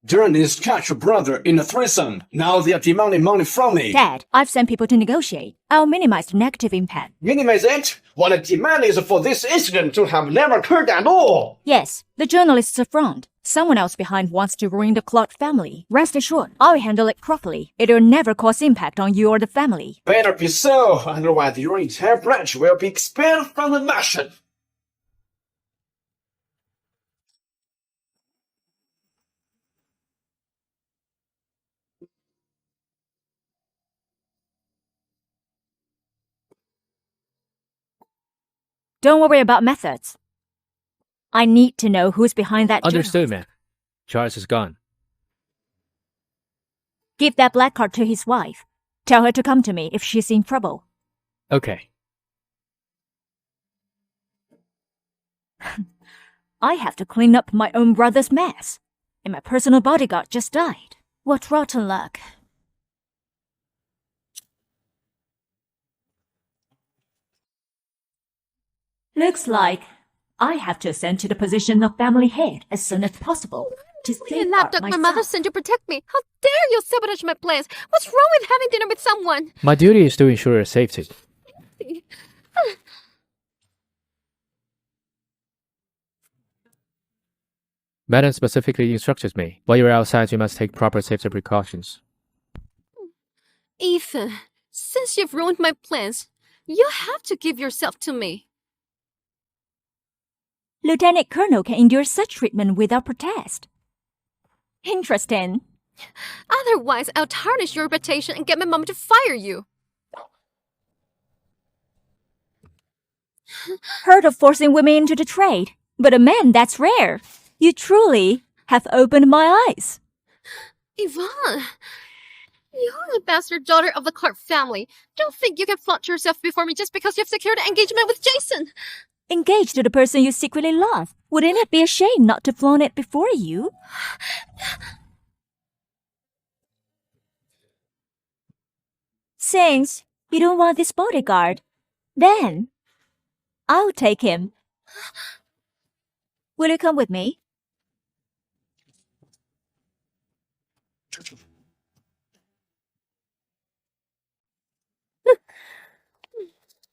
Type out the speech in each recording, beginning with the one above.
Journalists catch your brother in a threesome. Now they are demanding money from me. Dad, I've sent people to negotiate. I'll minimize the negative impact. Minimize it? What I demand is for this incident to have never occurred at all. Yes, the journalist's a front. Someone else behind wants to ruin the Clark family. Rest assured, I'll handle it properly. It'll never cause impact on you or the family. Better be so, otherwise your entire branch will be expelled from the nation. Don't worry about methods. I need to know who's behind that Understood, journalist. man. Charles is gone. Give that black card to his wife. Tell her to come to me if she's in trouble. Okay. I have to clean up my own brother's mess. And my personal bodyguard just died. What rotten luck. Looks like I have to ascend to the position of family head as soon as possible. To You safeguard lapdog my mother myself. sent to protect me. How dare you sabotage my plans? What's wrong with having dinner with someone? My duty is to ensure your safety. Madam specifically instructed me, while you're outside you must take proper safety precautions. Ethan, since you've ruined my plans, you have to give yourself to me. Lieutenant Colonel can endure such treatment without protest. Interesting. Otherwise, I'll tarnish your reputation and get my mom to fire you. Heard of forcing women into the trade, but a man, that's rare. You truly have opened my eyes. Yvonne, you're the bastard daughter of the Clark family. Don't think you can flaunt yourself before me just because you've secured an engagement with Jason. Engaged to the person you secretly love. Wouldn't it be a shame not to flaunt it before you? Since you don't want this bodyguard, then I'll take him. Will you come with me?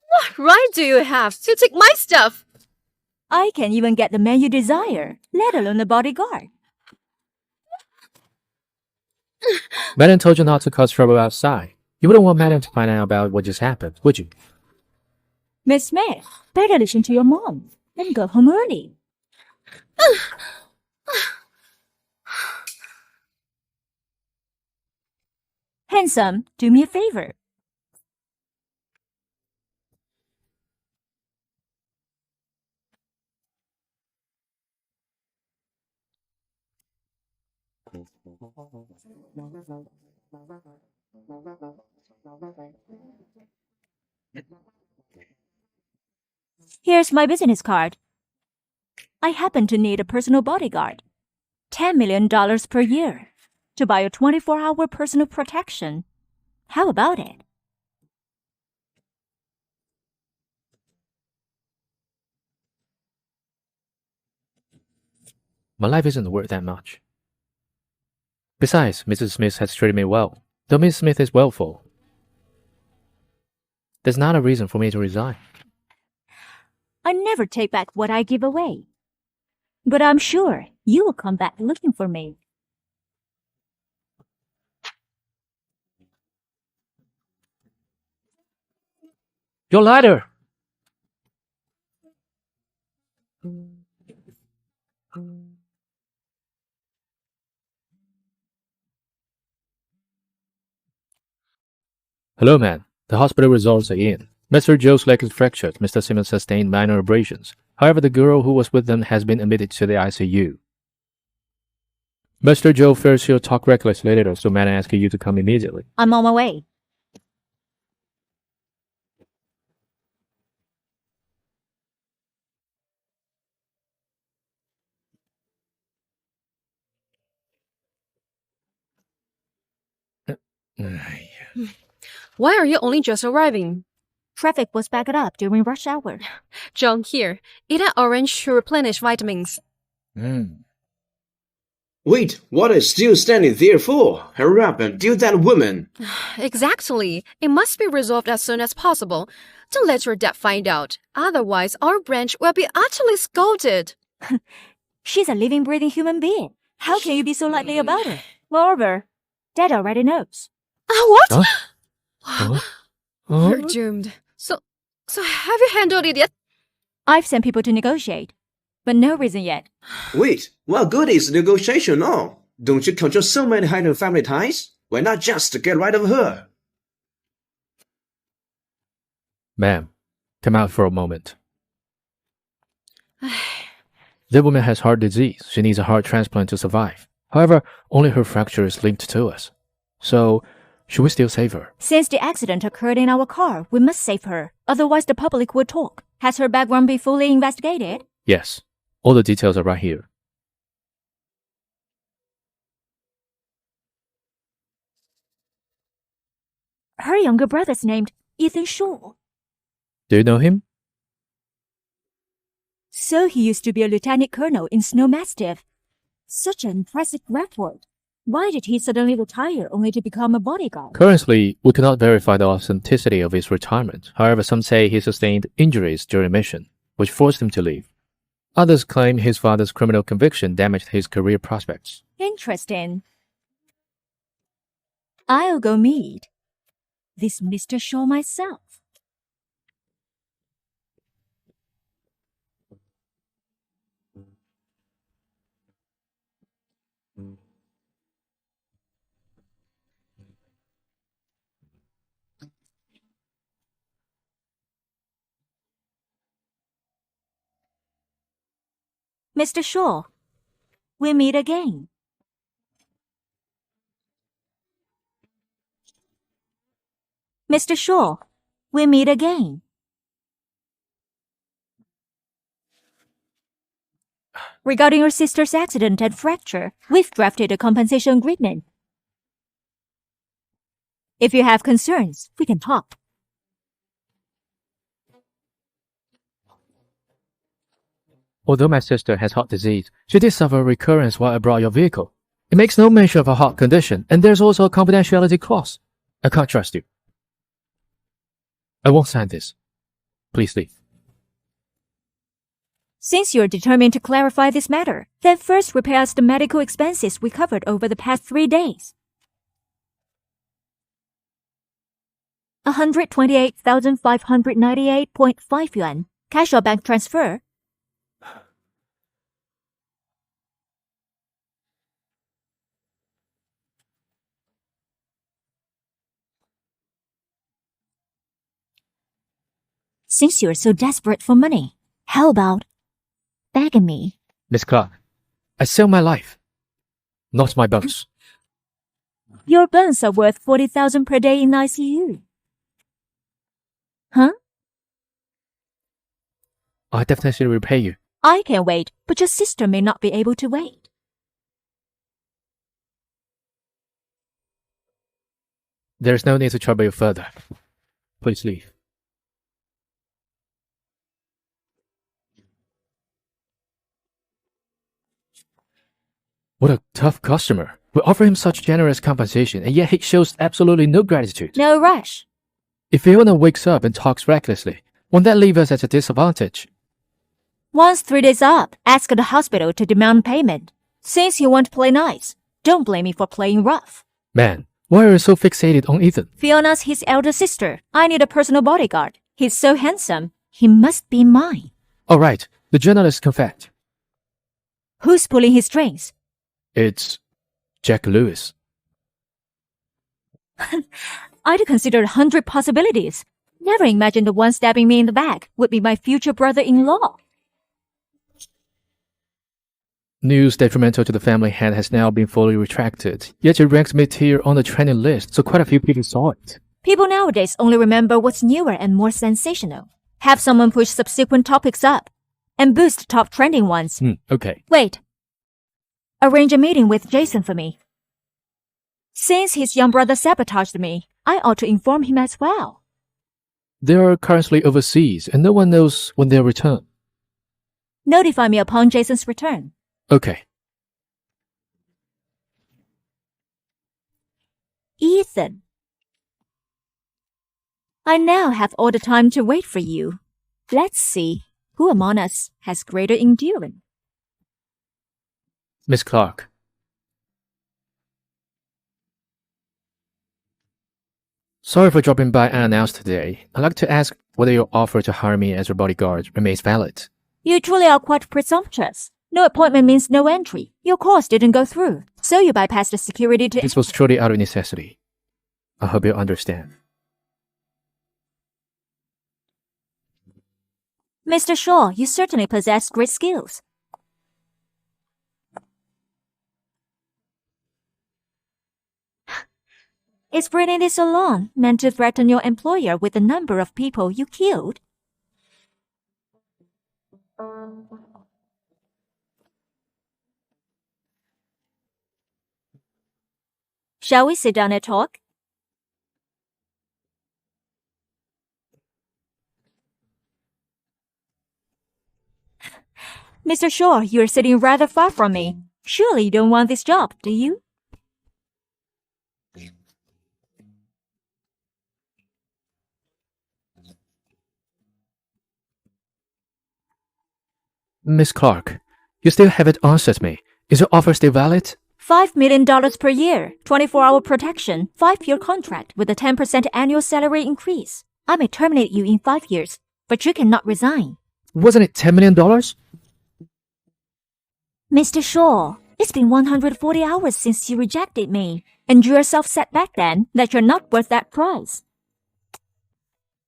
What right do you have to take my stuff? I can even get the man you desire, let alone a bodyguard. Madam told you not to cause trouble outside. You wouldn't want Madam to find out about what just happened, would you? Miss Smith, better listen to your mom and go home early. Handsome, do me a favor. Here's my business card. I happen to need a personal bodyguard. $10 million per year to buy a 24-hour personal protection. How about it? My life isn't worth that much. Besides, Mrs. Smith has treated me well, though Miss Smith is willful. There's not a reason for me to resign. I never take back what I give away. But I'm sure you will come back looking for me. Your ladder! Hello, man. The hospital results are in. Mr. Joe's leg is fractured. Mr. Simmons sustained minor abrasions. However, the girl who was with them has been admitted to the ICU. Mr. Joe fears she'll talk recklessly later, so Madam asking you to come immediately. I'm on my way. Why are you only just arriving? Traffic was backed up during rush hour. John here. Eat an orange to replenish vitamins. Wait, what are you still standing there for? Hurry up and deal that woman. Exactly. It must be resolved as soon as possible. Don't let your dad find out. Otherwise, our branch will be utterly scolded. She's a living, breathing human being. How can you be so lightly about her? Moreover, Dad already knows. What? Huh? Huh? Huh? You're doomed. So have you handled it yet? I've sent people to negotiate, but no reason yet. Wait, what good is negotiation now? Don't you control so many hidden family ties? Why not just get rid of her? Ma'am, come out for a moment. The woman has heart disease. She needs a heart transplant to survive. However, only her fracture is linked to us. So, should we still save her? Since the accident occurred in our car, we must save her. Otherwise, the public would talk. Has her background been fully investigated? Yes. All the details are right here. Her younger brother's named Ethan Shaw. Do you know him? So he used to be a lieutenant colonel in Snow Mastiff. Such an impressive record. Why did he suddenly retire only to become a bodyguard? Currently, we cannot verify the authenticity of his retirement. However, some say he sustained injuries during mission, which forced him to leave. Others claim his father's criminal conviction damaged his career prospects. Interesting. I'll go meet this Mr. Shaw myself. Mr. Shaw, we meet again. Mr. Shaw, we meet again. Regarding your sister's accident and fracture, we've drafted a compensation agreement. If you have concerns, we can talk. Although my sister has heart disease, she did suffer a recurrence while I brought your vehicle. It makes no mention of her heart condition, and there's also a confidentiality clause. I can't trust you. I won't sign this. Please leave. Since you're determined to clarify this matter, then first repay us the medical expenses we covered over the past 3 days. 128,598.5 yuan. Cash or bank transfer? Since you're so desperate for money, how about begging me? Miss Clark, I sell my life, not my bones. Your burns are worth 40,000 per day in ICU. Huh? I'll definitely repay you. I can wait, but your sister may not be able to wait. There's no need to trouble you further. Please leave. What a tough customer. We offer him such generous compensation, and yet he shows absolutely no gratitude. No rush. If Fiona wakes up and talks recklessly, won't that leave us at a disadvantage? Once 3 days up, ask the hospital to demand payment. Since you won't play nice, don't blame me for playing rough. Man, why are you so fixated on Ethan? Fiona's his elder sister. I need a personal bodyguard. He's so handsome. He must be mine. All right, the journalist can fact. Who's pulling his strings? It's Jack Lewis. I'd consider 100 possibilities. Never imagined the one stabbing me in the back would be my future brother-in-law. News detrimental to the family head has now been fully retracted, yet it ranks mid-tier on the trending list, so quite a few people saw it. People nowadays only remember what's newer and more sensational. Have someone push subsequent topics up and boost top trending ones. Okay. Wait. Arrange a meeting with Jason for me. Since his young brother sabotaged me, I ought to inform him as well. They are currently overseas, and no one knows when they'll return. Notify me upon Jason's return. Okay. Ethan. I now have all the time to wait for you. Let's see who among us has greater endurance. Miss Clark. Sorry for dropping by unannounced today. I'd like to ask whether your offer to hire me as your bodyguard remains valid. You truly are quite presumptuous. No appointment means no entry. Your course didn't go through, so you bypassed the security to... This was truly out of necessity. I hope you'll understand. Mr. Shaw, you certainly possess great skills. Is bringing this along meant to threaten your employer with the number of people you killed? Shall we sit down and talk? Mr. Shaw, you're sitting rather far from me. Surely you don't want this job, do you? Miss Clark, you still haven't answered me. Is your offer still valid? $5 million per year, 24-hour protection, 5-year contract with a 10% annual salary increase. I may terminate you in 5 years, but you cannot resign. Wasn't it $10 million? Mr. Shaw, it's been 140 hours since you rejected me, and you yourself said back then that you're not worth that price.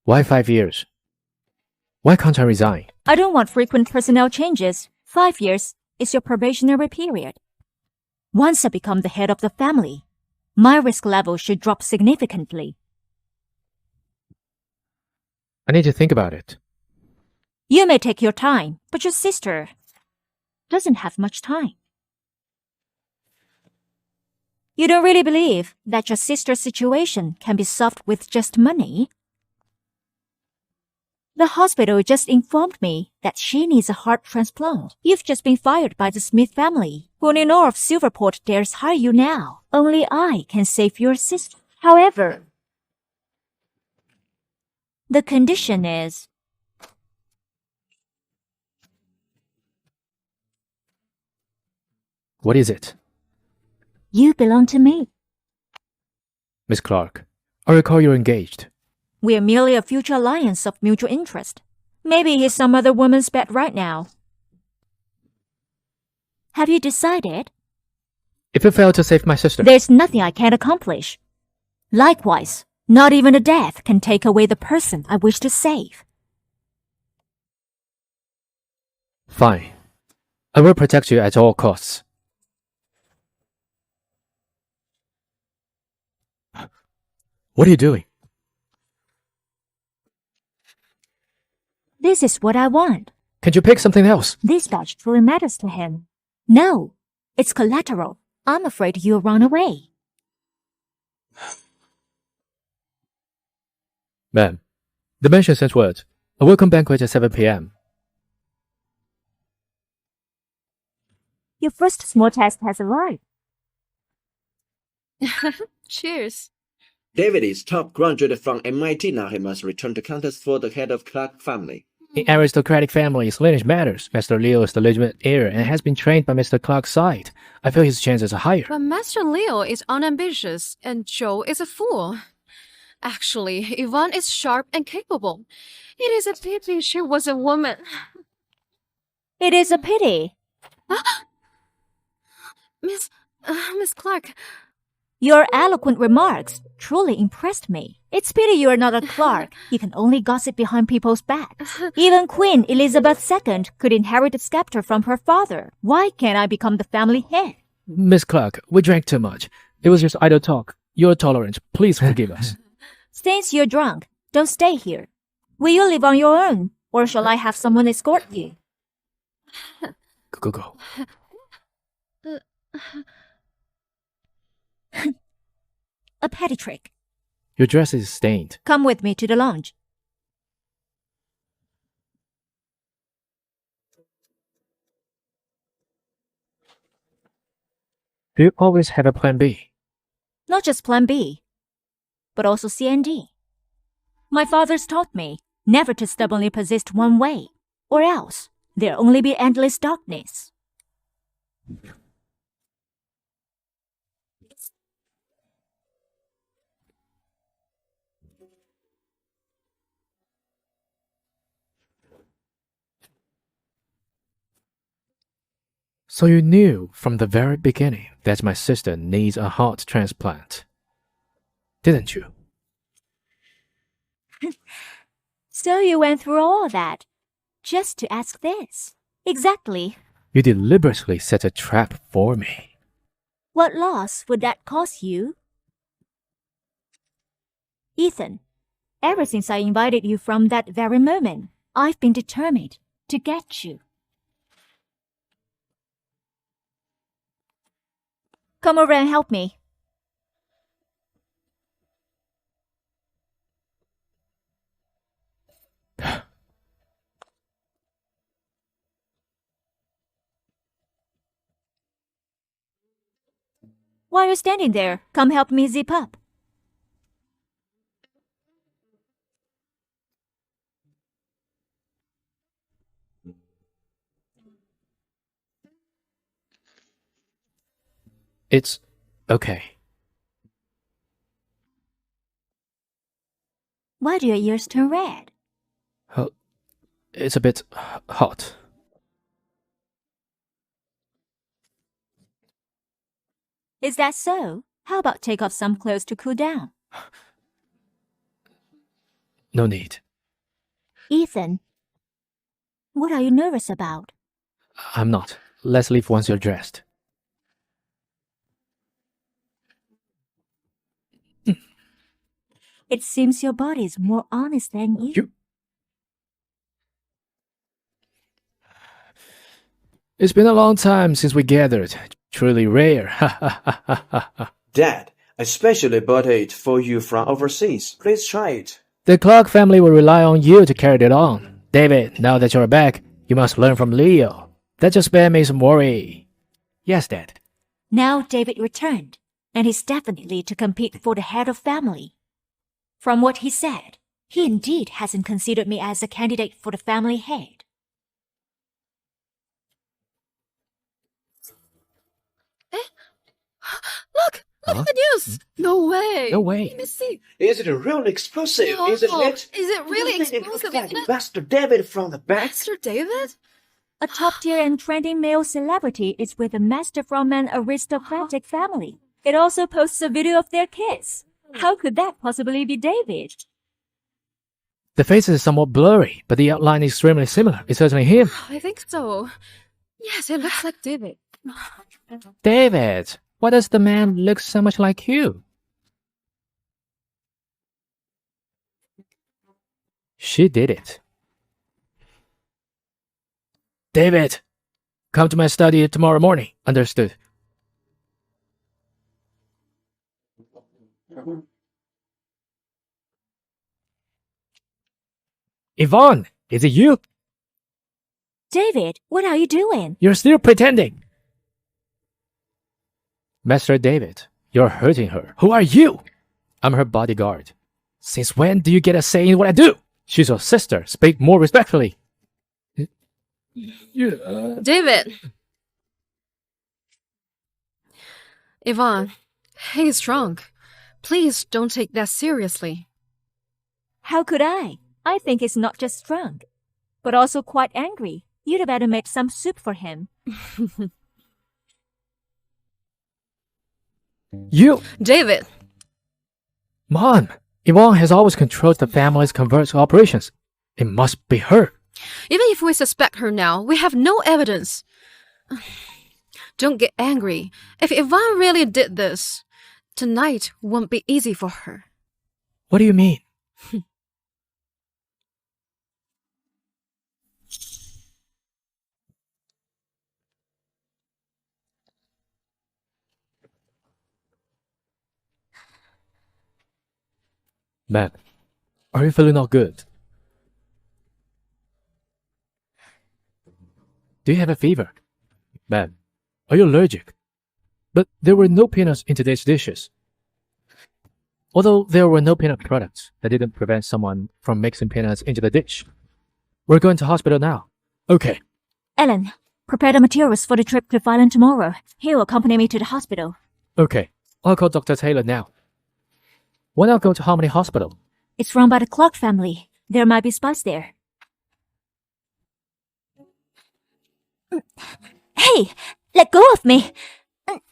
Why 5 years? Why can't I resign? I don't want frequent personnel changes. 5 years is your probationary period. Once I become the head of the family, my risk level should drop significantly. I need to think about it. You may take your time, but your sister doesn't have much time. You don't really believe that your sister's situation can be solved with just money? The hospital just informed me that she needs a heart transplant. You've just been fired by the Smith family, who in North Silverport dares hire you now. Only I can save your sister. However, the condition is... What is it? You belong to me. Miss Clark, I recall you're engaged. We're merely a future alliance of mutual interest. Maybe he's some other woman's bet right now. Have you decided? If you fail to save my sister... There's nothing I can't accomplish. Likewise, not even a death can take away the person I wish to save. Fine. I will protect you at all costs. What are you doing? This is what I want. Can't you pick something else? This badge truly matters to him. No, it's collateral. I'm afraid you'll run away. Ma'am, the mansion sent word. A welcome banquet at 7 p.m. Your first small test has arrived. Cheers. David is top graduate from MIT. Now he must return to Qantas for the head of Clark family. In aristocratic families, lineage matters. Master Leo is the legitimate heir and has been trained by Mr. Clark's side. I feel his chances are higher. But Master Leo is unambitious, and Joe is a fool. Actually, Yvonne is sharp and capable. It is a pity she was a woman. It is a pity. Miss Clark, Your eloquent remarks truly impressed me. It's pity you are not a Clark. You can only gossip behind people's backs. Even Queen Elizabeth II could inherit the scepter from her father. Why can't I become the family head? Miss Clark, we drank too much. It was just idle talk. You're tolerant. Please forgive us. Since you're drunk, don't stay here. Will you live on your own, or shall I have someone escort you? Go. A petty trick. Your dress is stained. Come with me to the lounge. Do you always have a plan B? Not just plan B. but also CND. My father's taught me never to stubbornly persist one way, or else there'll only be endless darkness. So you knew from the very beginning that my sister needs a heart transplant, didn't you? So you went through all that just to ask this? Exactly. You deliberately set a trap for me. What loss would that cause you? Ethan, ever since I invited you from that very moment, I've been determined to get you. Come over and help me. Why are you standing there? Come help me zip up. It's okay. Why do your ears turn red? It's a bit hot. Is that so? How about take off some clothes to cool down? No need. Ethan, what are you nervous about? I'm not. Let's leave once you're dressed. It seems your body is more honest than you. It's been a long time since we gathered. Truly rare. Dad, I specially bought it for you from overseas. Please try it. The Clark family will rely on you to carry it on. David, now that you're back, you must learn from Leo. That just spare me some worry. Yes, Dad. Now David returned, and he's definitely to compete for the head of family. From what he said, he indeed hasn't considered me as a candidate for the family head. Look! Look at the news! No way! No way. Let me see. Is it really explosive, No. isn't it? Is it really Doesn't it explosive, look like isn't it? Master David from the back? Master David? A top-tier and trending male celebrity is with a master from an aristocratic family. It also posts a video of their kiss. How could that possibly be David? The face is somewhat blurry, but the outline is extremely similar. It's certainly him. I think so. Yes, it looks like David. David, why does the man look so much like you? She did it. David, come to my study tomorrow morning. Understood. Yvonne, is it you? David, what are you doing? You're still pretending. Master David, you're hurting her. Who are you? I'm her bodyguard. Since when do you get a say in what I do? She's your sister. Speak more respectfully. David! Yvonne, he's drunk. Please don't take that seriously. How could I? I think he's not just drunk, but also quite angry. You'd better make some soup for him. You, David! Mom, Yvonne has always controlled the family's covert operations. It must be her. Even if we suspect her now, we have no evidence. Don't get angry. If Yvonne really did this, tonight won't be easy for her. What do you mean? Man, are you feeling not good? Do you have a fever? Man, are you allergic? But there were no peanuts in today's dishes. Although there were no peanut products, that didn't prevent someone from mixing peanuts into the dish. We're going to hospital now. Okay. Ellen, prepare the materials for the trip to Thailand tomorrow. He will accompany me to the hospital. Okay. I'll call Dr. Taylor now. Why not go to Harmony Hospital? It's run by the Clark family. There might be spies there. Hey, let go of me. It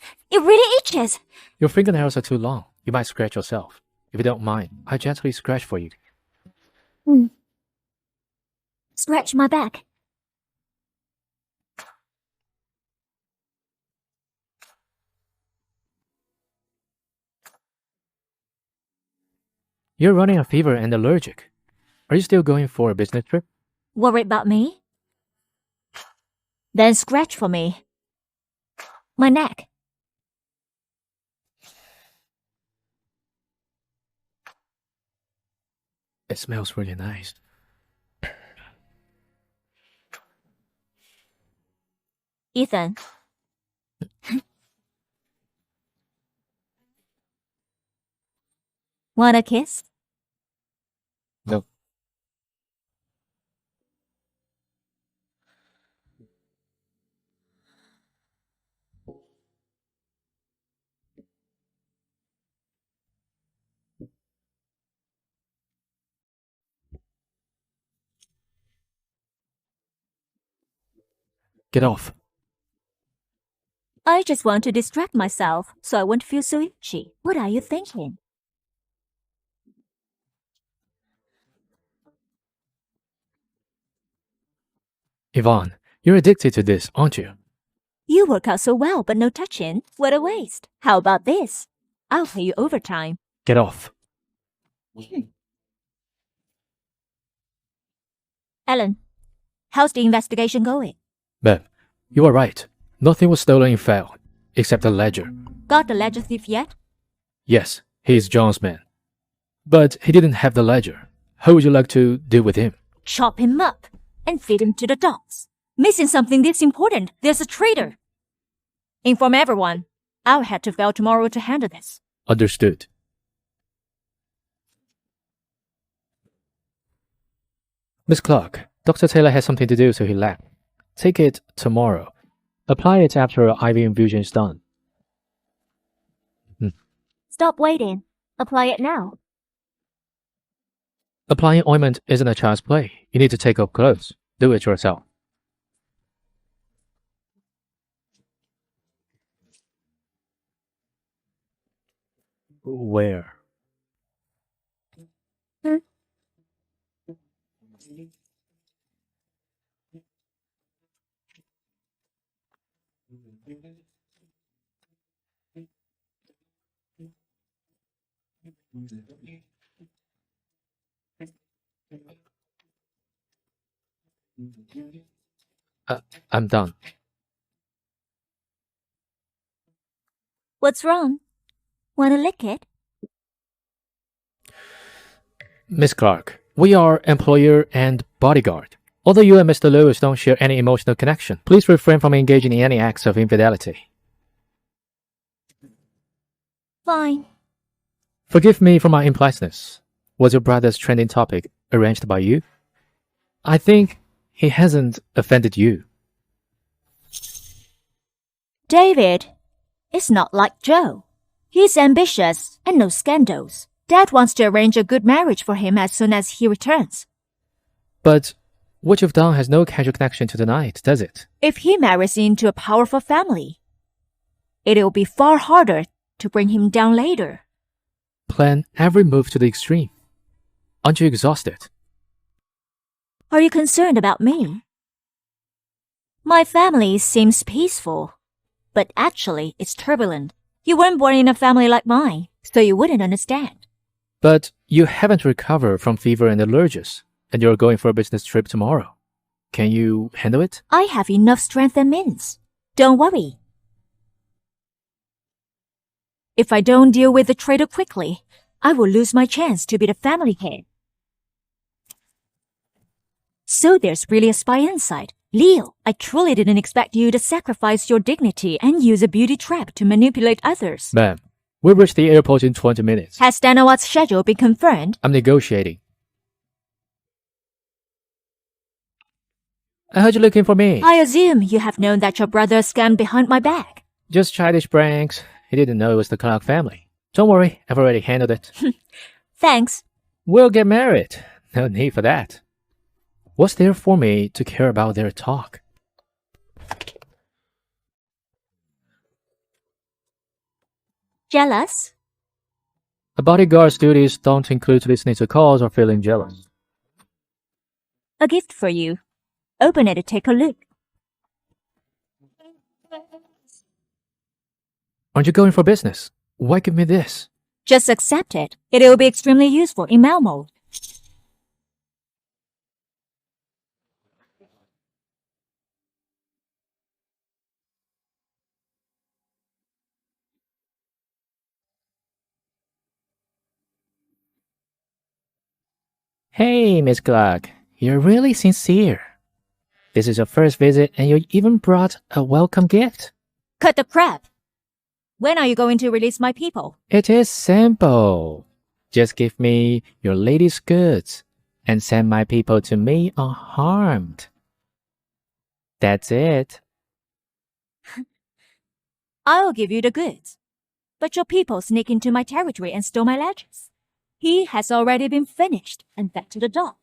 really itches. Your fingernails are too long. You might scratch yourself. If you don't mind, I'll gently scratch for you. Scratch my back. You're running a fever and allergic. Are you still going for a business trip? Worried about me? Then scratch for me. My neck. It smells really nice. Ethan. Want a kiss? No. Get off. I just want to distract myself so I won't feel so itchy. What are you thinking? Yvonne, you're addicted to this, aren't you? You work out so well, but no touching. What a waste. How about this? I'll pay you overtime. Get off. Ellen, how's the investigation going? Babe, you are right. Nothing was stolen in Fell, except the ledger. Got the ledger thief yet? Yes, he is John's man. But he didn't have the ledger. How would you like to deal with him? Chop him up and feed him to the dogs. Missing something this important. There's a traitor. Inform everyone. I'll head to Fell tomorrow to handle this. Understood. Miss Clark, Dr. Taylor has something to do, so he left. Take it tomorrow. Apply it after IV infusion is done. Stop waiting. Apply it now. Applying ointment isn't a child's play. You need to take off clothes. Do it yourself. Where? I'm done. What's wrong? Wanna lick it? Miss Clark, we are employer and bodyguard. Although you and Mr. Lewis don't share any emotional connection, please refrain from engaging in any acts of infidelity. Fine. Forgive me for my impoliteness. Was your brother's trending topic arranged by you? I think he hasn't offended you. David, it's not like Joe. He's ambitious and no scandals. Dad wants to arrange a good marriage for him as soon as he returns. But what you've done has no casual connection to tonight, does it? If he marries into a powerful family, it'll be far harder to bring him down later. Plan every move to the extreme. Aren't you exhausted? Are you concerned about me? My family seems peaceful, but actually it's turbulent. You weren't born in a family like mine, so you wouldn't understand. But you haven't recovered from fever and allergies, and you're going for a business trip tomorrow. Can you handle it? I have enough strength and means. Don't worry. If I don't deal with the traitor quickly, I will lose my chance to be the family head. So there's really a spy inside. Leo, I truly didn't expect you to sacrifice your dignity and use a beauty trap to manipulate others. Ma'am, We'll reach the airport in 20 minutes. Has Danawat's schedule been confirmed? I'm negotiating. I heard you looking for me. I assume you have known that your brother scammed behind my back. Just childish pranks. He didn't know it was the Clark family. Don't worry, I've already handled it. Thanks. We'll get married. No need for that. What's there for me to care about their talk? Jealous? A bodyguard's duties don't include listening to calls or feeling jealous. A gift for you. Open it to take a look. Aren't you going for business? Why give me this? Just accept it. It will be extremely useful in mail mode. Hey, Miss Clark, you're really sincere. This is your first visit and you even brought a welcome gift. Cut the crap. When are you going to release my people? It is simple. Just give me your latest goods and send my people to me unharmed. That's it. I'll give you the goods. But your people sneak into my territory and stole my ledgers. He has already been finished and back to the dock.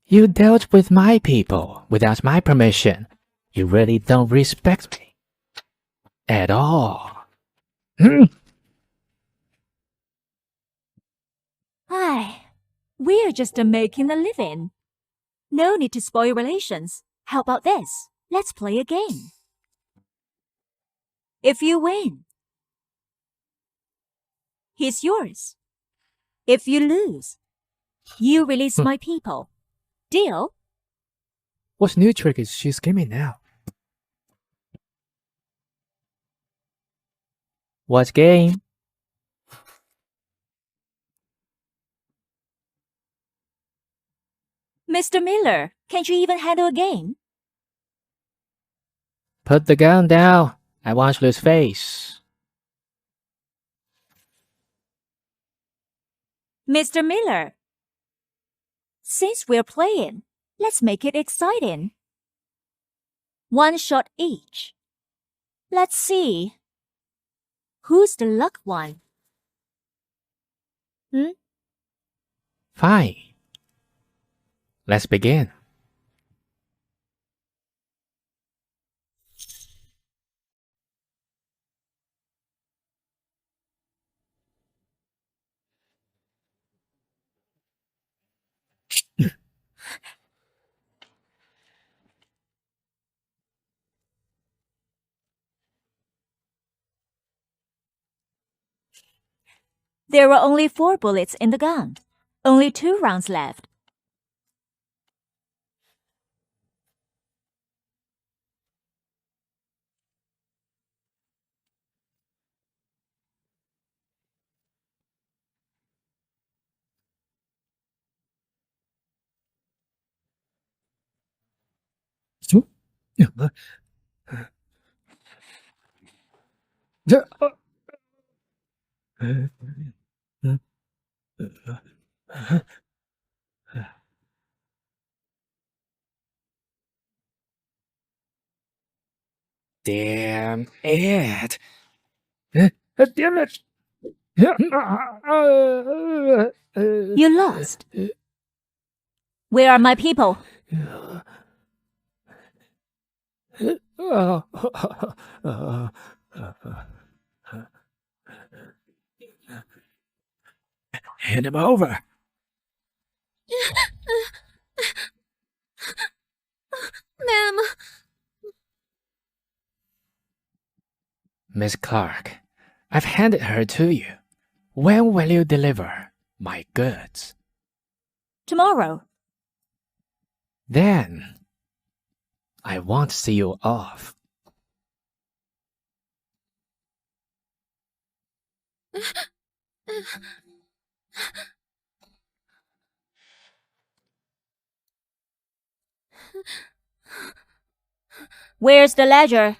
You dealt with my people without my permission. You really don't respect me. At all. Aye, we're just making a living. No need to spoil relations. How about this? Let's play a game. If you win, he's yours. If you lose, you release my people. Deal? What new trick is she scheming now? What game? Mr. Miller, can't you even handle a game? Put the gun down. I want to lose face. Mr. Miller, since we're playing, let's make it exciting. One shot each. Let's see. Who's the luck one? Fine. Let's begin. There were only 4 bullets in the gun. Only 2 rounds left. Damn it. Damn it. You lost. Where are my people? Hand him over. Ma'am. Miss Clark, I've handed her to you. When will you deliver my goods? Tomorrow. Then, I won't see you off. Where's the ledger?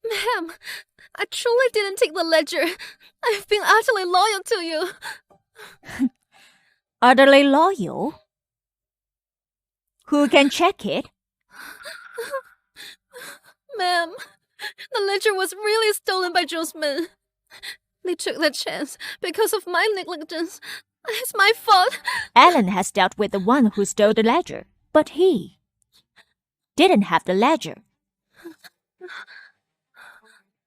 Ma'am, I truly didn't take the ledger. I've been utterly loyal to you. Utterly loyal? Who can check it? Ma'am, the ledger was really stolen by Joe's men. They took that chance because of my negligence. It's my fault. Alan has dealt with the one who stole the ledger, but he didn't have the ledger.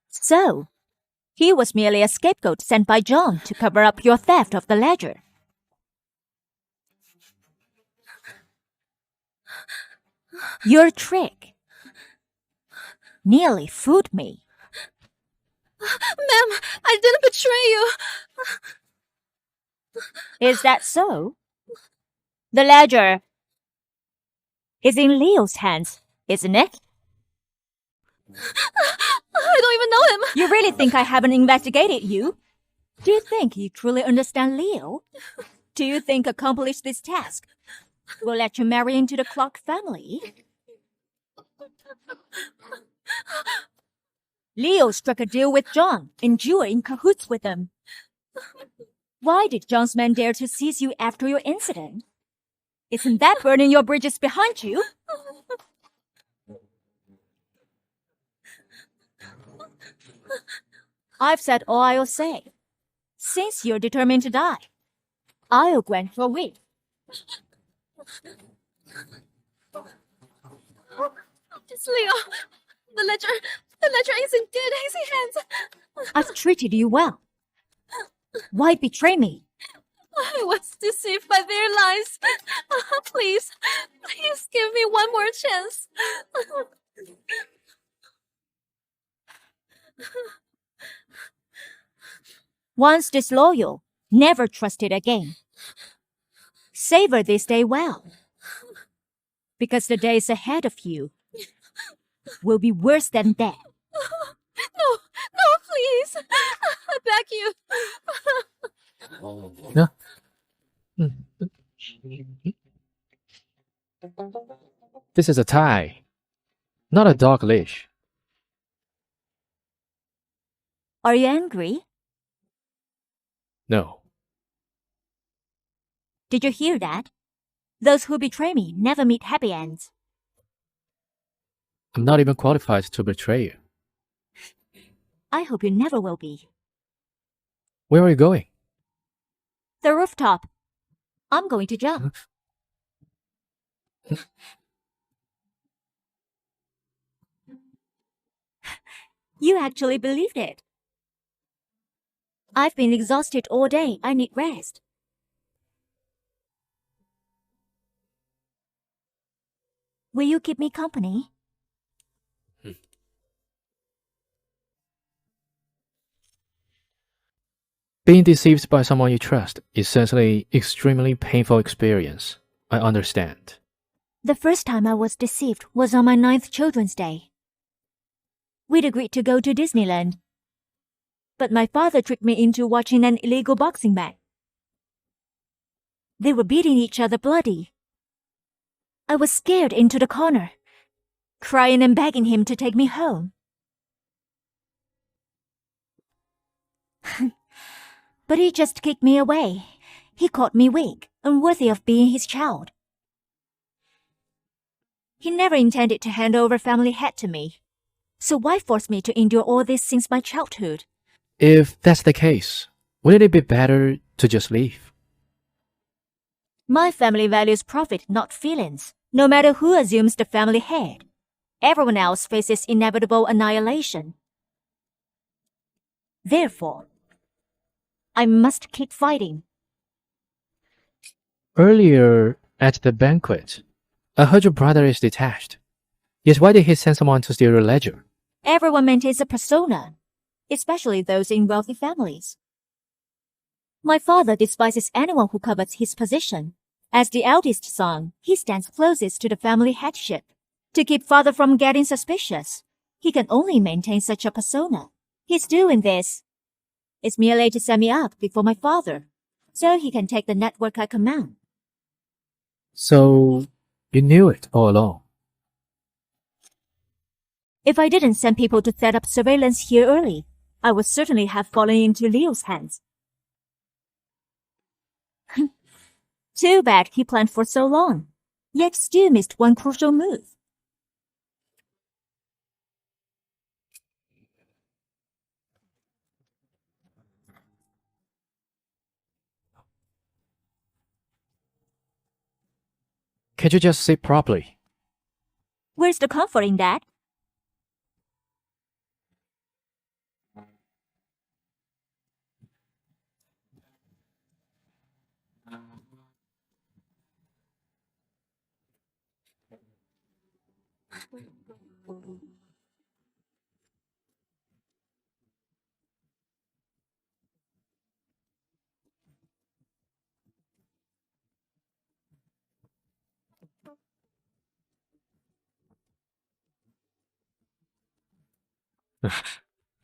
So, he was merely a scapegoat sent by John to cover up your theft of the ledger. Your trick nearly fooled me. Ma'am, I didn't betray you. Is that so? The ledger is in Leo's hands, isn't it? I don't even know him. You really think I haven't investigated you? Do you think you truly understand Leo? Do you think accomplish this task will let you marry into the Clark family? Leo struck a deal with John, and you are in cahoots with him. Why did John's men dare to seize you after your incident? Isn't that burning your bridges behind you? I've said all I'll say. Since you're determined to die, I'll grant your wish. It's Leo. The ledger is in good, easy hands. I've treated you well. Why betray me? I was deceived by their lies. Please give me one more chance. Once disloyal, never trusted again. Savor this day well, because the days ahead of you will be worse than death. No, please. I beg you. Yeah. This is a tie, not a dog leash. Are you angry? No. Did you hear that? Those who betray me never meet happy ends. I'm not even qualified to betray you. I hope you never will be. Where are you going? The rooftop. I'm going to jump. You actually believed it. I've been exhausted all day. I need rest. Will you keep me company? Being deceived by someone you trust is certainly extremely painful experience. I understand. The first time I was deceived was on my 9th Children's Day. We'd agreed to go to Disneyland, but my father tricked me into watching an illegal boxing match. They were beating each other bloody. I was scared into the corner, crying and begging him to take me home. But he just kicked me away. He called me weak, unworthy of being his child. He never intended to hand over family head to me. So why force me to endure all this since my childhood? If that's the case, wouldn't it be better to just leave? My family values profit, not feelings. No matter who assumes the family head, everyone else faces inevitable annihilation. Therefore, I must keep fighting. Earlier at the banquet, I heard your brother is detached. Yet why did he send someone to steal your ledger? Everyone maintains a persona, especially those in wealthy families. My father despises anyone who covets his position. As the eldest son, he stands closest to the family headship. To keep father from getting suspicious, he can only maintain such a persona. He's doing this. It's merely to set me up before my father, so he can take the network I command. So, you knew it all along. If I didn't send people to set up surveillance here early, I would certainly have fallen into Leo's hands. Too bad he planned for so long, yet still missed one crucial move. Can't you just sit properly? Where's the comfort in that?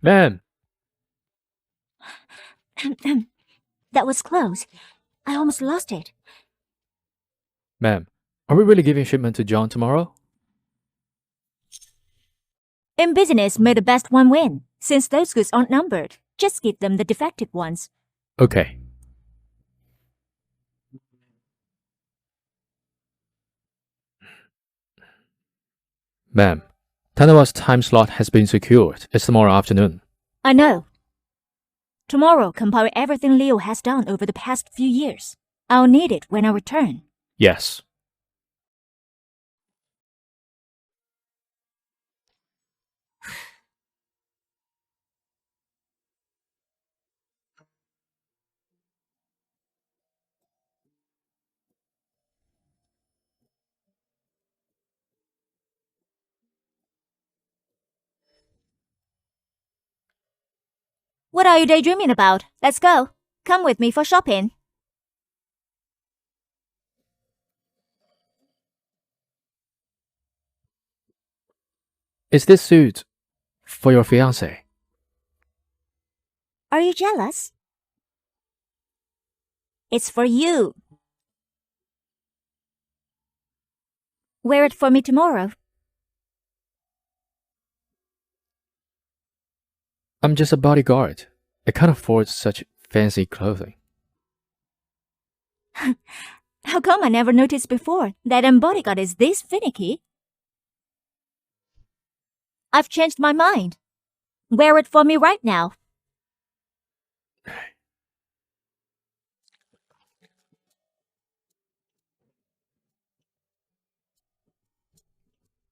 Ma'am, That was close. I almost lost it. ma'am, are we really giving shipment to John tomorrow? In business, may the best one win. Since those goods aren't numbered, just give them the defective ones. Okay. Ma'am, Tanawa's time slot has been secured. It's tomorrow afternoon. I know. Tomorrow, compile everything Leo has done over the past few years. I'll need it when I return. Yes. What are you daydreaming about? Let's go. Come with me for shopping. Is this suit for your fiancé? Are you jealous? It's for you. Wear it for me tomorrow. I'm just a bodyguard. I can't afford such fancy clothing. How come I never noticed before that a bodyguard is this finicky? I've changed my mind. Wear it for me right now.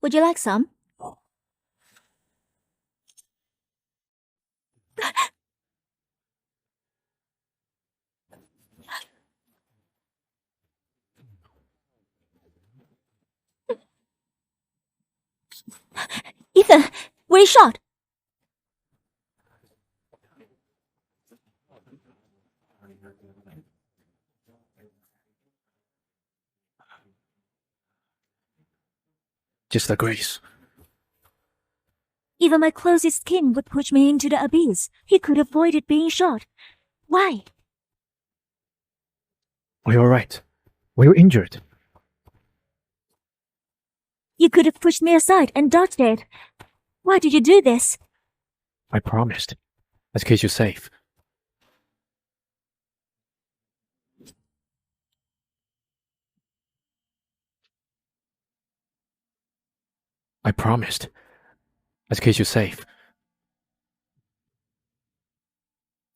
Would you like some? Ethan, were you shot? Just a grace. Even my closest kin would push me into the abyss. He could have avoided being shot. Why? Are you alright? Were you injured? You could have pushed me aside and dodged it. Why did you do this? I promised. Let's keep you safe. I promised. Let's keep you safe.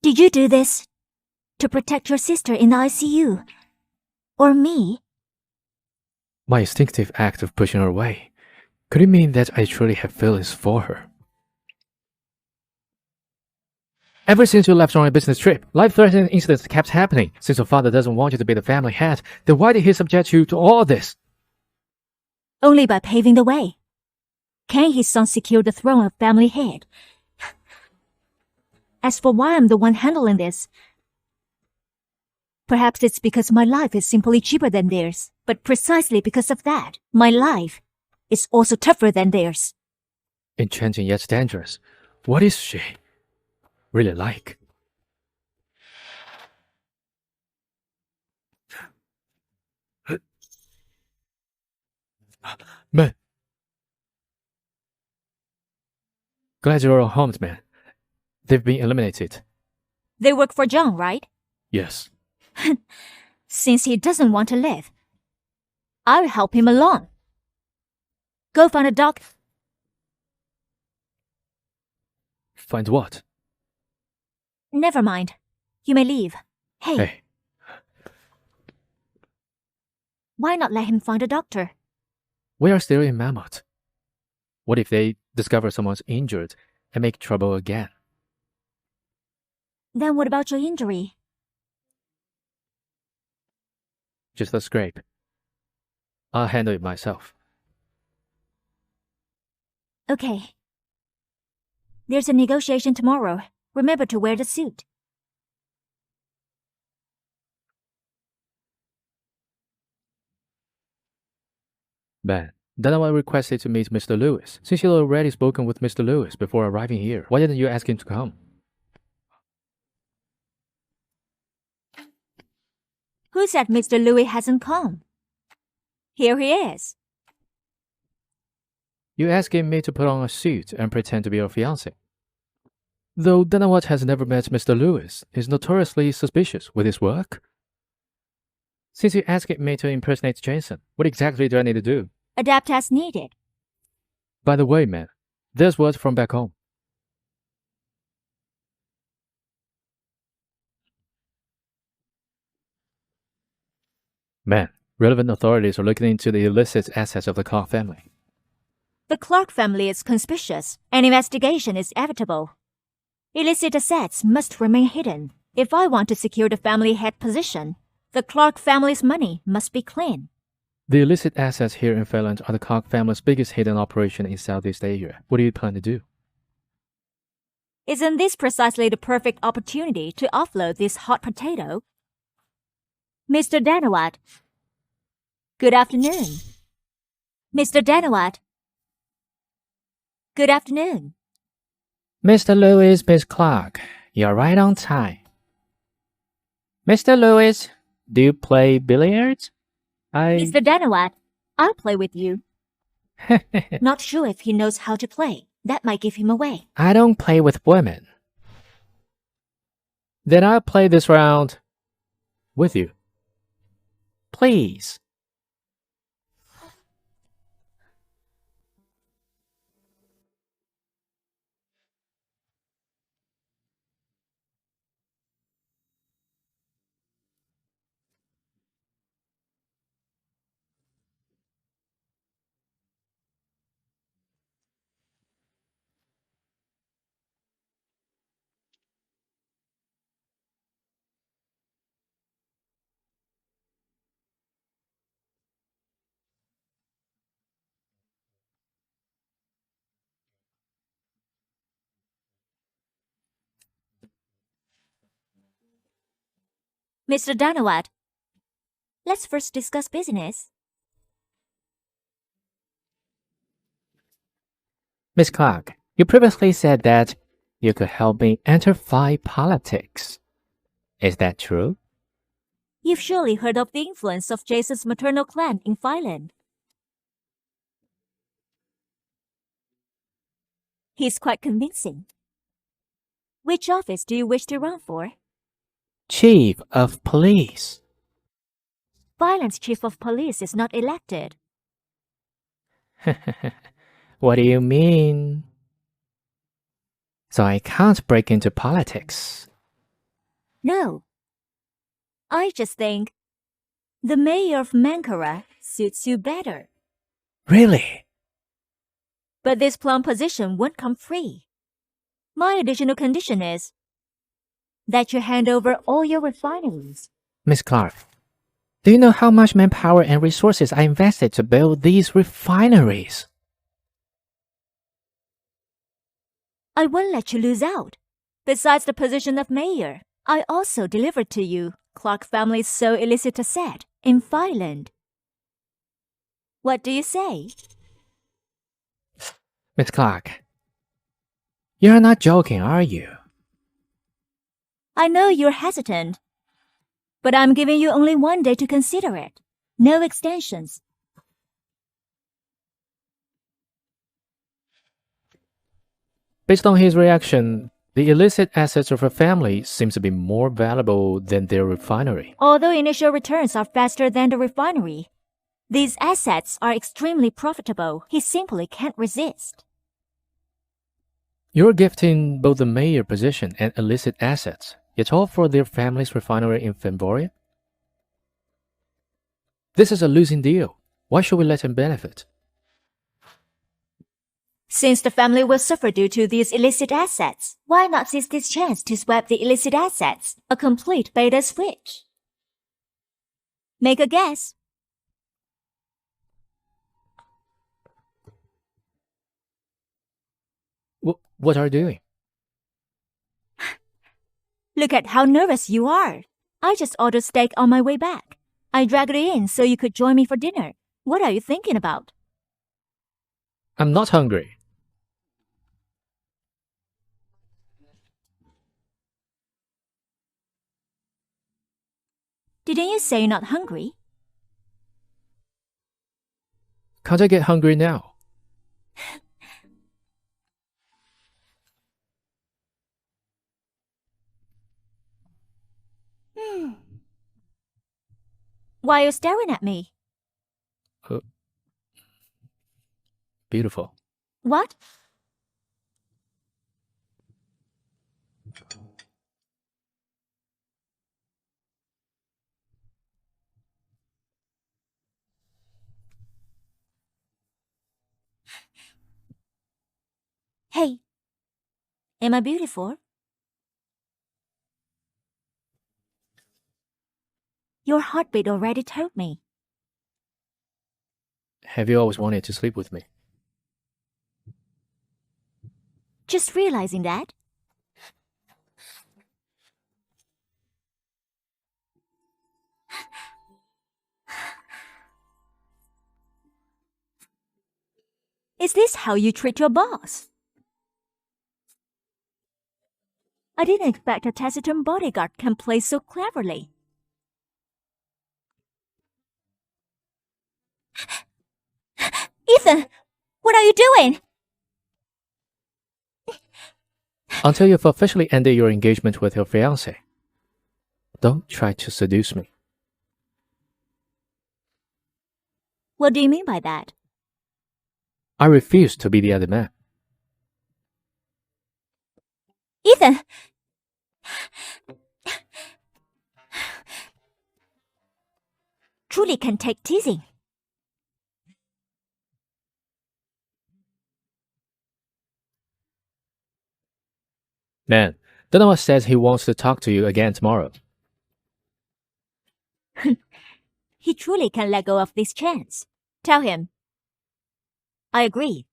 Did you do this to protect your sister in the ICU? Or me? My instinctive act of pushing her away. Could it mean that I truly have feelings for her? Ever since you left on a business trip, life-threatening incidents kept happening. Since your father doesn't want you to be the family head, then why did he subject you to all this? Only by paving the way. Can his son secure the throne of family head? As for why I'm the one handling this, perhaps it's because my life is simply cheaper than theirs. But precisely because of that, my life is also tougher than theirs. Enchanting yet dangerous. What is she really like? Man, Glad you're all home, man. They've been eliminated. They work for John, right? Yes. Since he doesn't want to live, I'll help him along. Go find a doctor. Find what? Never mind. You may leave. Hey. Why not let him find a doctor? We are still in Mammoth. What if they discover someone's injured and make trouble again? Then what about your injury? Just a scrape. I'll handle it myself. Okay. There's a negotiation tomorrow. Remember to wear the suit. Ben, Danawa requested to meet Mr. Lewis. Since you'd already spoken with Mr. Lewis before arriving here, why didn't you ask him to come? Who said Mr. Lewis hasn't come? Here he is. You asking me to put on a suit and pretend to be your fiancé. Though Danawat has never met Mr. Lewis, is notoriously suspicious with his work. Since you asked me to impersonate Jason, what exactly do I need to do? Adapt as needed. By the way, man, there's word from back home. Man, relevant authorities are looking into the illicit assets of the Clark family. The Clark family is conspicuous. An investigation is inevitable. Illicit assets must remain hidden. If I want to secure the family head position, the Clark family's money must be clean. The illicit assets here in Fairland are the Clark family's biggest hidden operation in Southeast Asia. What do you plan to do? Isn't this precisely the perfect opportunity to offload this hot potato? Mr. Danawat. Good afternoon. Mr. Danawat. Good afternoon. Mr. Lewis, Miss Clark, you're right on time. Mr. Lewis, do you play billiards? Mr. Danawat, I'll play with you. Not sure if he knows how to play. That might give him away. I don't play with women. Then I'll play this round with you. Please. Mr. Danawat, let's first discuss business. Miss Clark, you previously said that you could help me enter Phi politics. Is that true? You've surely heard of the influence of Jason's maternal clan in Philand. He's quite convincing. Which office do you wish to run for? Chief of Police. Philand's chief of police is not elected. What do you mean? So I can't break into politics. No. I just think the mayor of Mankara suits you better. Really? But this plum position won't come free. My additional condition is that you hand over all your refineries. Miss Clark, do you know how much manpower and resources I invested to build these refineries? I won't let you lose out. Besides the position of mayor, I also delivered to you Clark family's sole illicit asset in Philand. What do you say? Miss Clark, you're not joking, are you? I know you're hesitant, but I'm giving you only 1 day to consider it. No extensions. Based on his reaction, the illicit assets of her family seems to be more valuable than their refinery. Although initial returns are faster than the refinery, these assets are extremely profitable. He simply can't resist. You're gifting both the mayor position and illicit assets, yet all for their family's refinery in Femboria? This is a losing deal. Why should we let him benefit? Since the family will suffer due to these illicit assets, why not seize this chance to swap the illicit assets? A complete beta switch. Make a guess. What are you doing? Look at how nervous you are. I just ordered steak on my way back. I dragged it in so you could join me for dinner. What are you thinking about? I'm not hungry. Didn't you say you're not hungry? Can't I get hungry now? Why are you staring at me? Beautiful. What? Hey, am I beautiful? Your heartbeat already told me. Have you always wanted to sleep with me? Just realizing that. Is this how you treat your boss? I didn't expect a taciturn bodyguard can play so cleverly. Ethan, what are you doing? Until you've officially ended your engagement with your fiancé. Don't try to seduce me. What do you mean by that? I refuse to be the other man. Ethan! Truly can take teasing. Man, Donovan says he wants to talk to you again tomorrow. He truly can let go of this chance. Tell him. I agree.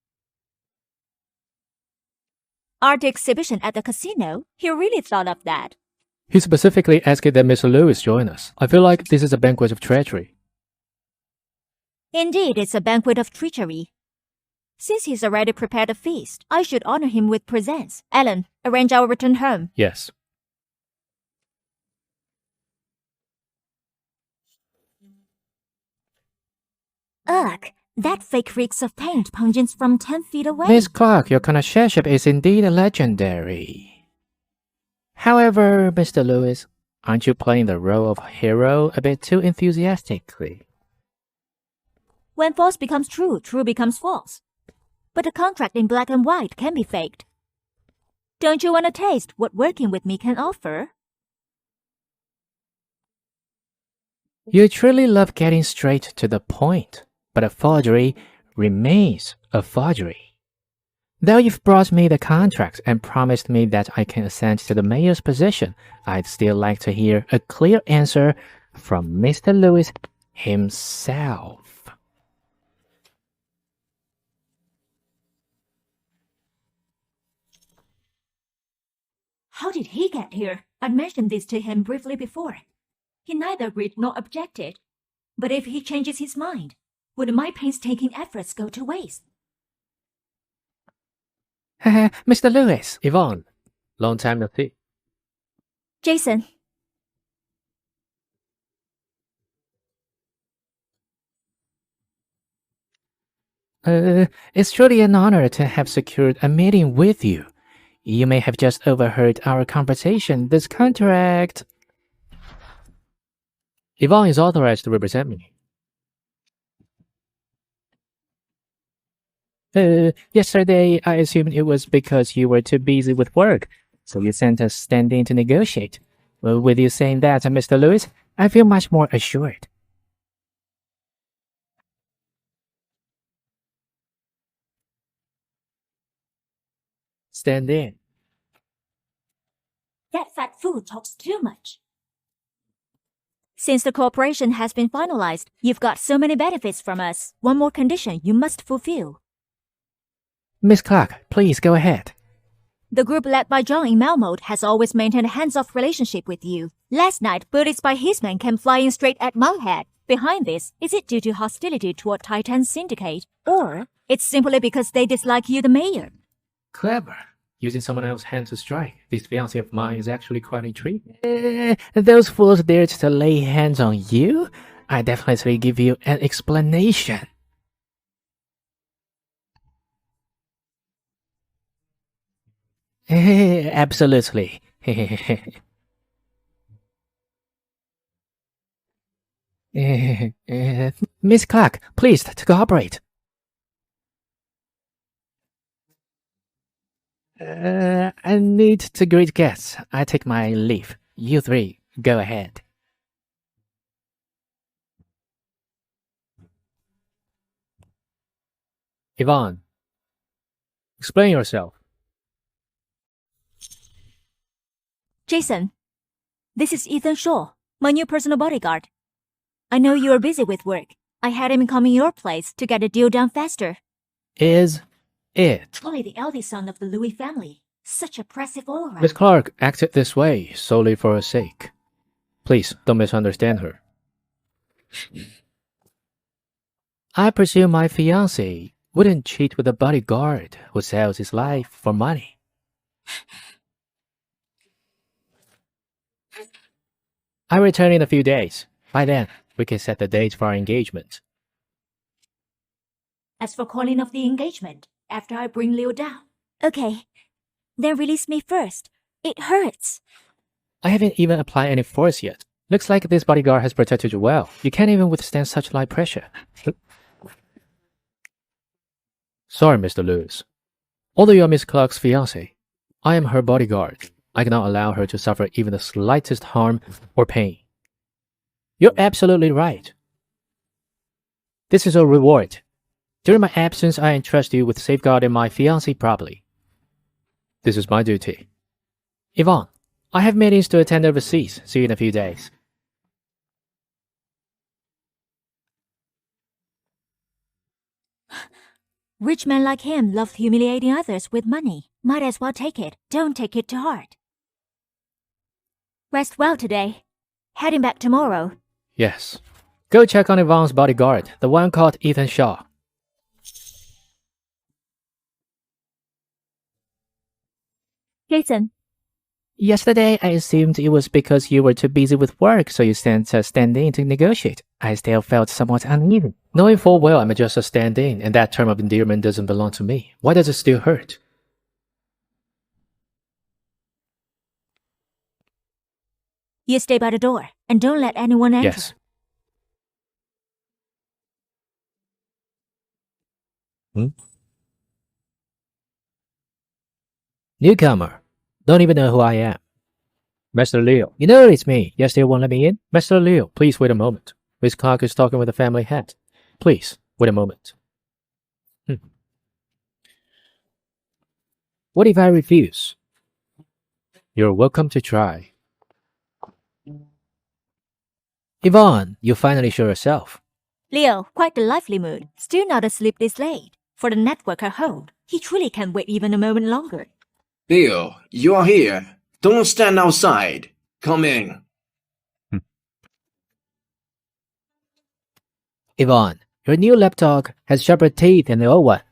Art exhibition at the casino? He really thought of that. He specifically asked that Mr. Lewis join us. I feel like this is a banquet of treachery. Indeed, it's a banquet of treachery. Since he's already prepared a feast, I should honor him with presents. Ellen, arrange our return home. Yes. Ugh, that fake reeks of paint pungent from 10 feet away. Miss Clark, your connoisseurship is indeed legendary. However, Mr. Lewis, aren't you playing the role of hero a bit too enthusiastically? When false becomes true, true becomes false. But a contract in black and white can be faked. Don't you want to taste what working with me can offer? You truly love getting straight to the point, but a forgery remains a forgery. Though you've brought me the contract and promised me that I can ascend to the mayor's position, I'd still like to hear a clear answer from Mr. Lewis himself. How did he get here? I mentioned this to him briefly before. He neither agreed nor objected. But if he changes his mind, would my painstaking efforts go to waste? Mr. Lewis. Yvonne, long time no see. Jason. It's truly an honor to have secured a meeting with you. You may have just overheard our conversation. This contract... Yvonne is authorized to represent me. Yesterday, I assumed it was because you were too busy with work, so you sent us stand-in to negotiate. Well, with you saying that, Mr. Lewis, I feel much more assured. Stand in. That fat fool talks too much. Since the cooperation has been finalized, you've got so many benefits from us. One more condition you must fulfill. Miss Clark, please go ahead. The group led by John in Malmode has always maintained a hands-off relationship with you. Last night, bullets by his men came flying straight at my head. Behind this, is it due to hostility toward Titan's syndicate? Or it's simply because they dislike you, the mayor? Clever. Using someone else's hand to strike. This fiancé of mine is actually quite intriguing. Those fools dared to lay hands on you? I definitely give you an explanation. Absolutely. Miss Clark, please to cooperate. I need to greet guests. I take my leave. You three, go ahead. Yvonne, explain yourself. Jason, this is Ethan Shaw, my new personal bodyguard. I know you are busy with work. I had him come in your place to get the deal done faster. Is it? Only the eldest son of the Louis family. Such a impressive aura. Miss Clark acted this way solely for her sake. Please don't misunderstand her. I presume my fiancé wouldn't cheat with a bodyguard who sells his life for money. I return in a few days. By then, we can set the date for our engagement. As for calling off the engagement, after I bring Leo down. Okay, then release me first. It hurts. I haven't even applied any force yet. Looks like this bodyguard has protected you well. You can't even withstand such light pressure. Sorry, Mr. Lewis. Although you are Miss Clark's fiancé, I am her bodyguard. I cannot allow her to suffer even the slightest harm or pain. You're absolutely right. This is a reward. During my absence, I entrust you with safeguarding my fiancé properly. This is my duty. Yvonne, I have meetings to attend overseas. See you in a few days. Rich men like him love humiliating others with money. Might as well take it. Don't take it to heart. Rest well today. Heading back tomorrow. Yes. Go check on Yvonne's bodyguard, the one called Ethan Shaw. Jason, Yesterday, I assumed it was because you were too busy with work, so you sent a stand-in to negotiate. I still felt somewhat uneven. Knowing full well I'm just a stand-in, and that term of endearment doesn't belong to me. Why does it still hurt? you stay by the door and don't let anyone enter. Yes. Newcomer. Don't even know who I am. Mr. Leo. You know it's me. You still won't let me in? Mr. Leo, please wait a moment. Miss Clark is talking with the family head. Please, wait a moment. What if I refuse? You're welcome to try. Yvonne, you finally show yourself. Leo, quite the lively mood. Still not asleep this late. For the network I hold, he truly can't wait even a moment longer. Leo, you are here. Don't stand outside. Come in. Yvonne, your new lapdog has sharper teeth than the old one.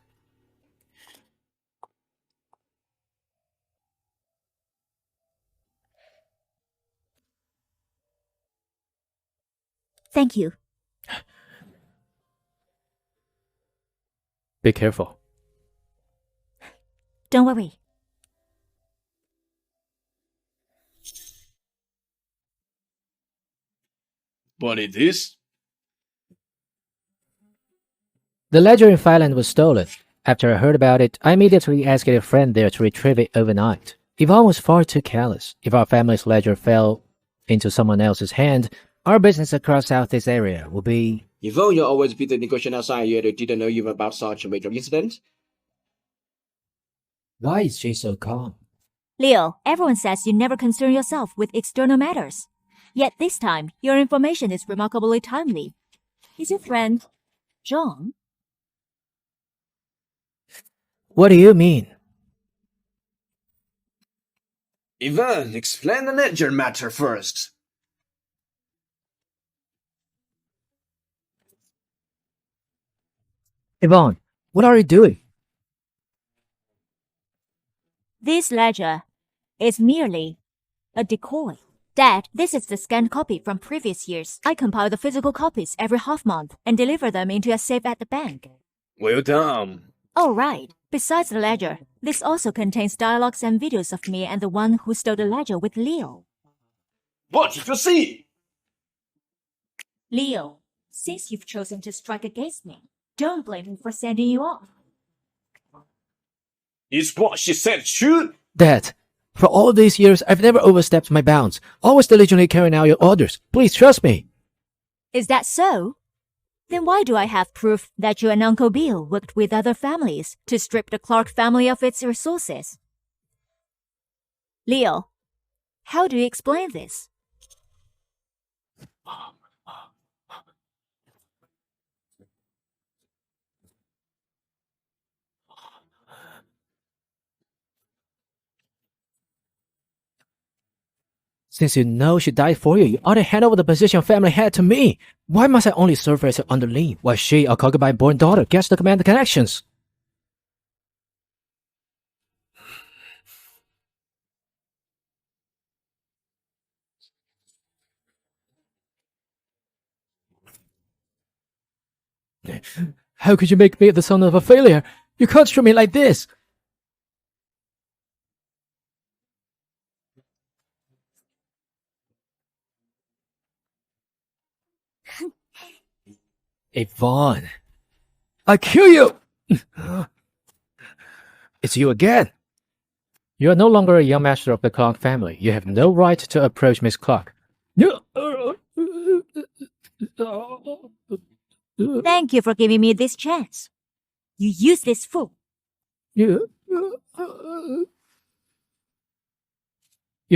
Thank you. Be careful. Don't worry. What is this? The ledger in Thailand was stolen. After I heard about it, I immediately asked a friend there to retrieve it overnight. Yvonne was far too careless. If our family's ledger fell into someone else's hand, our business across Southeast area will be... Yvonne, you'll always be the negotiation outside you didn't know even about such a major incident. Why is she so calm? Leo, everyone says you never concern yourself with external matters. Yet this time, your information is remarkably timely. Is your friend John? What do you mean? Yvonne, explain the ledger matter first. Yvonne, what are you doing? This ledger is merely a decoy. Dad, this is the scanned copy from previous years. I compile the physical copies every half month and deliver them into a safe at the bank. Well done. Oh, right. Besides the ledger, this also contains dialogues and videos of me and the one who stole the ledger with Leo. What did you see? Leo, since you've chosen to strike against me, don't blame me for sending you off. Is what she said true? Dad, for all these years, I've never overstepped my bounds, always diligently carrying out your orders. Please trust me. Is that so? Then why do I have proof that you and Uncle Bill worked with other families to strip the Clark family of its resources? Leo, how do you explain this? Since you know she died for you, you ought to hand over the position family had to me. Why must I only serve as her underling, while she, a concubine-born daughter, gets the command connections? How could you make me the son of a failure? You can't treat me like this! Yvonne, I kill you! It's you again. You are no longer a young master of the Clark family. You have no right to approach Miss Clark. Thank you for giving me this chance. You useless fool. You've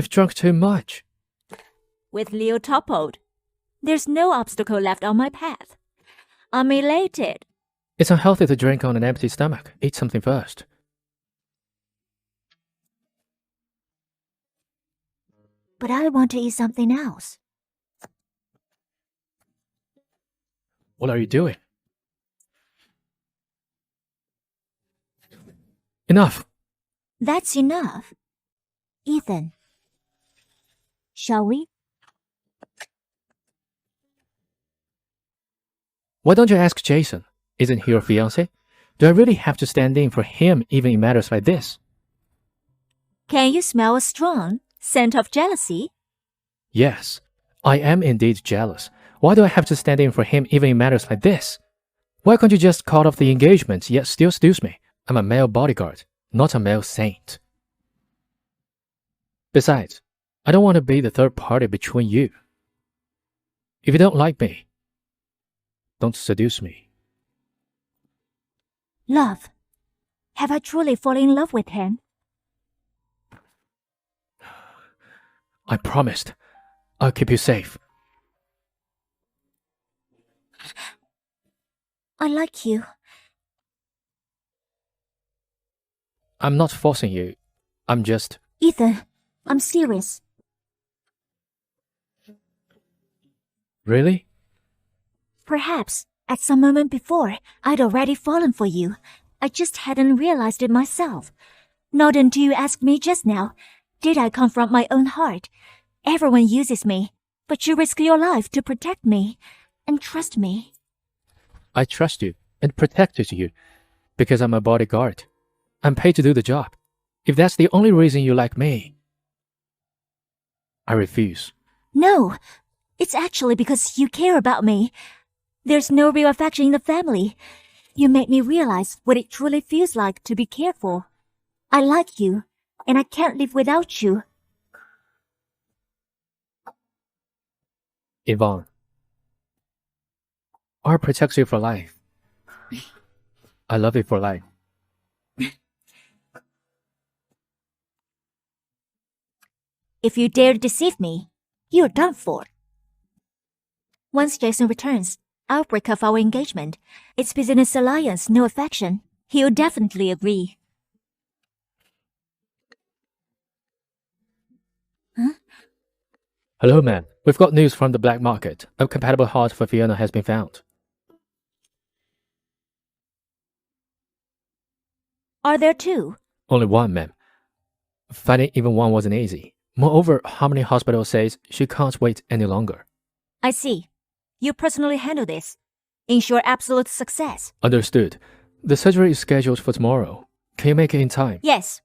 drunk too much. With Leo toppled, there's no obstacle left on my path. I'm elated. It's unhealthy to drink on an empty stomach. Eat something first. But I want to eat something else. What are you doing? Enough. That's enough. Ethan, shall we? Why don't you ask Jason? Isn't he your fiancé? Do I really have to stand in for him even in matters like this? Can you smell a strong scent of jealousy? Yes, I am indeed jealous. Why do I have to stand in for him even in matters like this? Why can't you just cut off the engagement yet still seduce me? I'm a male bodyguard, not a male saint. Besides, I don't want to be the third party between you. If you don't like me, don't seduce me. Love. Have I truly fallen in love with him? I promised. I'll keep you safe. I like you. I'm not forcing you. I'm just... Ethan, I'm serious. Really? Perhaps, at some moment before, I'd already fallen for you. I just hadn't realized it myself. Not until you asked me just now, did I confront my own heart. Everyone uses me, but you risk your life to protect me. And trust me. I trust you and protected you because I'm a bodyguard. I'm paid to do the job. If that's the only reason you like me, I refuse. No, It's actually because you care about me. There's no real affection in the family. You made me realize what it truly feels like to be cared for. I like you, and I can't live without you. Yvonne, art protects you for life. I love you for life. If you dare to deceive me, you're done for. Once Jason returns, I'll break off our engagement. It's business alliance, no affection. He'll definitely agree. Hello, man. We've got news from the black market. A compatible heart for Fiona has been found. Are there two? Only one, ma'am. Finding even one wasn't easy. Moreover, Harmony Hospital says she can't wait any longer. I see. You personally handle this. Ensure absolute success. Understood. The surgery is scheduled for tomorrow. Can you make it in time? Yes.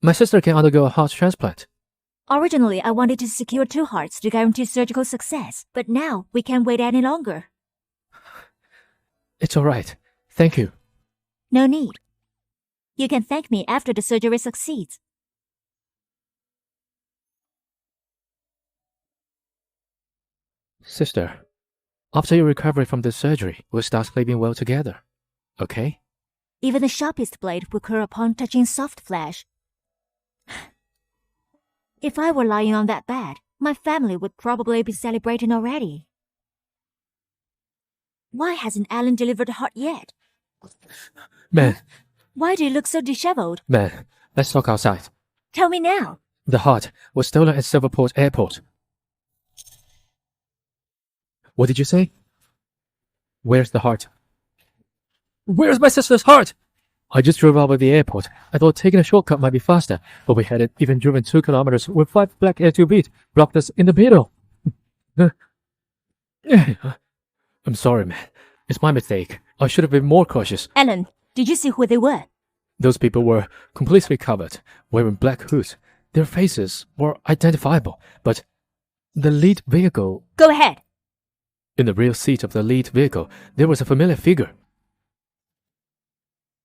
My sister can undergo a heart transplant. Originally, I wanted to secure 2 hearts to guarantee surgical success, but now we can't wait any longer. It's alright. Thank you. No need. You can thank me after the surgery succeeds. Sister, after your recovery from the surgery, we'll start sleeping well together. Okay? Even the sharpest blade will curl upon touching soft flesh. If I were lying on that bed, my family would probably be celebrating already. Why hasn't Alan delivered a heart yet? Man, Why do you look so disheveled? man, let's talk outside. Tell me now. The heart was stolen at Silverport Airport. What did you say? Where's the heart? Where's my sister's heart? I just drove out of the airport. I thought taking a shortcut might be faster, but we hadn't even driven 2 kilometers when 5 black SUVs blocked us in the middle. I'm sorry, man. It's my mistake. I should have been more cautious. Alan, did you see who they were? Those people were completely covered, wearing black hoods. Their faces were identifiable, but the lead vehicle... Go ahead. In the rear seat of the lead vehicle, there was a familiar figure.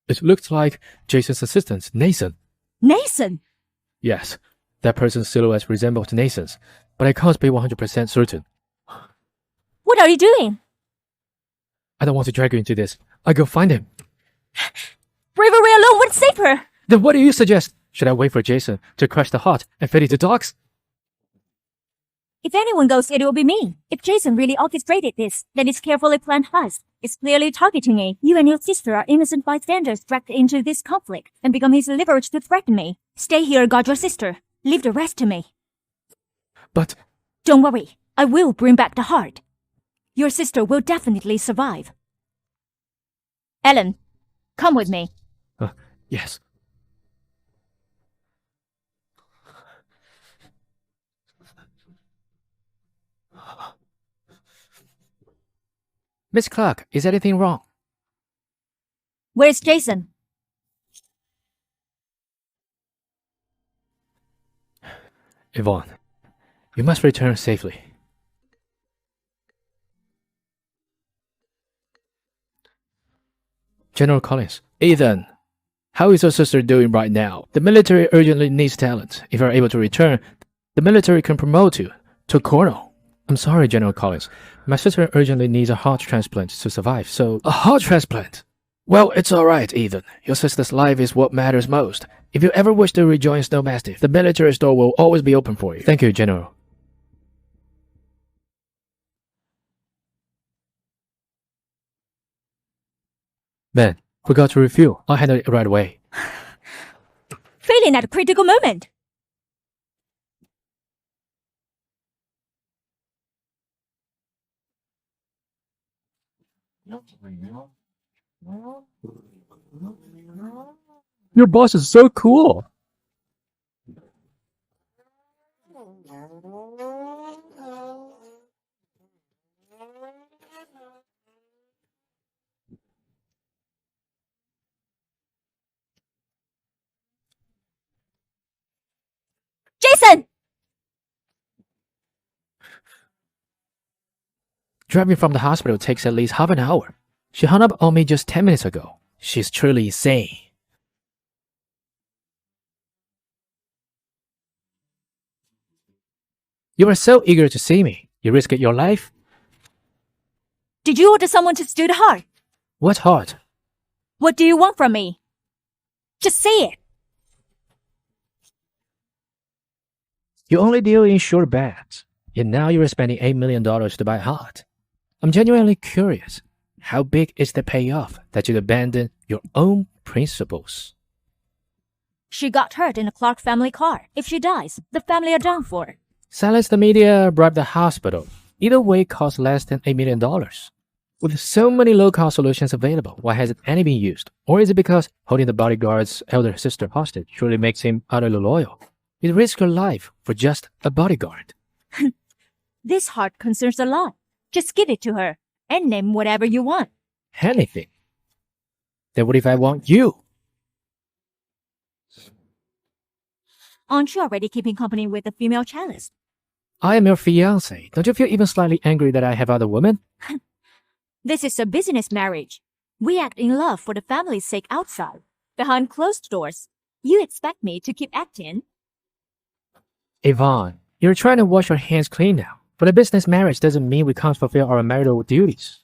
It looked like Jason's assistant, Nathan. Nathan! Yes, that person's silhouette resembled Nathan's, but I can't be 100% certain. What are you doing? I don't want to drag you into this. I go find him. Bravery alone would save her! Then what do you suggest? Should I wait for Jason to crash the heart and feed it to dogs? If anyone goes, it will be me. If Jason really orchestrated this, then it's carefully planned heist. It's clearly targeting me. You and your sister are innocent bystanders dragged into this conflict and become his leverage to threaten me. Stay here, guard your sister. Leave the rest to me. But... Don't worry. I will bring back the heart. Your sister will definitely survive. Ellen, come with me. yes. Miss Clark, is anything wrong? Where's Jason? Yvonne, you must return safely. General Collins. Ethan, how is your sister doing right now? The military urgently needs talent. If you are able to return, the military can promote you to colonel. I'm sorry, General Collins. My sister urgently needs a heart transplant to survive, so... A heart transplant? Well, it's alright, Ethan. Your sister's life is what matters most. If you ever wish to rejoin Snowmastiff, the military store will always be open for you. Thank you, General. Man, forgot to refuel. I'll handle it right away. Failing at a critical moment. Your boss is so cool. Jason! Driving from the hospital takes at least half an hour. She hung up on me just 10 minutes ago. She's truly insane. You were so eager to see me. You risked your life? Did you order someone to steal the heart? What heart? What do you want from me? Just say it. You only deal in short bets. Yet now you are spending $8 million to buy a heart. I'm genuinely curious. How big is the payoff that you'd abandon your own principles? She got hurt in a Clark family car. If she dies, the family are done for. Silence the media, bribe the hospital. Either way costs less than $8 million. With so many low-cost solutions available, why hasn't any been used? Or is it because holding the bodyguard's elder sister hostage surely makes him utterly loyal? You'd risk your life for just a bodyguard. This heart concerns a lot. Just give it to her and name whatever you want. Anything. Then what if I want you? Aren't you already keeping company with the female cellist? I am your fiancé. Don't you feel even slightly angry that I have other women? This is a business marriage. We act in love for the family's sake outside. Behind closed doors. You expect me to keep acting? Yvonne, you're trying to wash your hands clean now. But a business marriage doesn't mean we can't fulfill our marital duties.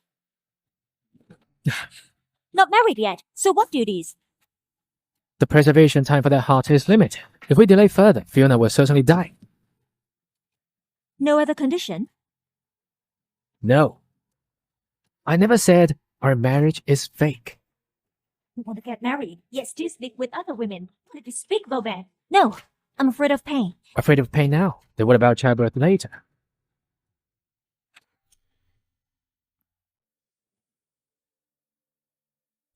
Not married yet, so what duties? The preservation time for that heart is limited. If we delay further, Fiona will certainly die. No other condition? No. I never said our marriage is fake. You want to get married, yet still sleep with other women. What a despicable man. No, I'm afraid of pain. Afraid of pain now? Then what about childbirth later?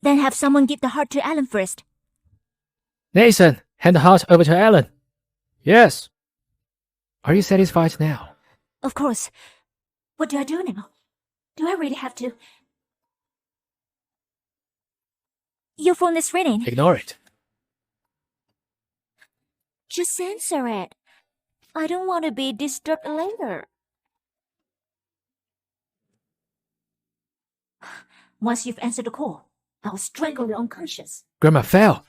Then have someone give the heart to Alan first. Nathan, hand the heart over to Ellen. Yes. Are you satisfied now? Of course. What do I do now? Do I really have to? Your phone is ringing. Ignore it. Just answer it. I don't want to be disturbed later. Once you've answered the call, I'll strangle you unconscious. Grandma fell.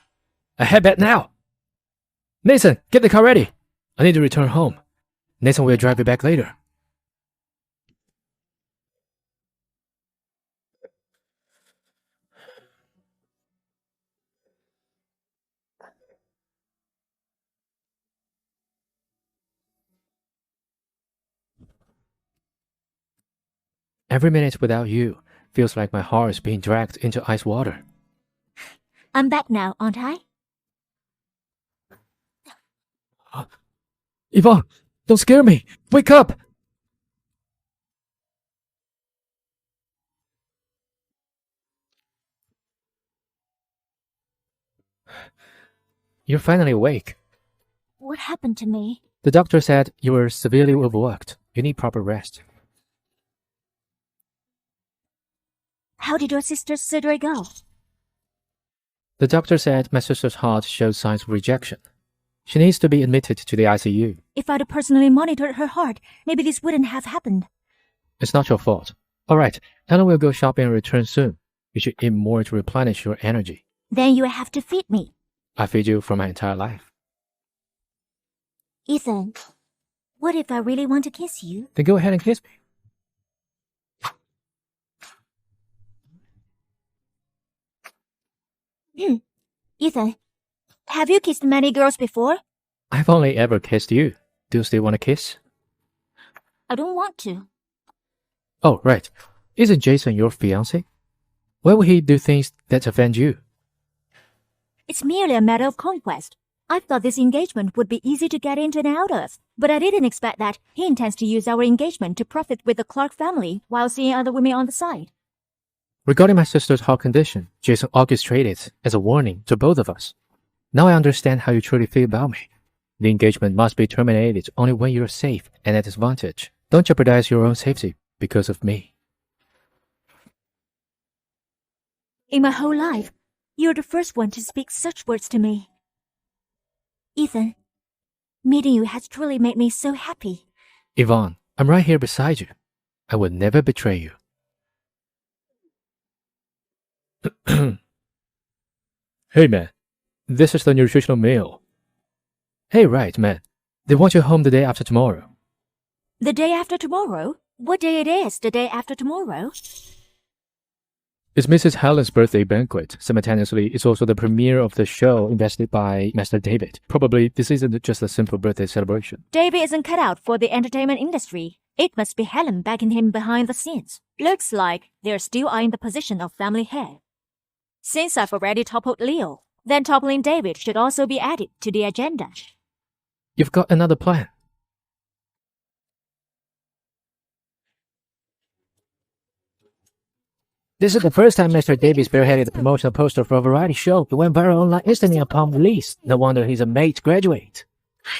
I head back now. Nathan, get the car ready. I need to return home. Nathan will drive you back later. Every minute without you feels like my heart is being dragged into ice water. I'm back now, aren't I? Yvonne, don't scare me. Wake up. You're finally awake. What happened to me? The doctor said you were severely overworked. You need proper rest. How did your sister's surgery go? The doctor said my sister's heart shows signs of rejection. She needs to be admitted to the ICU. If I'd personally monitored her heart, maybe this wouldn't have happened. It's not your fault. Alright, Ellen will go shopping and return soon. You should eat more to replenish your energy. Then you have to feed me. I feed you for my entire life. Ethan, what if I really want to kiss you? Then go ahead and kiss me. Ethan, have you kissed many girls before? I've only ever kissed you. Do you still want to kiss? I don't want to. Oh, right. Isn't Jason your fiancé? Why would he do things that offend you? It's merely a matter of conquest. I thought this engagement would be easy to get into and out of, but I didn't expect that he intends to use our engagement to profit with the Clark family while seeing other women on the side. Regarding my sister's heart condition, Jason orchestrated it as a warning to both of us. Now I understand how you truly feel about me. The engagement must be terminated only when you're safe and at advantage. Don't jeopardize your own safety because of me. In my whole life, you're the first one to speak such words to me. Ethan, meeting you has truly made me so happy. Yvonne, I'm right here beside you. I would never betray you. Hey man, this is the nutritional meal. Hey right man, they want you home the day after tomorrow. The day after tomorrow? What day it is the day after tomorrow? It's Mrs. Helen's birthday banquet. Simultaneously, it's also the premiere of the show invested by Master David. Probably this isn't just a simple birthday celebration. David isn't cut out for the entertainment industry. It must be Helen backing him behind the scenes. Looks like they're still eyeing the position of family head. Since I've already toppled Leo, then toppling David should also be added to the agenda. You've got another plan. This is the first time Mr. David spearheaded the promotional poster for a variety show. It went viral online instantly upon release. No wonder he's a mate graduate.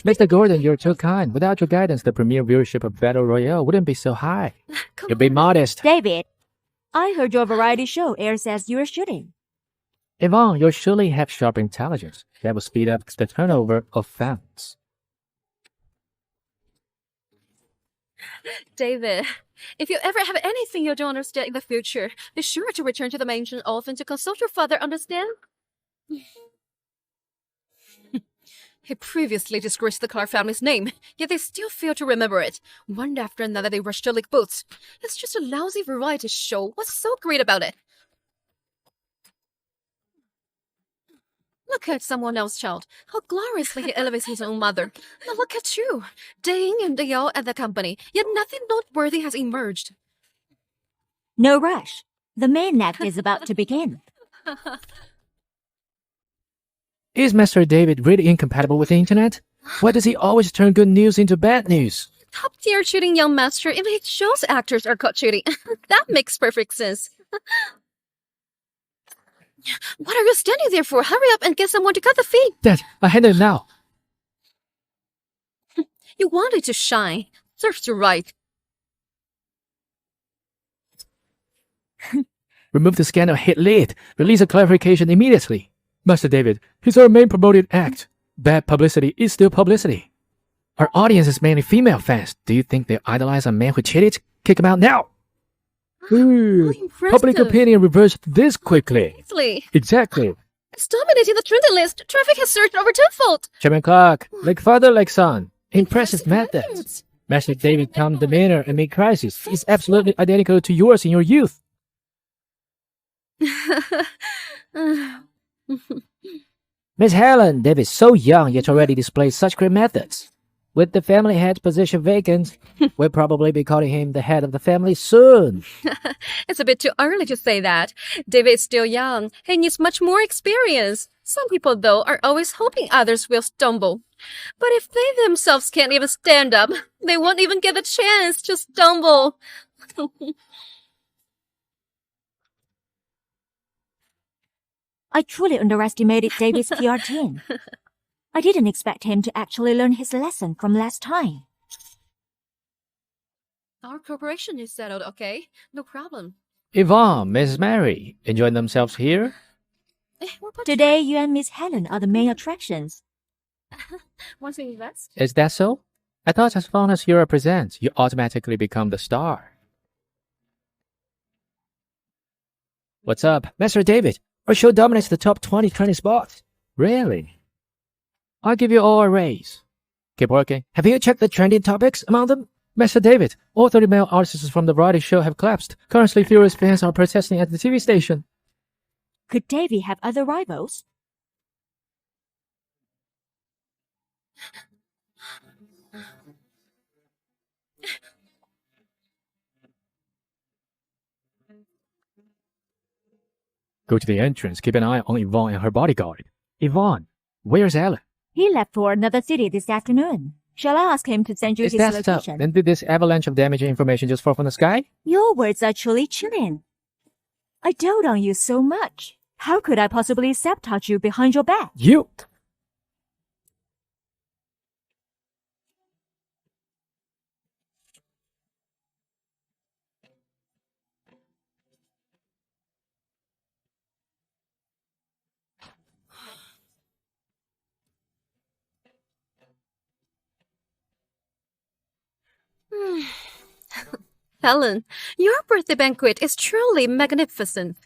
Mr. Gordon, you're too kind. Without your guidance, the premiere viewership of Battle Royale wouldn't be so high. You'll be modest. David, I heard your variety show airs as you're shooting. Yvonne, you surely have sharp intelligence. That will speed up the turnover of fans. David, if you ever have anything you don't understand in the future, be sure to return to the mansion often to consult your father, understand? He previously disgraced the Clark family's name, yet they still fail to remember it. One after another they rush to lick boots. It's just a lousy variety show. What's so great about it? Look at someone else's child. How gloriously he elevates his own mother. Now look at you. Day in and day out at the company, yet nothing noteworthy has emerged. No rush. The main act is about to begin. Is Master David really incompatible with the internet? Why does he always turn good news into bad news? Top-tier cheating young master, even his show's actors are caught cheating. That makes perfect sense. What are you standing there for? Hurry up and get someone to cut the feed. Dad, I handle it now. You wanted to shine. Serves you right. Remove the scandal hit lead. Release a clarification immediately. Master David, he's our main promoted act. Bad publicity is still publicity. Our audience is mainly female fans. Do you think they idolize a man who cheated? Kick him out now. Ooh, impressive. public opinion reversed this quickly. Exactly. Exactly. It's dominating the trending list. Traffic has surged over tenfold. Chairman Clark, like father, like son. Impressive methods. Master David's calm demeanor amid crisis is absolutely identical to yours in your youth. Miss Helen, David's so young yet already displays such great methods. With the family head position vacant, we'll probably be calling him the head of the family soon. It's a bit too early to say that. David is still young. He needs much more experience. Some people, though, are always hoping others will stumble. But if they themselves can't even stand up, they won't even get a chance to stumble. I truly underestimated David's PR team. I didn't expect him to actually learn his lesson from last time. Our cooperation is settled, okay? No problem. Yvonne, Miss Mary, enjoying themselves here? What about Today, you and Miss Helen are the main attractions. Want to invest? Is that so? I thought as long as you're present, you automatically become the star. What's up? Master David, our show dominates the top 20 trending spots. Really? I'll give you all a raise. Keep working. Have you checked the trending topics among them? Master David, all 30 male artists from the variety show have collapsed. Currently, furious fans are protesting at the TV station. Could Davy have other rivals? Go to the entrance. Keep an eye on Yvonne and her bodyguard. Yvonne, where's Ellen? He left for another city this afternoon. Shall I ask him to send you Is his that so? location? Then did this avalanche of damaging information just fall from the sky? Your words are truly chilling. I dote on you so much. How could I possibly sabotage you behind your back? You! Helen, your birthday banquet is truly magnificent.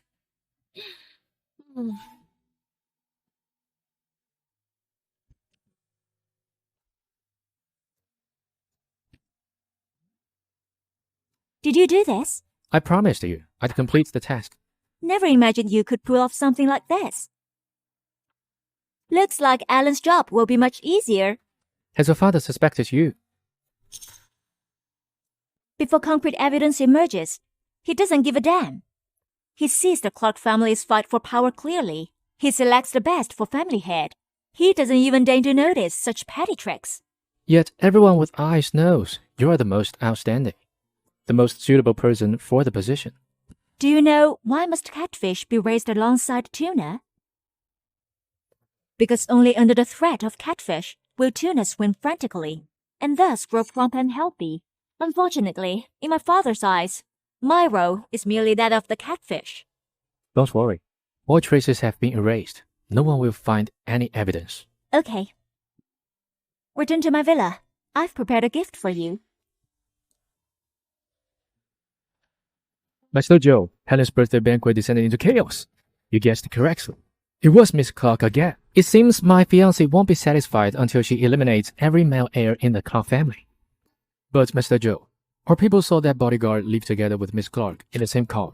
Did you do this? I promised you I'd complete the task. Never imagined you could pull off something like this. Looks like Alan's job will be much easier. Has your father suspected you? Before concrete evidence emerges, he doesn't give a damn. He sees the Clark family's fight for power clearly. He selects the best for family head. He doesn't even deign to notice such petty tricks. Yet everyone with eyes knows you are the most outstanding, the most suitable person for the position. Do you know why must catfish be raised alongside tuna? Because only under the threat of catfish will tuna swim frantically, and thus grow plump and healthy. Unfortunately, in my father's eyes, my role is merely that of the catfish. Don't worry. All traces have been erased. No one will find any evidence. Okay. Return to my villa. I've prepared a gift for you. Master Joe, Helen's birthday banquet descended into chaos. You guessed correctly. It was Miss Clark again. It seems my fiancée won't be satisfied until she eliminates every male heir in the Clark family. But, Master Joe, our people saw that bodyguard live together with Miss Clark in the same car.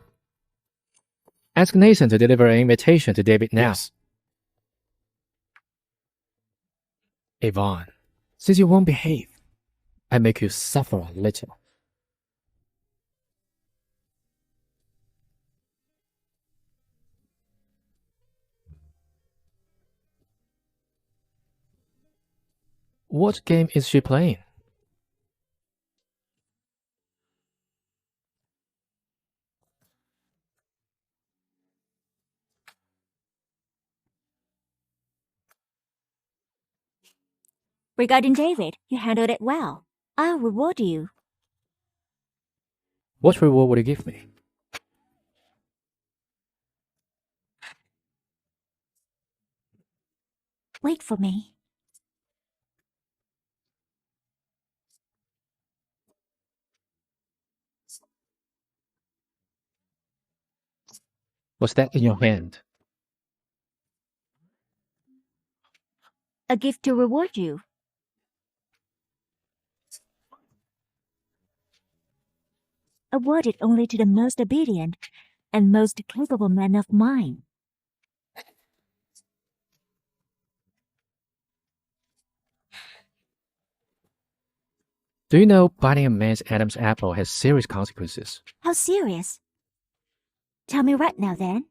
Ask Nathan to deliver an invitation to David now. Yes. Yvonne, since you won't behave, I make you suffer a little. What game is she playing? Regarding David, you handled it well. I'll reward you. What reward would you give me? Wait for me. What's that in your hand? A gift to reward you. Awarded only to the most obedient and most capable man of mine. Do you know biting a man's Adam's apple has serious consequences? How serious? Tell me right now then.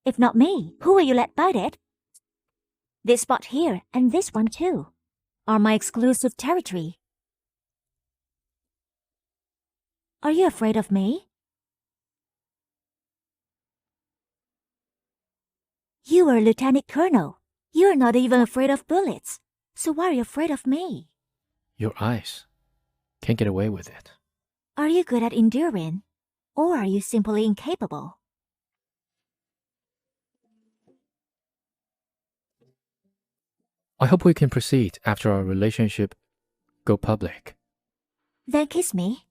If not me, who will you let bite it? This spot here and this one too are my exclusive territory. Are you afraid of me? You are a lieutenant colonel. You are not even afraid of bullets. So why are you afraid of me? Your eyes can't get away with it. Are you good at enduring? Or are you simply incapable? I hope we can proceed after our relationship go public. Then kiss me.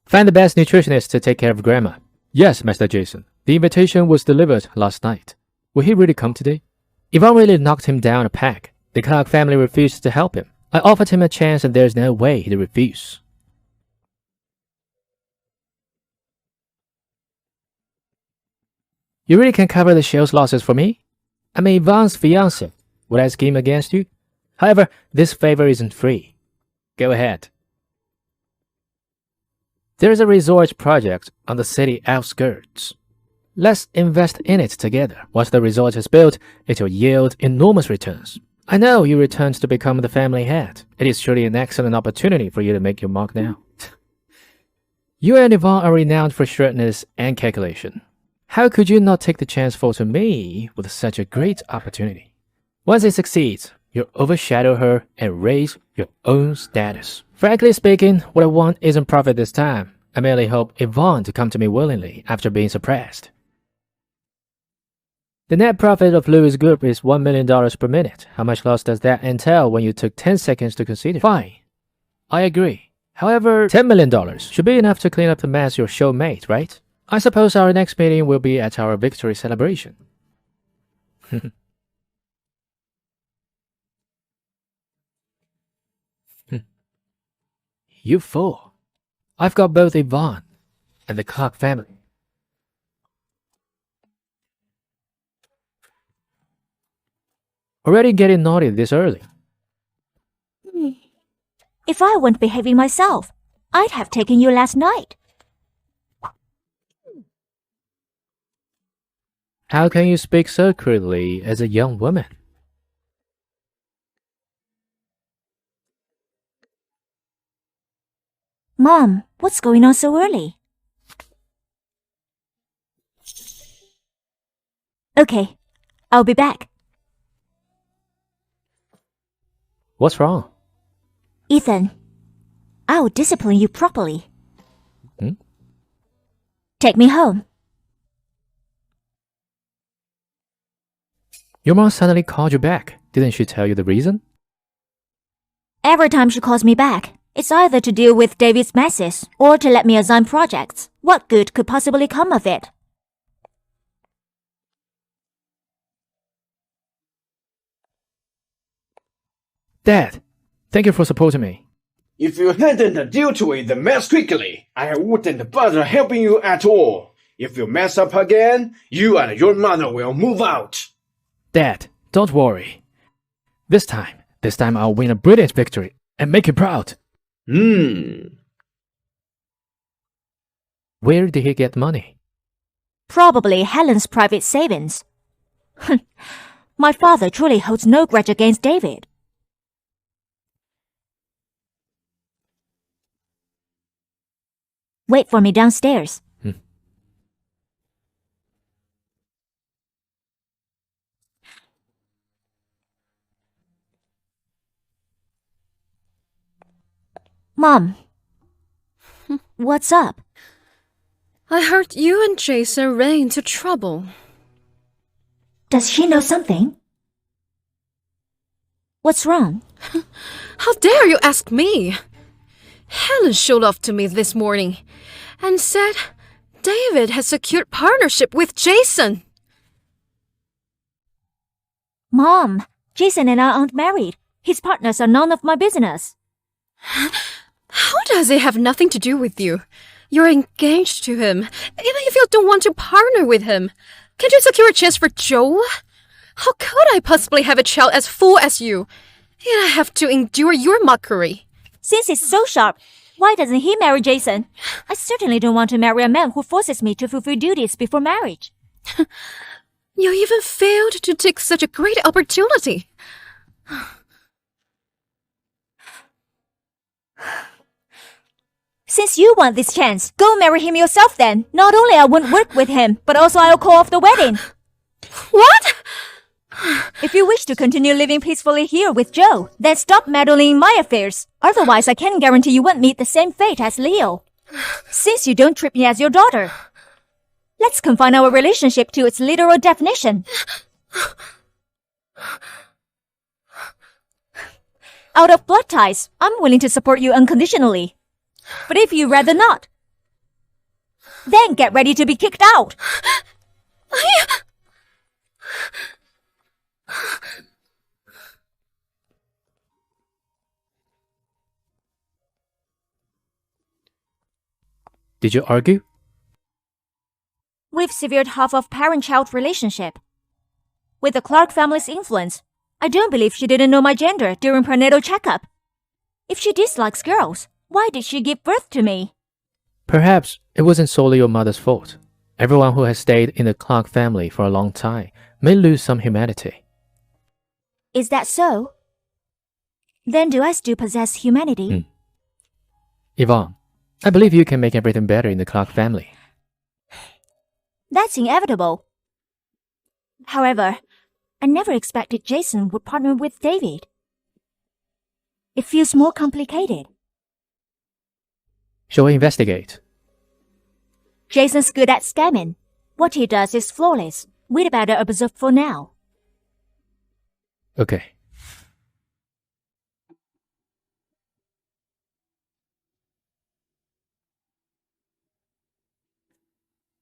Find the best nutritionist to take care of Grandma. Yes, Master Jason. The invitation was delivered last night. Will he really come today? Yvonne really knocked him down a peg. The Clark family refused to help him. I offered him a chance and there's no way he'd refuse. You really can cover the show's losses for me? I'm Yvonne's fiancé. Would I scheme against you? However, this favor isn't free. Go ahead. There's a resort project on the city outskirts. Let's invest in it together. Once the resort is built, it will yield enormous returns. I know you returned to become the family head. It is surely an excellent opportunity for you to make your mark now. You and Yvonne are renowned for shrewdness and calculation. How could you not take the chance for to me with such a great opportunity? Once it succeeds, you'll overshadow her and raise your own status. Frankly speaking, what I want isn't profit this time. I merely hope Yvonne to come to me willingly after being suppressed. The net profit of Lewis Group is $1 million per minute. How much loss does that entail when you took 10 seconds to consider? Fine. I agree. However, $10 million should be enough to clean up the mess your show made, right? I suppose our next meeting will be at our victory celebration. You fool. I've got both Yvonne and the Clark family. Already getting naughty this early. If I weren't behaving myself, I'd have taken you last night. How can you speak so crudely as a young woman? Mom, what's going on so early? Okay, I'll be back. What's wrong? Ethan, I'll discipline you properly. Hmm? Take me home. Your mom suddenly called you back. Didn't she tell you the reason? Every time she calls me back, it's either to deal with David's messes or to let me assign projects. What good could possibly come of it? Dad, thank you for supporting me. If you hadn't dealt with the mess quickly, I wouldn't bother helping you at all. If you mess up again, you and your mother will move out. Dad, don't worry. This time I'll win a brilliant victory and make you proud. Where did he get money? Probably Helen's private savings. My father truly holds no grudge against David. Wait for me downstairs. Mom, what's up? I heard you and Jason ran into trouble. Does she know something? What's wrong? How dare you ask me? Helen showed off to me this morning and said David has secured partnership with Jason. Mom, Jason and I aren't married. His partners are none of my business. How does it have nothing to do with you? You're engaged to him, even if you don't want to partner with him. Can't you secure a chance for Joe? How could I possibly have a child as fool as you? And I have to endure your mockery. Since he's so sharp, why doesn't he marry Jason? I certainly don't want to marry a man who forces me to fulfill duties before marriage. You even failed to take such a great opportunity. Since you want this chance, go marry him yourself then. Not only I won't work with him, but also I'll call off the wedding. What? If you wish to continue living peacefully here with Joe, then stop meddling in my affairs. Otherwise, I can guarantee you won't meet the same fate as Leo. Since you don't treat me as your daughter, let's confine our relationship to its literal definition. Out of blood ties, I'm willing to support you unconditionally. But if you'd rather not, then get ready to be kicked out. Did you argue? We've severed half of parent-child relationship. With the Clark family's influence, I don't believe she didn't know my gender during prenatal checkup. If she dislikes girls, why did she give birth to me? Perhaps it wasn't solely your mother's fault. Everyone who has stayed in the Clark family for a long time may lose some humanity. Is that so? Then do I still possess humanity? Yvonne, I believe you can make everything better in the Clark family. That's inevitable. However, I never expected Jason would partner with David. It feels more complicated. Shall we investigate? Jason's good at scamming. What he does is flawless. We'd better observe for now. Okay.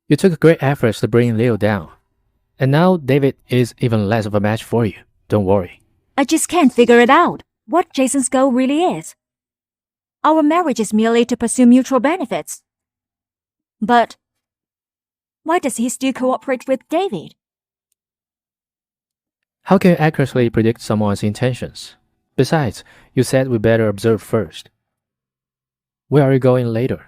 You took great efforts to bring Leo down. And now David is even less of a match for you. Don't worry. I just can't figure it out. What Jason's goal really is. Our marriage is merely to pursue mutual benefits. But why does he still cooperate with David? How can you accurately predict someone's intentions? Besides, you said we better observe first. Where are you going later?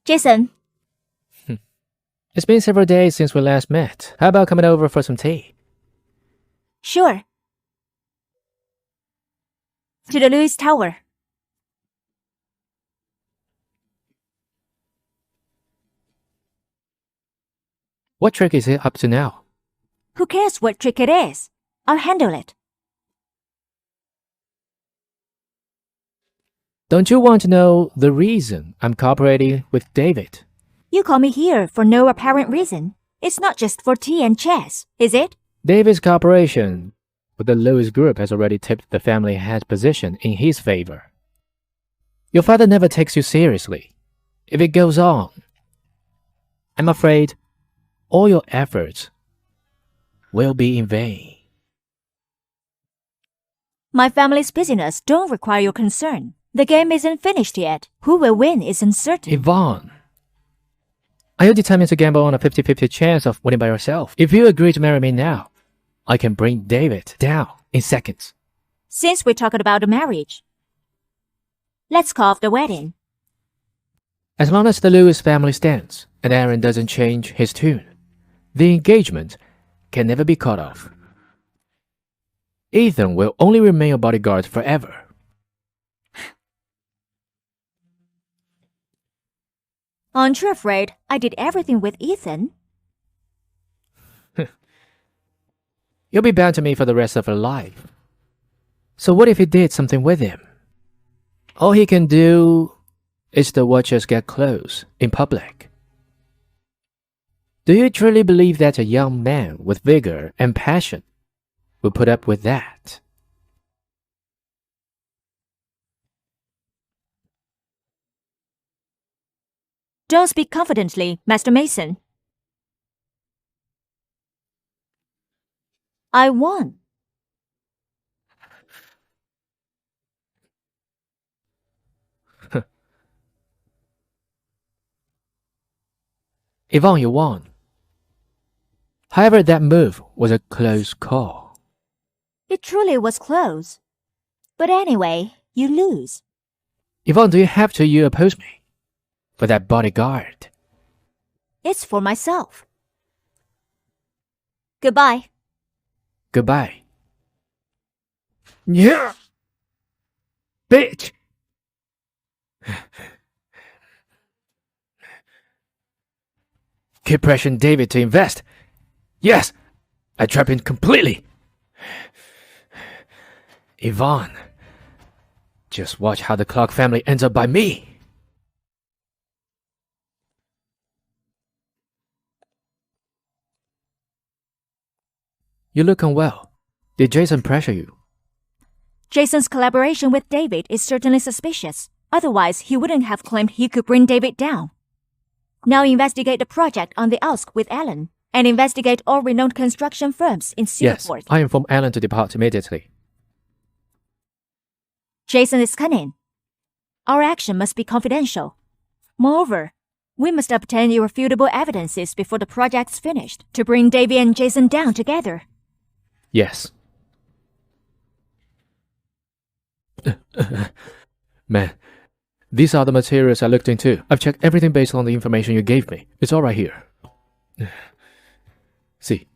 Jason, It's been several days since we last met. How about coming over for some tea? sure. To the Lewis Tower. What trick is it up to now? Who cares what trick it is? I'll handle it. Don't you want to know the reason I'm cooperating with David? You call me here for no apparent reason. It's not just for tea and chess, is it? David's cooperation with the Lewis Group has already tipped the family head position in his favor. Your father never takes you seriously. If it goes on, I'm afraid all your efforts will be in vain. My family's business don't require your concern. The game isn't finished yet. Who will win is uncertain. Yvonne, are you determined to gamble on a 50-50 chance of winning by yourself? If you agree to marry me now, I can bring David down in seconds. Since we're talking about the marriage, let's call off the wedding. As long as the Lewis family stands and Aaron doesn't change his tune, the engagement can never be cut off. Ethan will only remain your bodyguard forever. Aren't you afraid I did everything with Ethan? You'll be bound to me for the rest of your life. So what if he did something with him? All he can do is to watch us get close in public. Do you truly believe that a young man with vigor and passion will put up with that? Don't speak confidently, Master Mason. I won. Yvonne, you won. However, that move was a close call. It truly was close. But anyway, you lose. Yvonne, do you have to you oppose me? For that bodyguard. It's for myself. Goodbye. Goodbye. Yeah. Bitch. Keep pressuring David to invest. Yes, I trap him completely. Yvonne, just watch how the Clark family ends up by me. You look unwell. Did Jason pressure you? Jason's collaboration with David is certainly suspicious. Otherwise, he wouldn't have claimed he could bring David down. Now investigate the project on the Ausk with Alan, and investigate all renowned construction firms in Yes, Singapore. I inform Alan to depart immediately. Jason is cunning. Our action must be confidential. Moreover, we must obtain irrefutable evidences before the project's finished to bring David and Jason down together. Yes. Man, these are the materials I looked into. I've checked everything based on the information you gave me. It's all right here. See.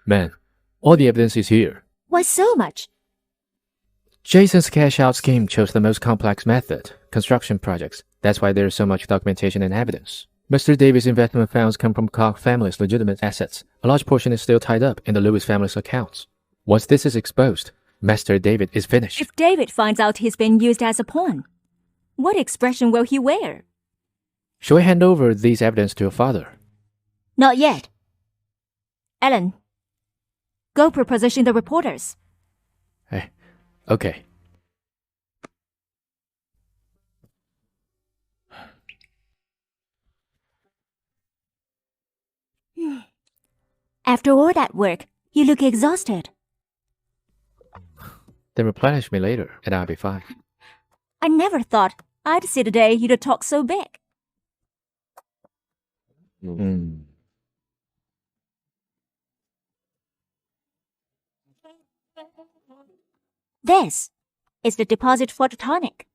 Man, all the evidence is here. Why so much? Jason's cash-out scheme chose the most complex method, construction projects. That's why there's so much documentation and evidence. Mr. David's investment funds come from Clark family's legitimate assets. A large portion is still tied up in the Lewis family's accounts. Once this is exposed, Mr. David is finished. If David finds out he's been used as a pawn, what expression will he wear? Shall we hand over these evidence to your father? Not yet. Ellen, go preposition the reporters. Hey, okay. After all that work, you look exhausted. Then replenish me later, and I'll be fine. I never thought I'd see the day you'd talk so big. This is the deposit for the tonic.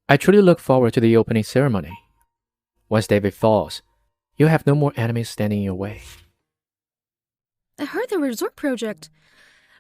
I truly look forward to the opening ceremony. Once David falls, you'll have no more enemies standing in your way. I heard the resort project.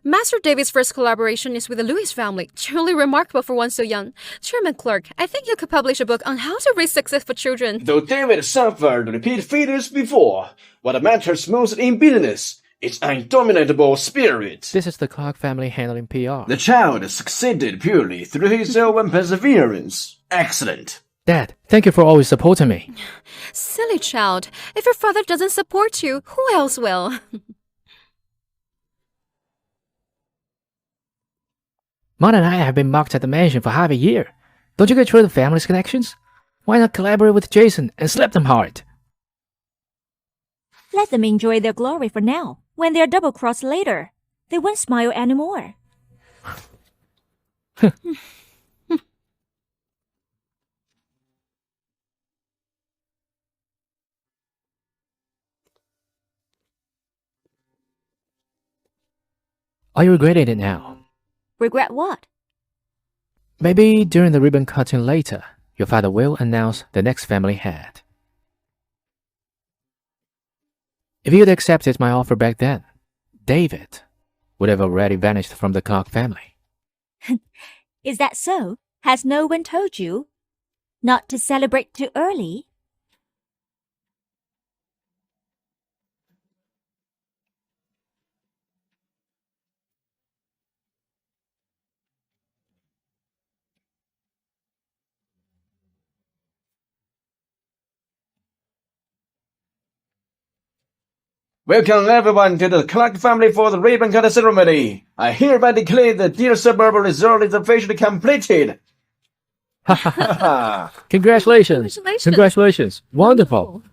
Master David's first collaboration is with the Lewis family. Truly remarkable for one so young. Chairman Clark, I think you could publish a book on how to raise successful children. Though David suffered repeat failures before, what matters most in business is an indomitable spirit. This is the Clark family handling PR. The child succeeded purely through his own perseverance. Excellent. Dad, thank you for always supporting me. Silly child. If your father doesn't support you, who else will? Mom and I have been mocked at the mansion for half a year. Don't you get through the family's connections? Why not collaborate with Jason and slap them hard? Let them enjoy their glory for now. When they're double-crossed later, they won't smile anymore. Are you regretting it now? Regret what? Maybe during the ribbon cutting later, your father will announce the next family head. If you had accepted my offer back then, David would have already vanished from the Clark family. Is that so? Has no one told you not to celebrate too early? Welcome everyone to the Clark family for the ribbon cutting ceremony. I hereby declare the Deer Suburb resort is officially completed. Congratulations! Congratulations! Wonderful!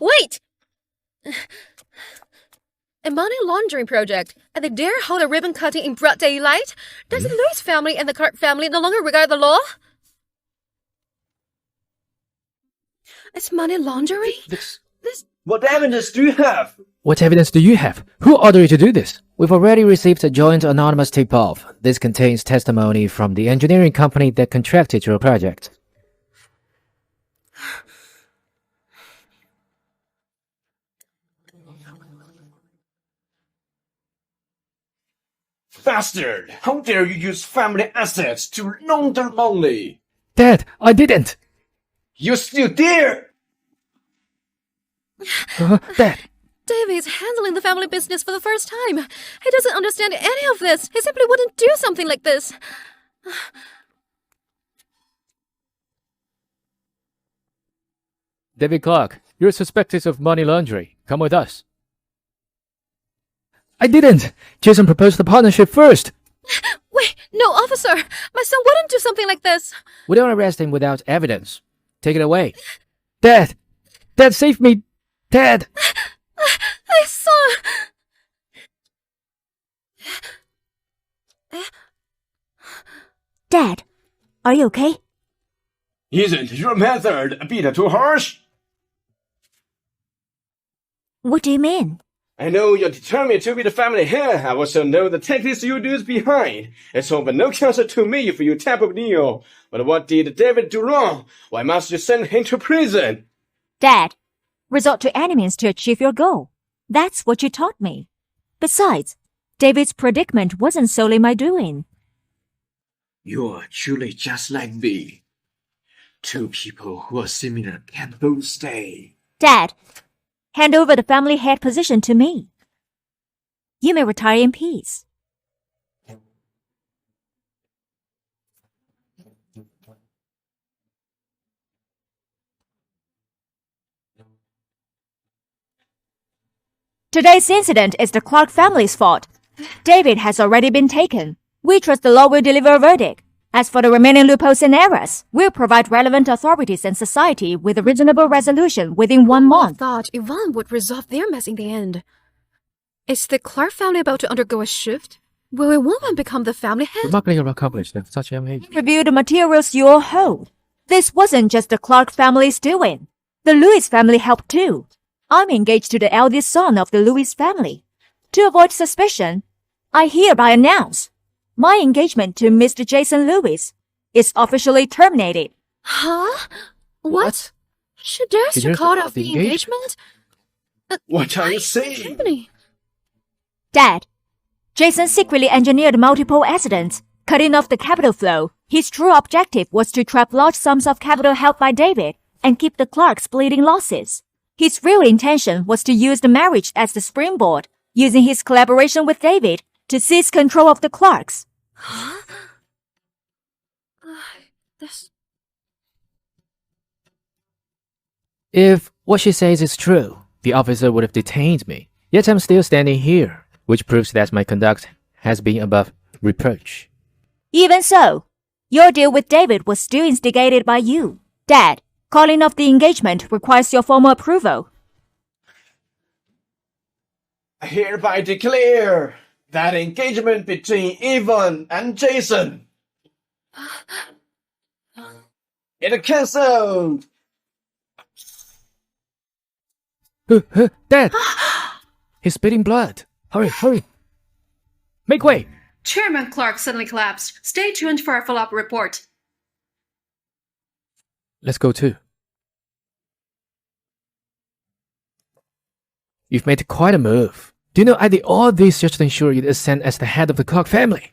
Wait! A money laundering project, and they dare hold a ribbon cutting in broad daylight? Does the Lewis family and the Clark family no longer regard the law? It's money laundering? What evidence do you have? What evidence do you have? Who ordered you to do this? We've already received a joint anonymous tip-off. This contains testimony from the engineering company that contracted your project. Bastard! How dare you use family assets to launder money? Dad, I didn't! You still dare! Dad! David's handling the family business for the first time. He doesn't understand any of this. He simply wouldn't do something like this. David Clark, you're suspected of money laundering. Come with us. I didn't! Jason proposed the partnership first! Wait, no, officer! My son wouldn't do something like this! We don't arrest him without evidence. Take it away. Dad! Dad, save me! Dad! I saw... Dad, are you okay? Isn't your method a bit too harsh? What do you mean? I know you're determined to be the family head. I also know the tactics you do behind. It's of no concern to me if you tap of Neo. But what did David do wrong? Why must you send him to prison? Dad, resort to enemies to achieve your goal. That's what you taught me. Besides, David's predicament wasn't solely my doing. You're truly just like me. Two people who are similar can both stay. Dad, hand over the family head position to me. You may retire in peace. Today's incident is the Clark family's fault. David has already been taken. We trust the law will deliver a verdict. As for the remaining loopholes and errors, we'll provide relevant authorities and society with a reasonable resolution within 1 I month. thought Yvonne would resolve their mess in the end. Is the Clark family about to undergo a shift? Will a woman become the family head? Remarkably accomplished at such a young age. Review the materials you all hold. This wasn't just the Clark family's doing. The Lewis family helped too. I'm engaged to the eldest son of the Lewis family. To avoid suspicion, I hereby announce my engagement to Mr. Jason Lewis is officially terminated. Huh? What? She dares She to dares to call call off the the engagement? What are you Why saying? company? Dad, Jason secretly engineered multiple accidents, cutting off the capital flow. His true objective was to trap large sums of capital held by David and keep the Clarks bleeding losses. His real intention was to use the marriage as the springboard, using his collaboration with David to seize control of the Clarks. Huh? This... If what she says is true, the officer would have detained me. Yet I'm still standing here, which proves that my conduct has been above reproach. Even so, your deal with David was still instigated by you. Dad, calling off the engagement requires your formal approval. I hereby declare that engagement between Yvonne and Jason is cancelled. Dad! He's spitting blood. Hurry, hurry. Make way! Chairman Clark suddenly collapsed. Stay tuned for a follow-up report. Let's go too. You've made quite a move. Do you know I did all this just to ensure you'd ascend as the head of the Clark family?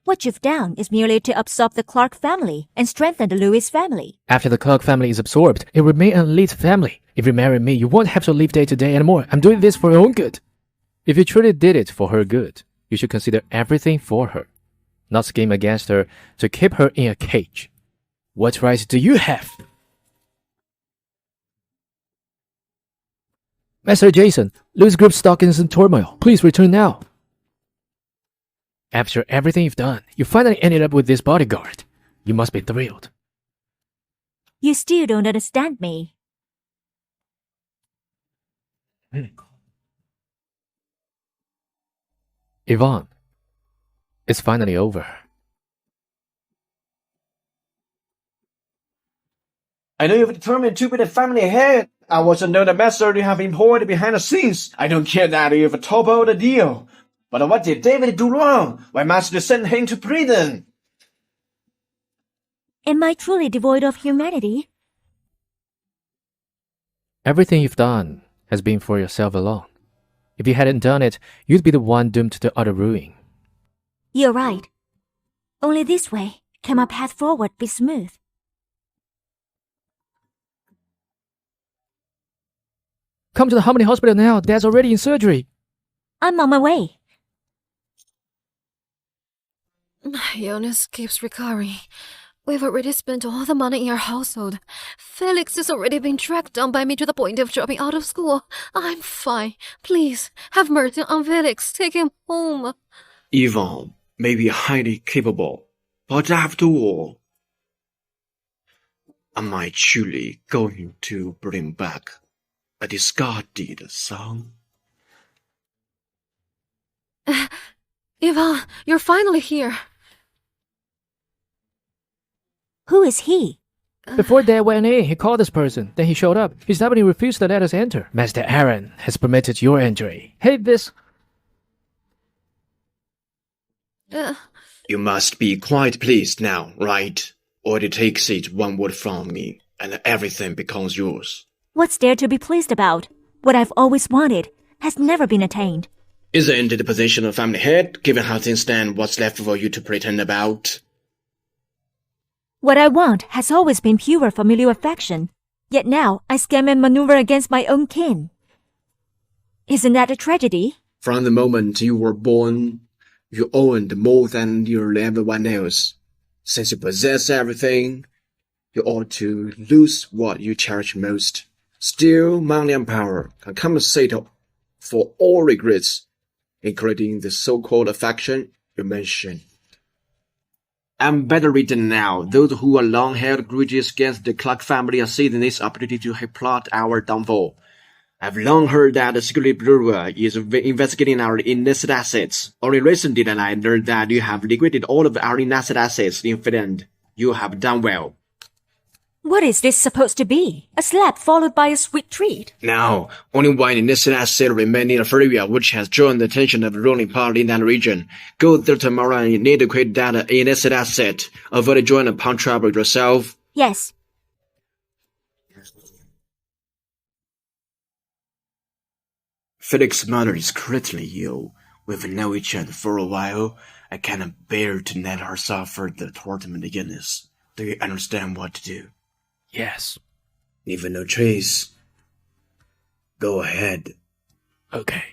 What you've done is merely to absorb the Clark family and strengthen the Lewis family. After the Clark family is absorbed, it will remain an elite family. If you marry me, you won't have to live day to day anymore. I'm doing this for your own good. If you truly did it for her good, you should consider everything for her, not scheme against her to keep her in a cage. What rights do you have? Master Jason, Lewis Group stock is in turmoil. Please return now. After everything you've done, you finally ended up with this bodyguard. You must be thrilled. You still don't understand me. Yvonne, it's finally over. I know you've determined to be the family head. I also know the master you have employed behind the scenes. I don't care that you've toppled the deal. But what did David do wrong? Why must you send him to prison? Am I truly devoid of humanity? Everything you've done has been for yourself alone. If you hadn't done it, you'd be the one doomed to utter ruin. You're right. Only this way can my path forward be smooth. Come to the Harmony Hospital now. Dad's already in surgery. I'm on my way. My illness keeps recurring. We've already spent all the money in our household. Felix has already been tracked down by me to the point of dropping out of school. I'm fine. Please, have mercy on Felix. Take him home. Yvonne may be highly capable, but after all, am I truly going to bring back a discarded son? Yvonne, you're finally here. Who is he? Before Dad went in, he called this person. Then he showed up. He stubbornly refused to let us enter. Master Aaron has permitted your entry. Hey, this... You must be quite pleased now, right? Or it takes it one word from me, and everything becomes yours. What's there to be pleased about? What I've always wanted has never been attained. Isn't it the position of family head, given how things stand, what's left for you to pretend about? What I want has always been pure familial affection. Yet now I scheme and maneuver against my own kin. Isn't that a tragedy? From the moment you were born, you owned more than nearly everyone else. Since you possess everything, you ought to lose what you cherish most. Still, money and power can compensate for all regrets, including the so-called affection you mentioned. I'm better written now. Those who are long-held grudges against the Clark family are seizing this opportunity to plot our downfall. I've long heard that the Secret Bureau is investigating our illicit assets. Only recently did I learn that you have liquidated all of our illicit assets in Finland. You have done well. What is this supposed to be? A slap followed by a sweet treat? Now, only one illicit asset remains in Algeria, which has drawn the attention of the ruling party in that region. Go there tomorrow and you need to quit that illicit asset. Avoid joining upon trouble with yourself. Yes. Felix's mother is critically ill. We've known each other for a while. I cannot bear to let her suffer the torment of illness. Do you understand what to do? Yes. Even no trace. Go ahead. Okay.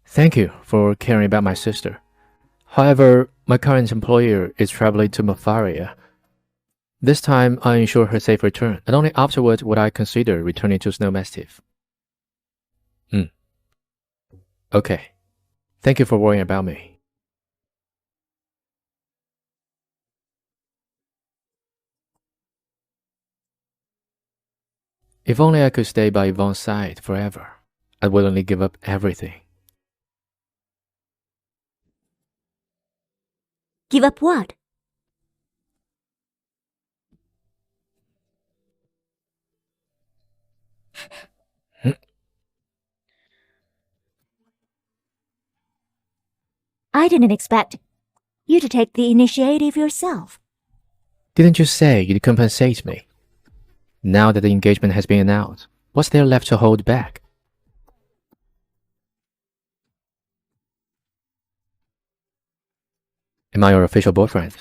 Thank you for caring about my sister. However, my current employer is traveling to Mafaria. This time, I ensure her safe return, and only afterwards would I consider returning to Snow Mastiff. Okay. Thank you for worrying about me. If only I could stay by Yvonne's side forever, I'd willingly give up everything. Give up what? I didn't expect you to take the initiative yourself. Didn't you say you'd compensate me? Now that the engagement has been announced, what's there left to hold back? Am I your official boyfriend?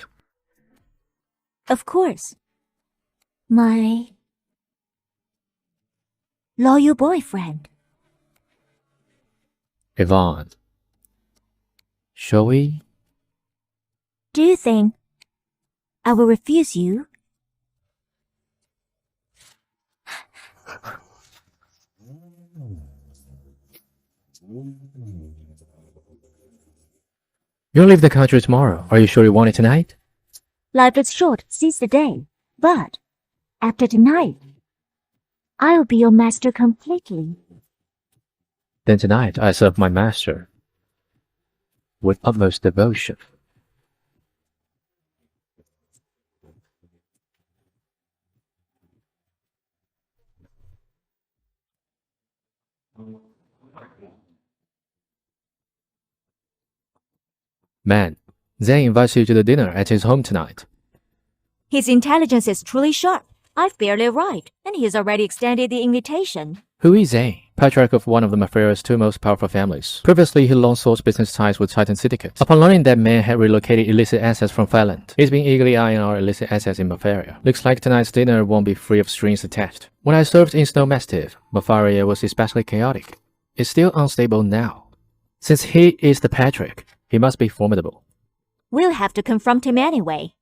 Of course. My loyal boyfriend. Yvonne. Shall we? Do you think I will refuse you? You'll leave the country tomorrow. Are you sure you want it tonight? Life is short, seize the day. But after tonight, I'll be your master completely. Then tonight I serve my master with utmost devotion. Man, Zane invites you to the dinner at his home tonight. His intelligence is truly sharp. I've barely arrived, and he has already extended the invitation. Who is Zane? Patriarch of one of the Mafaria's two most powerful families. Previously, he long sought business ties with Titan Syndicate. Upon learning that man had relocated illicit assets from Finland, he's been eagerly eyeing our illicit assets in Mafaria. Looks like tonight's dinner won't be free of strings attached. When I served in Snow Mastiff, Mafaria was especially chaotic. It's still unstable now. Since he is the Patriarch, he must be formidable. We'll have to confront him anyway.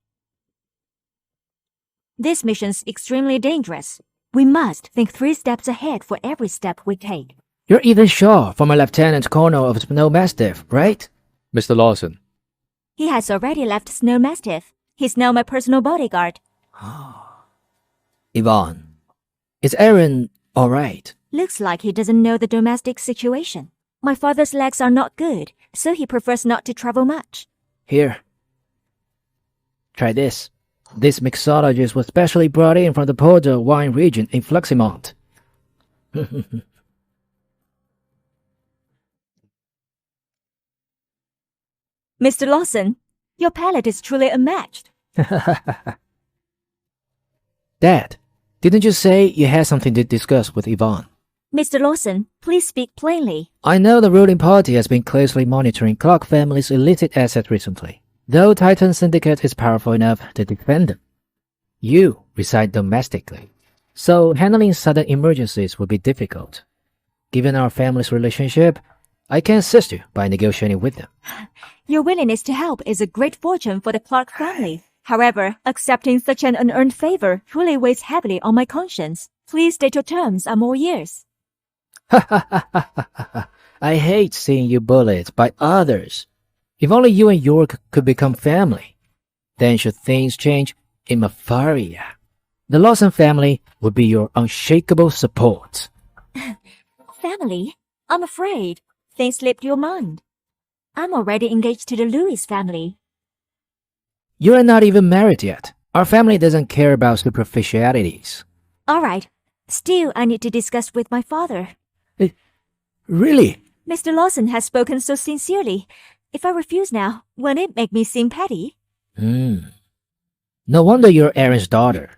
This mission's extremely dangerous. We must think 3 steps ahead for every step we take. You're even Shaw, former Lieutenant Colonel of Snow Mastiff, right? Mr. Lawson. He has already left Snow Mastiff. He's now my personal bodyguard. Yvonne, is Aaron all right? Looks like he doesn't know the domestic situation. My father's legs are not good, so he prefers not to travel much. Here. Try this. This mixologist was specially brought in from the Porter wine region in Fluximont. Mr. Lawson, your palate is truly unmatched. Dad, didn't you say you had something to discuss with Yvonne? Mr. Lawson, please speak plainly. I know the ruling party has been closely monitoring Clark family's illicit assets recently, though Titan Syndicate is powerful enough to defend them. You reside domestically, so handling sudden emergencies would be difficult. Given our family's relationship, I can assist you by negotiating with them. Your willingness to help is a great fortune for the Clark family. However, accepting such an unearned favor truly weighs heavily on my conscience. Please state your terms and more years. I hate seeing you bullied by others. If only you and York could become family, then should things change in Mafaria, the Lawson family would be your unshakable support. Family? I'm afraid things slipped your mind. I'm already engaged to the Lewis family. You are not even married yet. Our family doesn't care about superficialities. All right. Still, I need to discuss with my father. Really? Mr. Lawson has spoken so sincerely. If I refuse now, won't it make me seem petty? No wonder you're Aaron's daughter.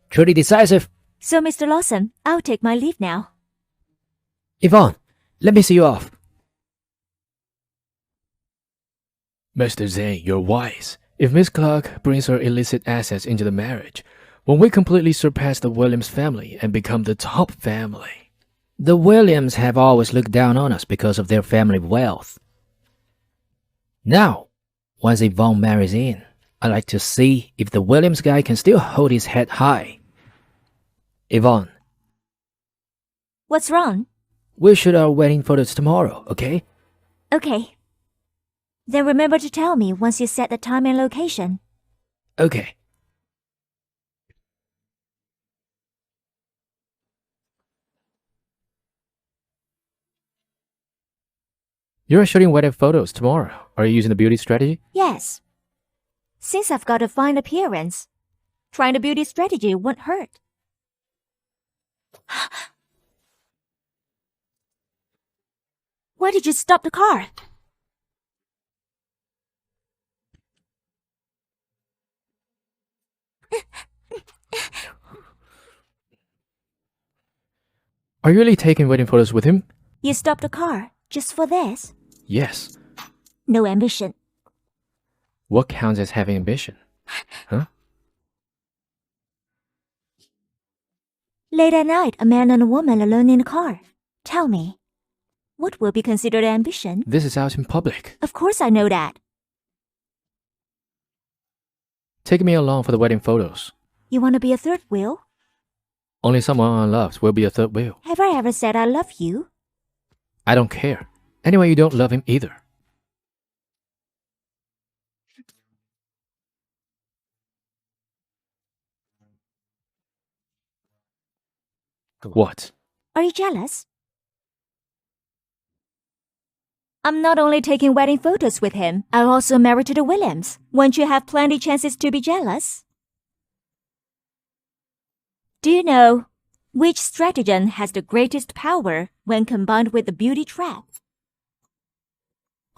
Truly decisive. So, Mr. Lawson, I'll take my leave now. Yvonne, let me see you off. Mr. Zane, you're wise. If Miss Clark brings her illicit assets into the marriage, when we completely surpass the Williams family and become the top family. The Williams have always looked down on us because of their family wealth. Now, once Yvonne marries in, I'd like to see if the Williams guy can still hold his head high. Yvonne, What's wrong? we'll shoot our wedding photos tomorrow, okay? Okay. Then remember to tell me once you set the time and location. Okay. You're shooting wedding photos tomorrow. Are you using the beauty strategy? Yes. Since I've got a fine appearance, trying the beauty strategy won't hurt. Why did you stop the car? Are you really taking wedding photos with him? You stopped the car just for this? Yes. No ambition. What counts as having ambition? Huh? Late at night, a man and a woman alone in a car. Tell me, what will be considered ambition? This is out in public. Of course I know that. Take me along for the wedding photos. You want to be a third wheel? Only someone unloved will be a third wheel. Have I ever said I love you? I don't care. Anyway, you don't love him either. What? Are you jealous? I'm not only taking wedding photos with him, I'm also married to the Williams. Won't you have plenty chances to be jealous? Do you know which stratagem has the greatest power when combined with the beauty trap?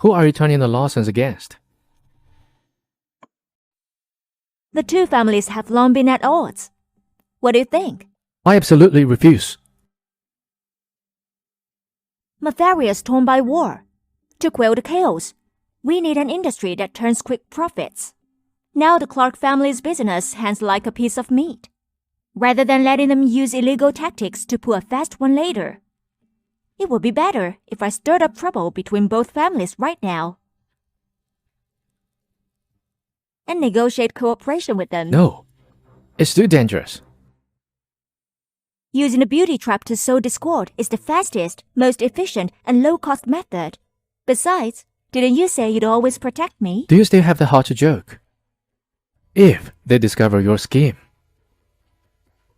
Who are you turning the Lawsons against? The two families have long been at odds. What do you think? I absolutely refuse. Mafaria is torn by war. To quell the chaos, we need an industry that turns quick profits. Now the Clark family's business hangs like a piece of meat. Rather than letting them use illegal tactics to pull a fast one later, it would be better if I stirred up trouble between both families right now and negotiate cooperation with them. No. It's too dangerous. Using the beauty trap to sow discord is the fastest, most efficient, and low-cost method. Besides, didn't you say you'd always protect me? Do you still have the heart to joke? If they discover your scheme,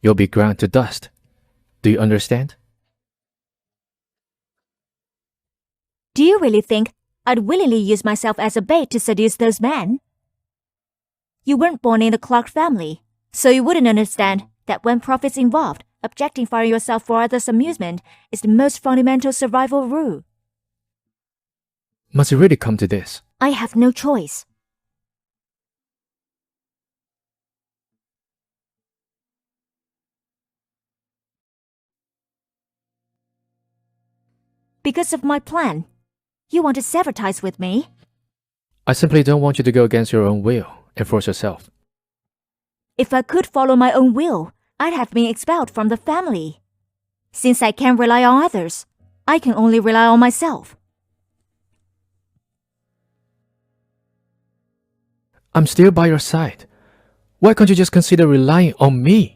you'll be ground to dust. Do you understand? Do you really think I'd willingly use myself as a bait to seduce those men? You weren't born in the Clark family, so you wouldn't understand that when profit's involved, objectifying yourself for others' amusement is the most fundamental survival rule. Must it really come to this? I have no choice. Because of my plan. You want to sever ties with me? I simply don't want you to go against your own will and force yourself. If I could follow my own will, I'd have been expelled from the family. Since I can't rely on others, I can only rely on myself. I'm still by your side. Why can't you just consider relying on me?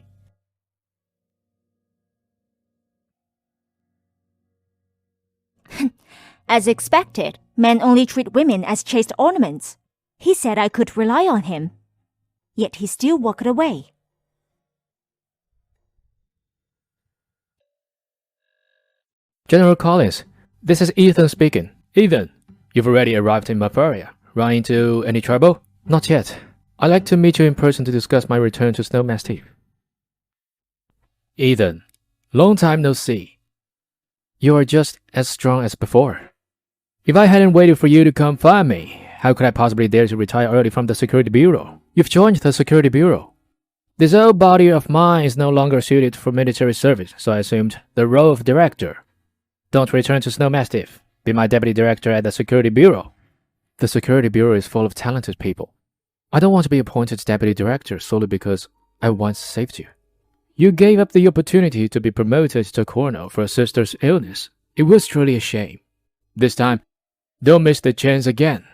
As expected, men only treat women as chaste ornaments. He said I could rely on him. Yet he still walked away. General Collins, this is Ethan speaking. Ethan, you've already arrived in Mafaria. Run into any trouble? Not yet. I'd like to meet you in person to discuss my return to Snow Mastiff. Ethan, long time no see. You are just as strong as before. If I hadn't waited for you to come find me, how could I possibly dare to retire early from the Security Bureau? You've joined the Security Bureau. This old body of mine is no longer suited for military service, so I assumed the role of director. Don't return to Snow Mastiff. Be my deputy director at the Security Bureau. The Security Bureau is full of talented people. I don't want to be appointed deputy director solely because I once saved you. You gave up the opportunity to be promoted to colonel for a sister's illness. It was truly a shame. This time, don't miss the chance again.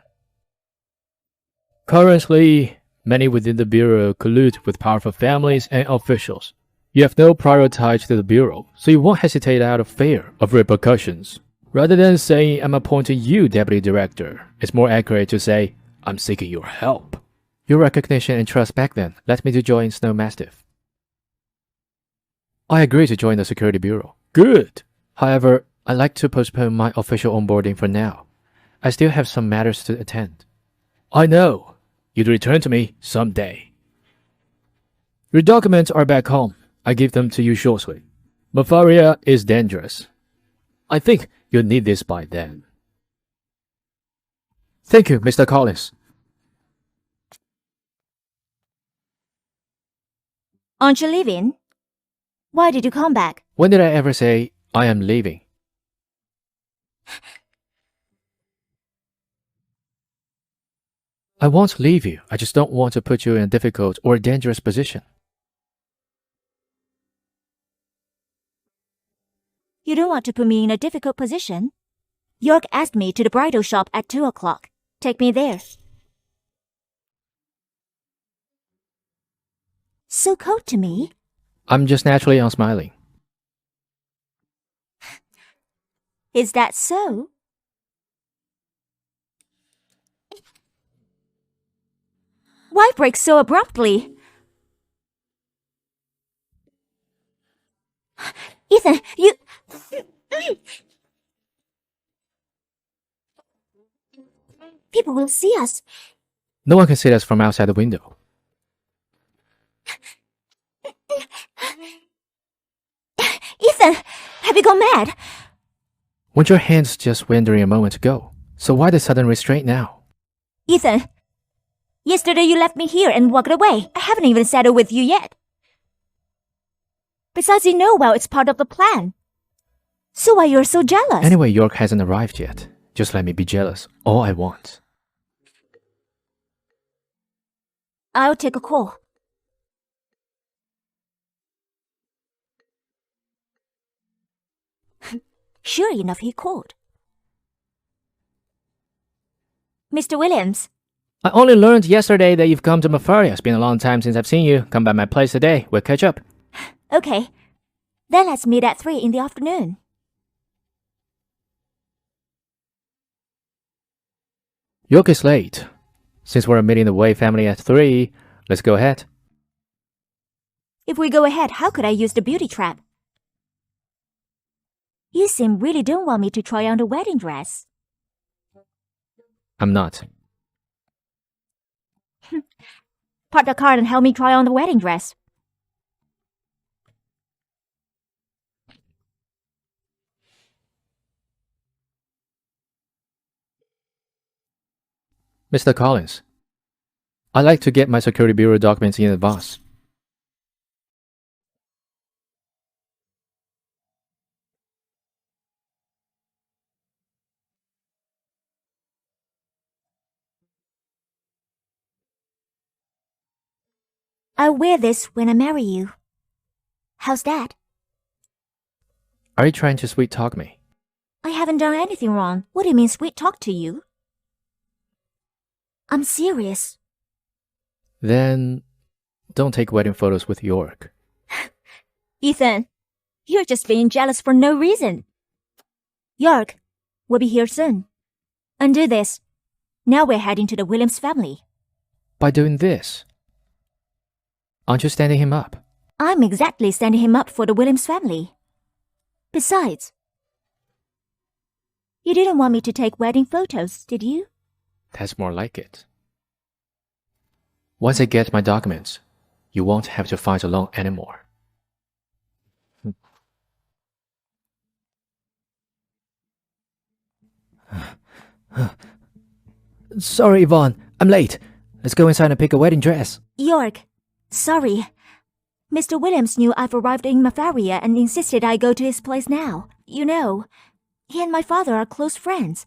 Currently, many within the Bureau collude with powerful families and officials. You have no prior tie to the Bureau, so you won't hesitate out of fear of repercussions. Rather than saying I'm appointing you deputy director, it's more accurate to say I'm seeking your help. Your recognition and trust back then led me to join Snow Mastiff. I agree to join the Security Bureau. Good! However, I'd like to postpone my official onboarding for now. I still have some matters to attend. I know. You'd return to me someday. Your documents are back home. I give them to you shortly. Mafaria is dangerous. I think you'll need this by then. Thank you, Mr. Collins. Aren't you leaving? Why did you come back? When did I ever say I am leaving? I won't leave you. I just don't want to put you in a difficult or dangerous position. You don't want to put me in a difficult position? York asked me to the bridal shop at 2 o'clock. Take me there. So cold to me. I'm just naturally unsmiling. Is that so? Why break so abruptly? Ethan, you... People will see us. No one can see us from outside the window. Ethan, have you gone mad? Weren't your hands just wandering a moment ago? So why the sudden restraint now? Ethan, yesterday you left me here and walked away. I haven't even settled with you yet. Besides, you know well it's part of the plan. So why you're so jealous? Anyway, York hasn't arrived yet. Just let me be jealous. All I want. I'll take a call. Sure enough, he called. Mr. Williams. I only learned yesterday that you've come to Mafaria. It's been a long time since I've seen you. Come by my place today. We'll catch up. Okay. Then let's meet at 3 in the afternoon. York is late. Since we're meeting the Wei family at 3, let's go ahead. If we go ahead, how could I use the beauty trap? You seem really don't want me to try on the wedding dress. I'm not. Park the car and help me try on the wedding dress. Mr. Collins, I'd like to get my Security Bureau documents in advance. I'll wear this when I marry you. How's that? Are you trying to sweet talk me? I haven't done anything wrong. What do you mean sweet talk to you? I'm serious. Then don't take wedding photos with York. Ethan, you're just being jealous for no reason. York, we'll be here soon. Undo this. Now we're heading to the Williams family. By doing this, aren't you standing him up? I'm exactly standing him up for the Williams family. Besides, you didn't want me to take wedding photos, did you? That's more like it. Once I get my documents, you won't have to fight alone anymore. Sorry, Yvonne. I'm late. Let's go inside and pick a wedding dress. York, sorry. Mr. Williams knew I've arrived in Mavaria and insisted I go to his place now. You know, he and my father are close friends.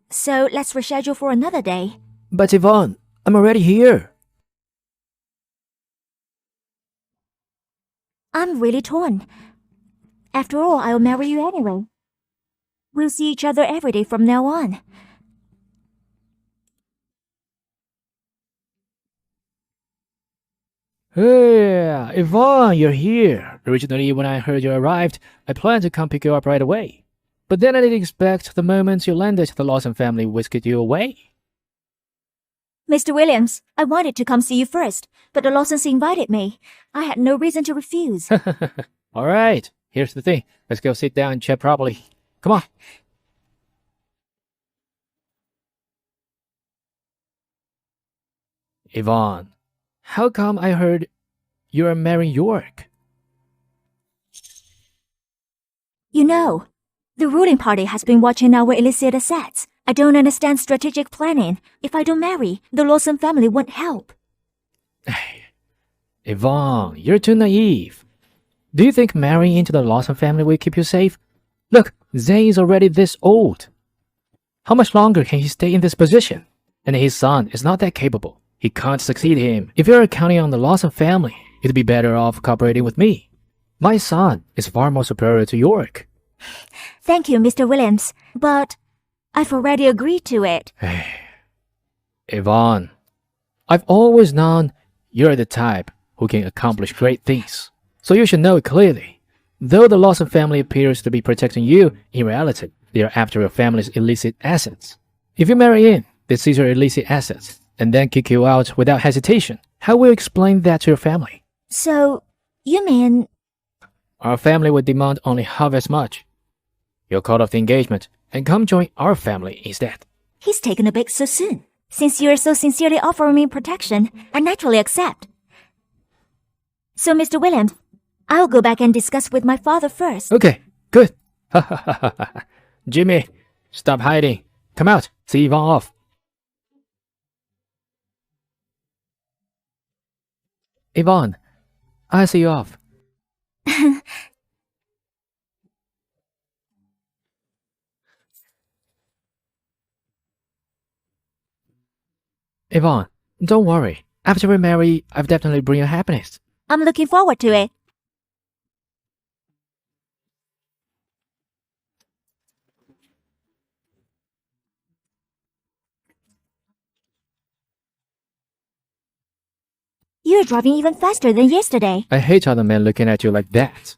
So let's reschedule for another day. But Yvonne, I'm already here. I'm really torn. After all, I'll marry you anyway. We'll see each other every day from now on. Hey, Yvonne, you're here. Originally, when I heard you arrived, I planned to come pick you up right away. But then I didn't expect the moment you landed, the Lawson family whisked you away. Mr. Williams, I wanted to come see you first, but the Lawsons invited me. I had no reason to refuse. All right, here's the thing. Let's go sit down and chat properly. Come on. Yvonne, how come I heard you're marrying York? You know, the ruling party has been watching our illicit assets. I don't understand strategic planning. If I don't marry, the Lawson family won't help. Yvonne, you're too naive. Do you think marrying into the Lawson family will keep you safe? Look, Zane is already this old. How much longer can he stay in this position? And his son is not that capable. He can't succeed him. If you're counting on the Lawson family, you'd be better off cooperating with me. My son is far more superior to York. Thank you, Mr. Williams, but I've already agreed to it. Yvonne, I've always known you're the type who can accomplish great things. So you should know it clearly. Though the Lawson family appears to be protecting you, in reality, they are after your family's illicit assets. If you marry in, they seize your illicit assets and then kick you out without hesitation. How will you explain that to your family? So, you mean... Our family would demand only half as much. You'll call off the engagement and come join our family instead. He's taken a bait so soon. Since you're so sincerely offering me protection, I naturally accept. So, Mr. Williams, I'll go back and discuss with my father first. Okay, good. Jimmy, stop hiding. Come out, see Yvonne off. Yvonne, I'll see you off. Yvonne, don't worry. After we marry, I'll definitely bring you happiness. I'm looking forward to it. You're driving even faster than yesterday. I hate other men looking at you like that.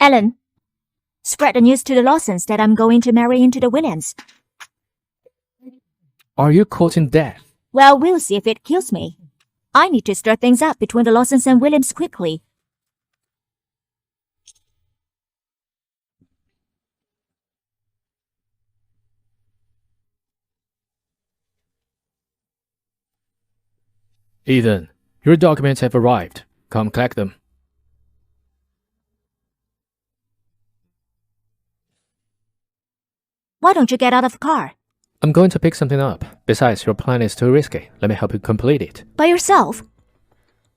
Ellen, spread the news to the Lawsons that I'm going to marry into the Williams. Are you courting death? Well, we'll see if it kills me. I need to stir things up between the Lawsons and Williams quickly. Ethan, your documents have arrived. Come collect them. Why don't you get out of the car? I'm going to pick something up. Besides, your plan is too risky. Let me help you complete it. By yourself?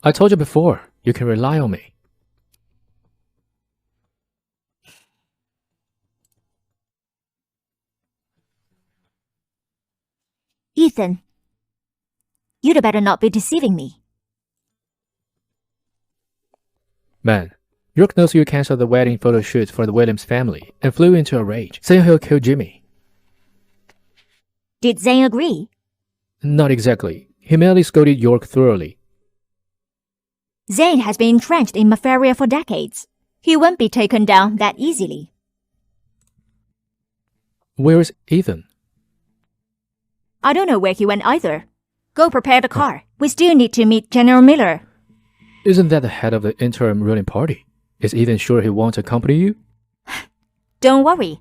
I told you before, you can rely on me. Ethan, you'd better not be deceiving me. Man, York knows you canceled the wedding photo shoot for the Williams family and flew into a rage, saying he'll kill Jimmy. Did Zane agree? Not exactly. He merely scolded York thoroughly. Zane has been entrenched in Mafaria for decades. He won't be taken down that easily. Where is Ethan? I don't know where he went either. Go prepare the car. We still need to meet General Miller. Isn't that the head of the interim ruling party? Is Ethan sure he won't accompany you? Don't worry.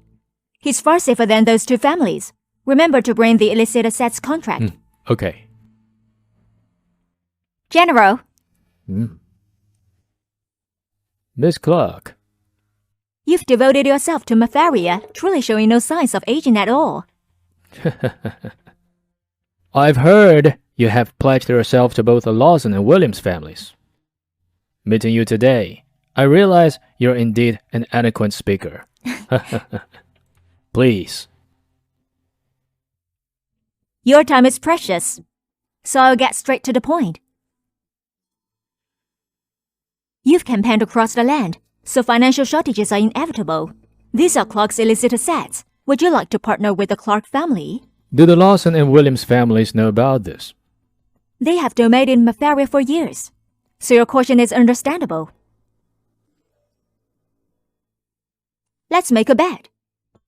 He's far safer than those two families. Remember to bring the illicit assets contract. Okay. General, Miss Clark. you've devoted yourself to Mafaria, truly showing no signs of aging at all. I've heard you have pledged yourself to both the Lawson and Williams families. Meeting you today, I realize you're indeed an eloquent speaker. Please. Your time is precious, so I'll get straight to the point. You've campaigned across the land, so financial shortages are inevitable. These are Clark's illicit assets. Would you like to partner with the Clark family? Do the Lawson and Williams families know about this? They have domained in Mafaria for years, so your caution is understandable. Let's make a bet.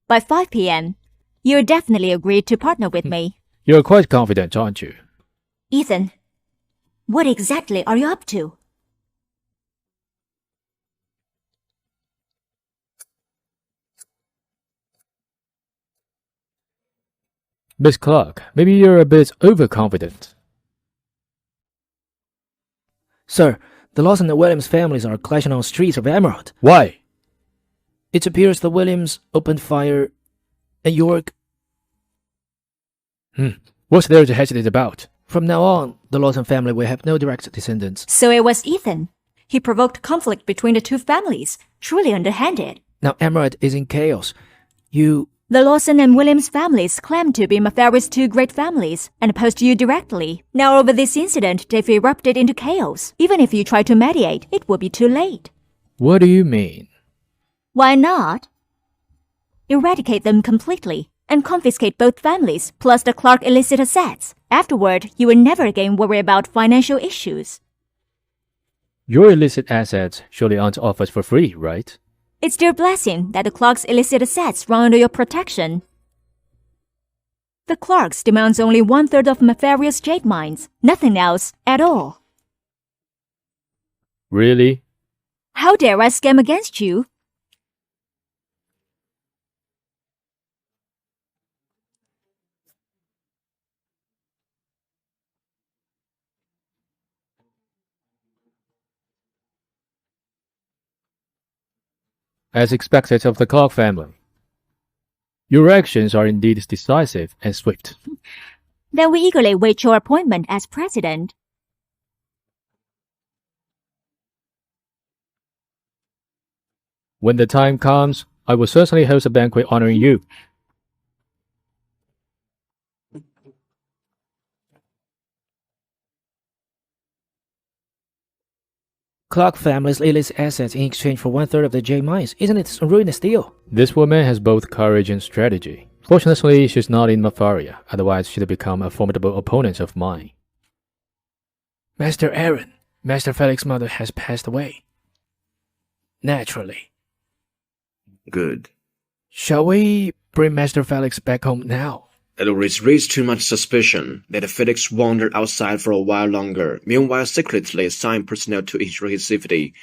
By 5 p.m., you'll definitely agree to partner with me. You're quite confident, aren't you? Ethan, what exactly are you up to? Miss Clark, maybe you're a bit overconfident. Sir, the Lawson and Williams families are clashing on streets of Emerald. Why? It appears the Williams opened fire at York. What's there to hesitate about? From now on, the Lawson family will have no direct descendants. So it was Ethan. He provoked conflict between the two families. Truly underhanded. Now Emerald is in chaos. The Lawson and Williams families claim to be Mafaria's two great families and opposed you directly. Now over this incident, they've erupted into chaos. Even if you try to mediate, it will be too late. What do you mean? Why not? Eradicate them completely and confiscate both families plus the Clark illicit assets. Afterward, you will never again worry about financial issues. Your illicit assets surely aren't offered for free, right? It's their blessing that the Clark's illicit assets run under your protection. The Clarks demands only 1/3 of Mafaria's jade mines, nothing else at all. Really? How dare I scam against you? As expected of the Clark family. Your actions are indeed decisive and swift. Then we eagerly wait your appointment as president. When the time comes, I will certainly host a banquet honoring you. Clark family's illicit assets in exchange for 1/3 of the J mines. Isn't it a ruinous deal? This woman has both courage and strategy. Fortunately, she's not in Mafaria, otherwise she'd become a formidable opponent of mine. Master Aaron, Master Felix's mother has passed away. Naturally. Good. Shall we bring Master Felix back home now? It'll raise too much suspicion. Let Felix wander outside for a while longer, meanwhile secretly assign personnel to ensure his safety.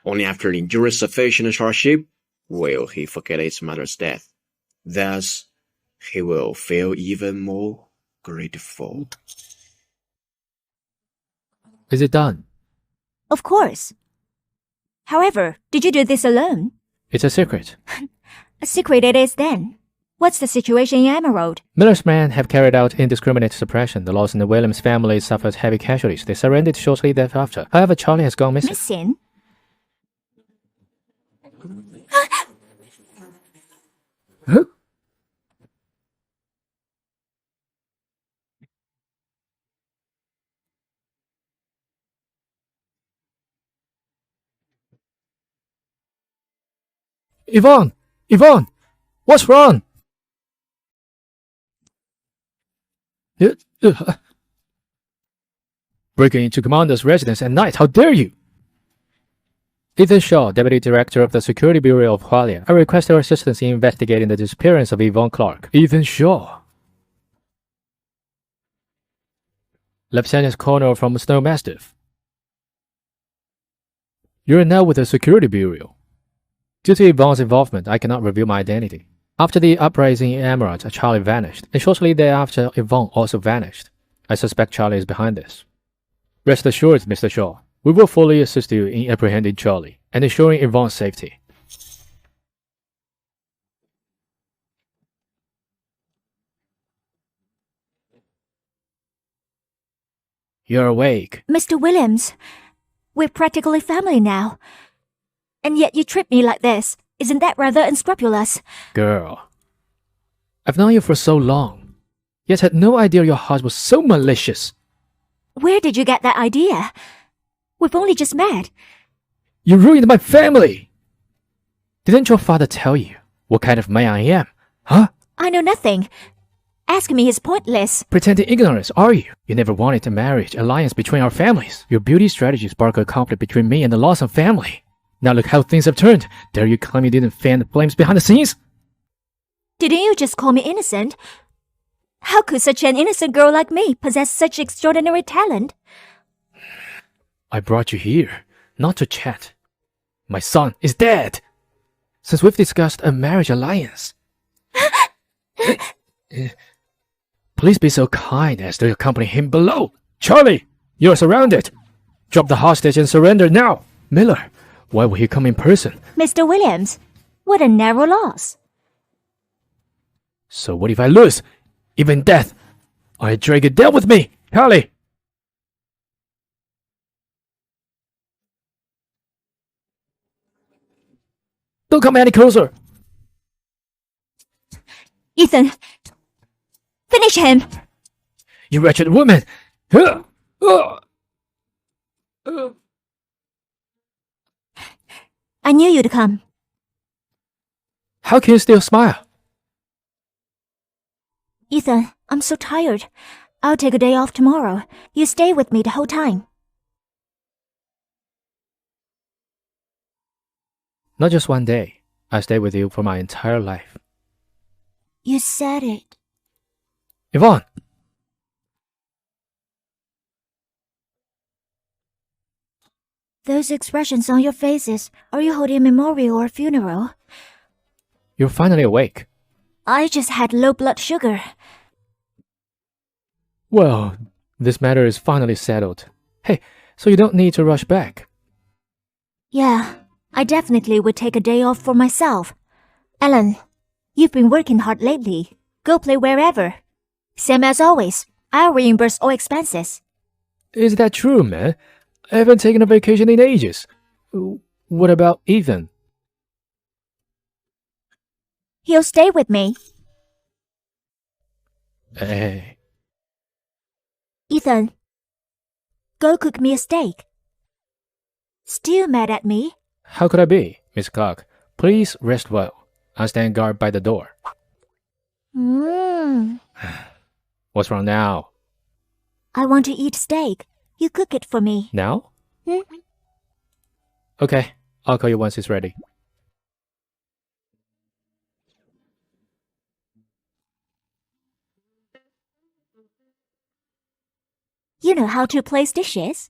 Only after enduring sufficient hardship will he forget his mother's death. Thus, he will feel even more grateful. Is it done? Of course. However, did you do this alone? It's a secret. A secret it is then. What's the situation in Emerald? Miller's men have carried out indiscriminate suppression. The Lawson and Williams families suffered heavy casualties. They surrendered shortly thereafter. However, Charlie has gone missing. Missing? Yvonne! Yvonne! What's wrong? Breaking into Commander's residence at night, how dare you? Ethan Shaw, Deputy Director of the Security Bureau of Hualia. I request your assistance in investigating the disappearance of Yvonne Clark. Ethan Shaw. Lieutenant Colonel from Snow Mastiff. You are now with the Security Bureau. Due to Yvonne's involvement, I cannot reveal my identity. After the uprising in Emerald, Charlie vanished, and shortly thereafter, Yvonne also vanished. I suspect Charlie is behind this. Rest assured, Mr. Shaw, we will fully assist you in apprehending Charlie and ensuring Yvonne's safety. You're awake. Mr. Williams, we're practically family now. And yet you treat me like this. Isn't that rather unscrupulous? Girl, I've known you for so long, yet had no idea your heart was so malicious. Where did you get that idea? We've only just met. You ruined my family! Didn't your father tell you what kind of man I am, huh? I know nothing. Asking me is pointless. Pretending ignorance, are you? You never wanted a marriage alliance between our families. Your beauty strategy sparked a conflict between me and the Lawson family. Now look how things have turned. Dare you claim you didn't fan the flames behind the scenes? Didn't you just call me innocent? How could such an innocent girl like me possess such extraordinary talent? I brought you here, not to chat. My son is dead. Since we've discussed a marriage alliance. Please be so kind as to accompany him below. Charlie, you're surrounded. Drop the hostage and surrender now. Miller, why will he come in person? Mr. Williams, what a narrow loss. So what if I lose? Even death? I drag it down with me. Charlie! Don't come any closer. Ethan, finish him. You wretched woman. I knew you'd come. How can you still smile? Ethan, I'm so tired. I'll take a day off tomorrow. You stay with me the whole time. Not just one day. I stay with you for my entire life. You said it. Yvonne! Those expressions on your faces, are you holding a memorial or a funeral? You're finally awake. I just had low blood sugar. Well, this matter is finally settled. Hey, so you don't need to rush back. Yeah, I definitely would take a day off for myself. Ellen, you've been working hard lately. Go play wherever. Same as always, I'll reimburse all expenses. Is that true, man? I haven't taken a vacation in ages. What about Ethan? He'll stay with me. Hey. Ethan, go cook me a steak. Still mad at me? How could I be, Miss Clark? Please rest well. I'll stand guard by the door. What's wrong now? I want to eat steak. You cook it for me. Now? Okay, I'll call you once it's ready. You know how to place dishes?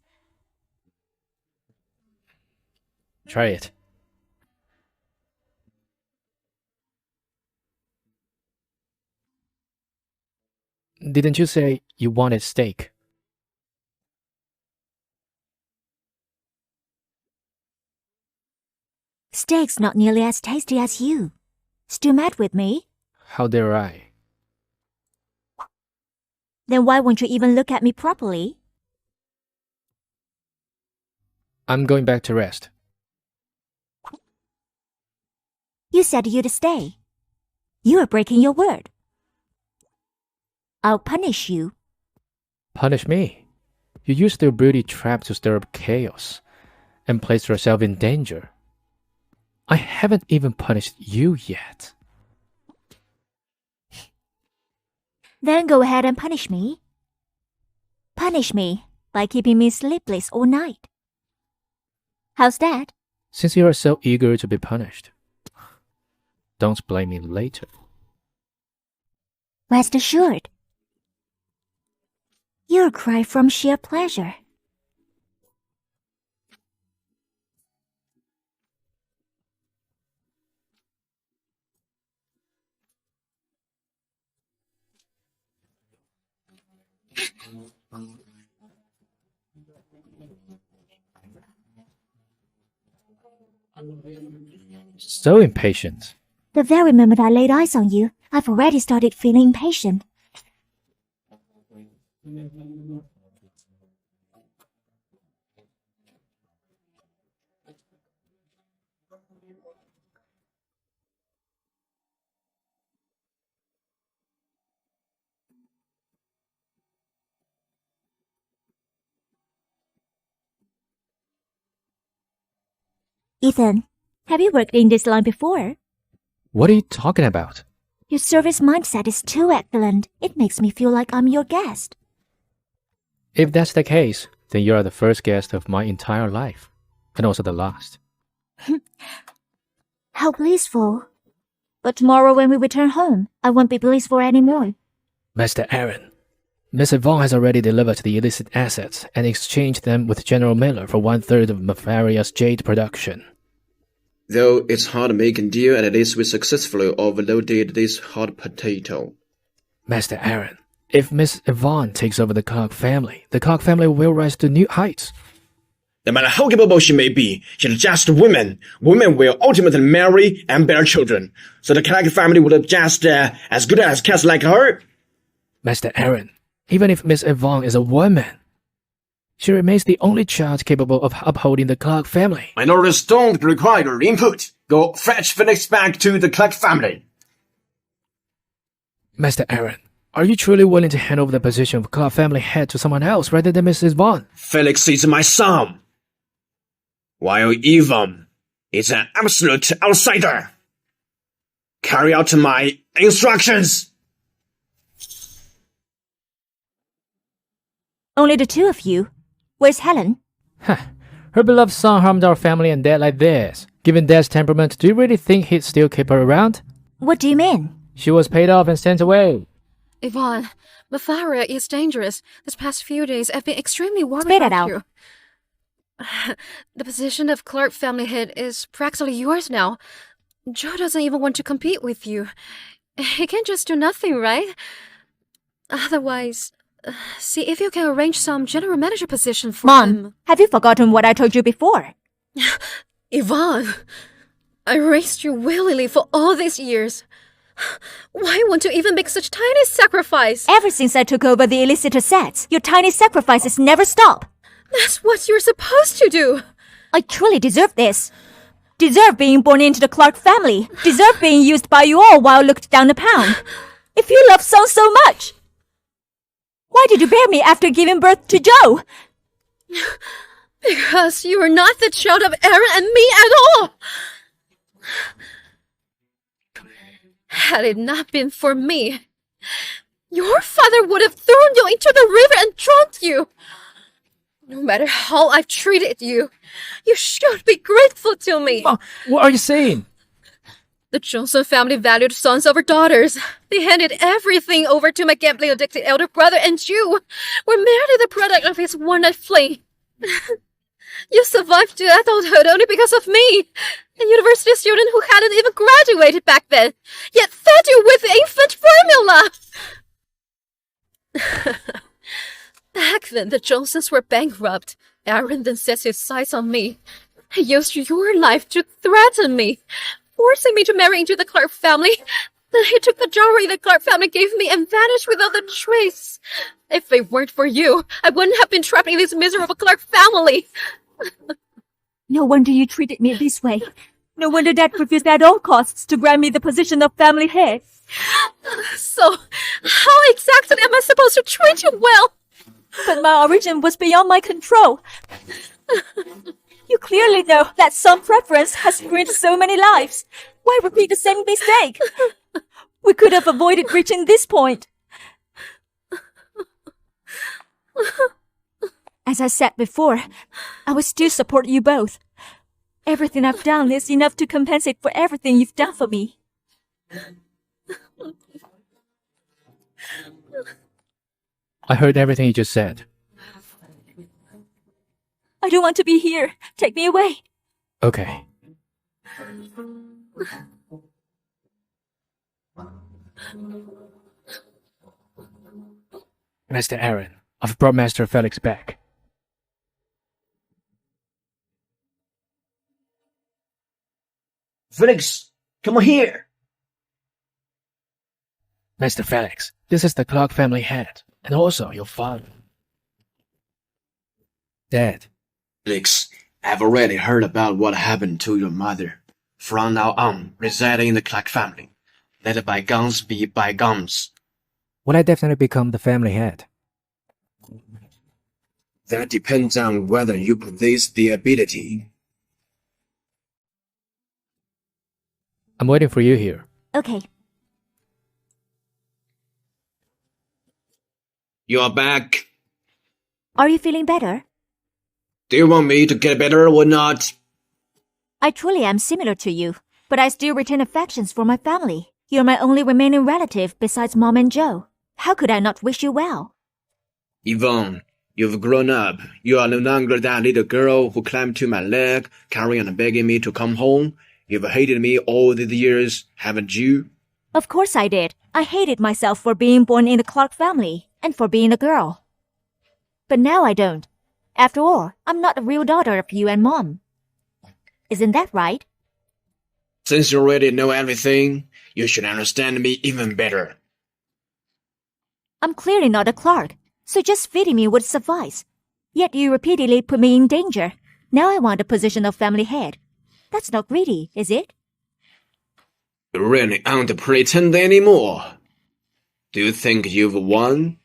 Try it. Didn't you say you wanted steak? Steak's not nearly as tasty as you. Still mad with me? How dare I? Then why won't you even look at me properly? I'm going back to rest. You said you'd stay. You are breaking your word. I'll punish you. Punish me? You used your beauty trap to stir up chaos and place yourself in danger. I haven't even punished you yet. Then go ahead and punish me. Punish me by keeping me sleepless all night. How's that? Since you are so eager to be punished, don't blame me later. Rest assured. You'll cry from sheer pleasure. So impatient. The very moment I laid eyes on you, I've already started feeling impatient. Ethan, have you worked in this line before? What are you talking about? Your service mindset is too excellent. It makes me feel like I'm your guest. If that's the case, then you are the first guest of my entire life, and also the last. How blissful. But tomorrow when we return home, I won't be blissful anymore. Master Aaron, Miss Yvonne has already delivered the illicit assets and exchanged them with General Miller for 1/3 of Mafaria's jade production. Though it's hard making deal, at least we successfully overloaded this hot potato. Master Aaron, if Miss Yvonne takes over the Clark family will rise to new heights. No matter how capable she may be, she's just a woman. Women will ultimately marry and bear children. So the Clark family would have just as good as cats like her. Master Aaron, even if Miss Yvonne is a woman, she remains the only child capable of upholding the Clark family. Minorities don't require your input. Go fetch Felix back to the Clark family. Master Aaron, are you truly willing to hand over the position of Clark family head to someone else rather than Mrs. Vaughn? Felix is my son, while Yvonne is an absolute outsider. Carry out my instructions. Only the two of you. Where's Helen? Her beloved son harmed our family and dad like this. Given Dad's temperament, do you really think he'd still keep her around? What do you mean? She was paid off and sent away. Yvonne, Mafaria is dangerous. This past few days, I've been extremely worried Spit it about out. you. The position of Clark family head is practically yours now. Joe doesn't even want to compete with you. He can't just do nothing, right? Otherwise, see if you can arrange some general manager position for Mom, him. have you forgotten what I told you before? Yvonne, I raised you willingly for all these years. Why won't you even make such tiny sacrifice? Ever since I took over the illicit assets, your tiny sacrifices never stop. That's what you're supposed to do. I truly deserve this. Deserve being born into the Clark family. Deserve being used by you all while looked down upon. If you love Son so much, why did you bear me after giving birth to Joe? Because you are not the child of Aaron and me at all. Had it not been for me, your father would have thrown you into the river and drowned you. No matter how I've treated you, you should be grateful to me. Mom, what are you saying? The Johnson family valued sons over daughters. They handed everything over to my gambling-addicted elder brother, and you were merely the product of his one-night fling. You survived to adulthood only because of me, a university student who hadn't even graduated back then, yet fed you with infant formula. Back then, the Johnsons were bankrupt. Aaron then set his sights on me. He used your life to threaten me, forcing me to marry into the Clark family. Then he took the jewelry the Clark family gave me and vanished without a trace. If it weren't for you, I wouldn't have been trapped in this miserable Clark family. No wonder you treated me this way. No wonder Dad refused at all costs to grant me the position of family head. So, how exactly am I supposed to treat you well? But my origin was beyond my control. You clearly know that some preference has ruined so many lives. Why repeat the same mistake? We could have avoided reaching this point. As I said before, I will still support you both. Everything I've done is enough to compensate for everything you've done for me. I heard everything you just said. I don't want to be here. Take me away. Okay. Master Aaron, I've brought Master Felix back. Felix, come on here. Master Felix, this is the Clark family head, and also your father. Dad, Felix, I've already heard about what happened to your mother. From now on, residing in the Clark family. Let bygones be bygones. Will I definitely become the family head? That depends on whether you possess the ability. I'm waiting for you here. Okay. You're back. Are you feeling better? Do you want me to get better or not? I truly am similar to you, but I still retain affections for my family. You're my only remaining relative besides Mom and Joe. How could I not wish you well? Yvonne, you've grown up. You are no longer that little girl who climbed to my leg, carrying and begging me to come home. You've hated me all these years, haven't you? Of course I did. I hated myself for being born in the Clark family and for being a girl. But now I don't. After all, I'm not a real daughter of you and Mom. Isn't that right? Since you already know everything, you should understand me even better. I'm clearly not a Clark, so just feeding me would suffice. Yet you repeatedly put me in danger. Now I want the position of family head. That's not greedy, is it? You really aren't pretend anymore. Do you think you've won?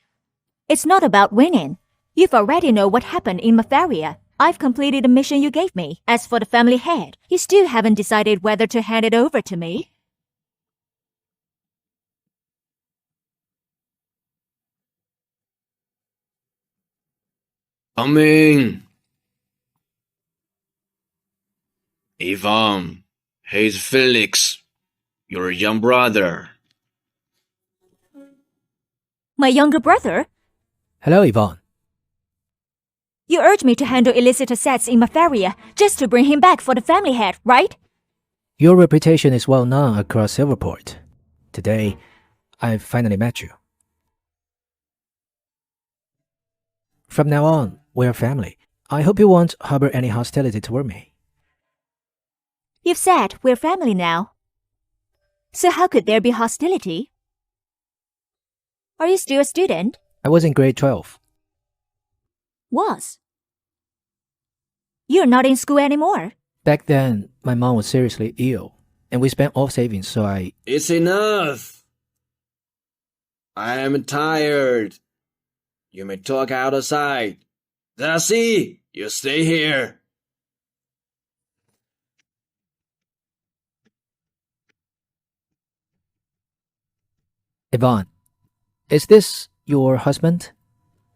It's not about winning. You've already know what happened in Mafaria. I've completed the mission you gave me. As for the family head, you still haven't decided whether to hand it over to me. Yvonne, he's Felix, your young brother. My younger brother? Hello, Yvonne. You urged me to handle illicit assets in Mafaria just to bring him back for the family head, right? Your reputation is well known across Silverport. Today, I've finally met you. From now on, we're family. I hope you won't harbor any hostility toward me. You've said we're family now. So how could there be hostility? Are you still a student? I was in grade 12. Was. You're not in school anymore. Back then, my mom was seriously ill, and we spent all savings, so I... It's enough. I am tired. You may talk outside. Darcy, you stay here. Yvonne, is this your husband?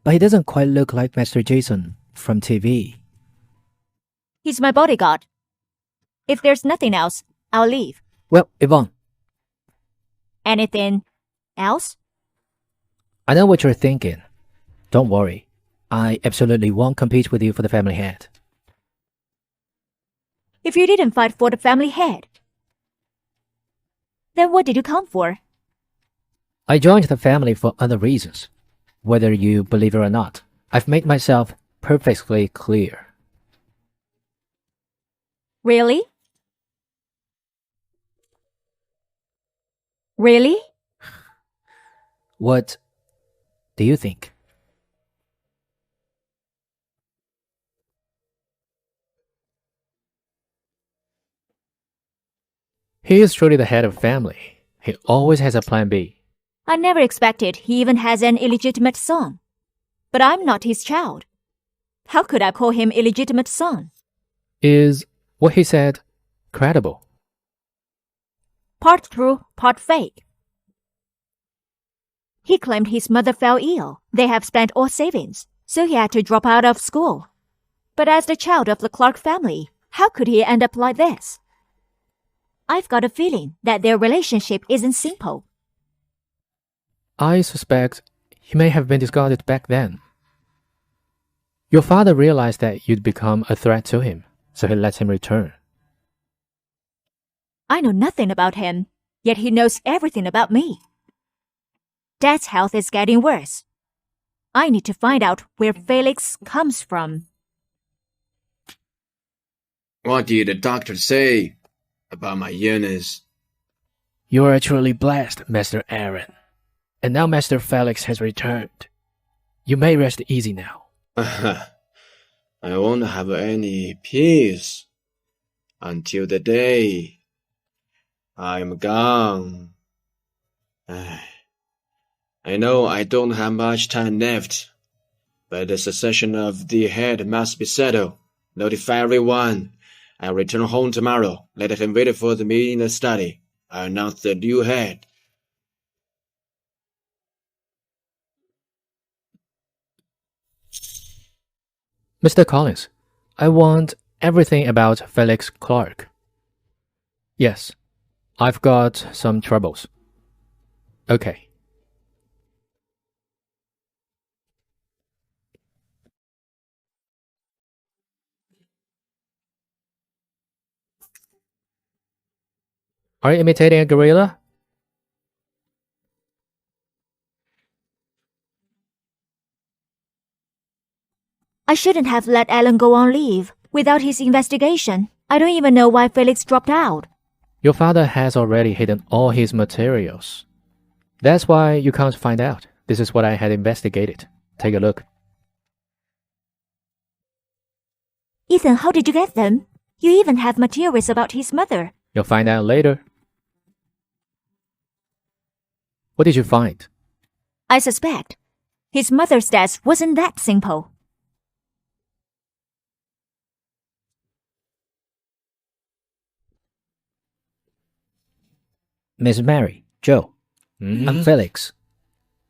But he doesn't quite look like Master Jason from TV. He's my bodyguard. If there's nothing else, I'll leave. Well, Yvonne, Anything else? I know what you're thinking. Don't worry. I absolutely won't compete with you for the family head. If you didn't fight for the family head, then what did you come for? I joined the family for other reasons. Whether you believe it or not, I've made myself perfectly clear. Really? Really? What do you think? He is truly the head of family. He always has a plan B. I never expected he even has an illegitimate son. But I'm not his child. How could I call him illegitimate son? Is what he said credible? Part true, part fake. He claimed his mother fell ill. They have spent all savings, so he had to drop out of school. But as the child of the Clark family, how could he end up like this? I've got a feeling that their relationship isn't simple. I suspect he may have been discarded back then. Your father realized that you'd become a threat to him, so he let him return. I know nothing about him, yet he knows everything about me. Dad's health is getting worse. I need to find out where Felix comes from. What did the doctor say about my illness? You are truly blessed, Master Aaron. And now Master Felix has returned. You may rest easy now. I won't have any peace until the day I'm gone. I know I don't have much time left, but the succession of the head must be settled. Notify everyone. I'll return home tomorrow. Let him wait for me in the study. I'll announce the new head. Mr. Collins, I want everything about Felix Clark. Yes, I've got some troubles. Okay. Are you imitating a gorilla? I shouldn't have let Alan go on leave. Without his investigation, I don't even know why Felix dropped out. Your father has already hidden all his materials. That's why you can't find out. This is what I had investigated. Take a look. Ethan, how did you get them? You even have materials about his mother. You'll find out later. What did you find? I suspect his mother's death wasn't that simple. Miss Mary, Joe, I'm Felix.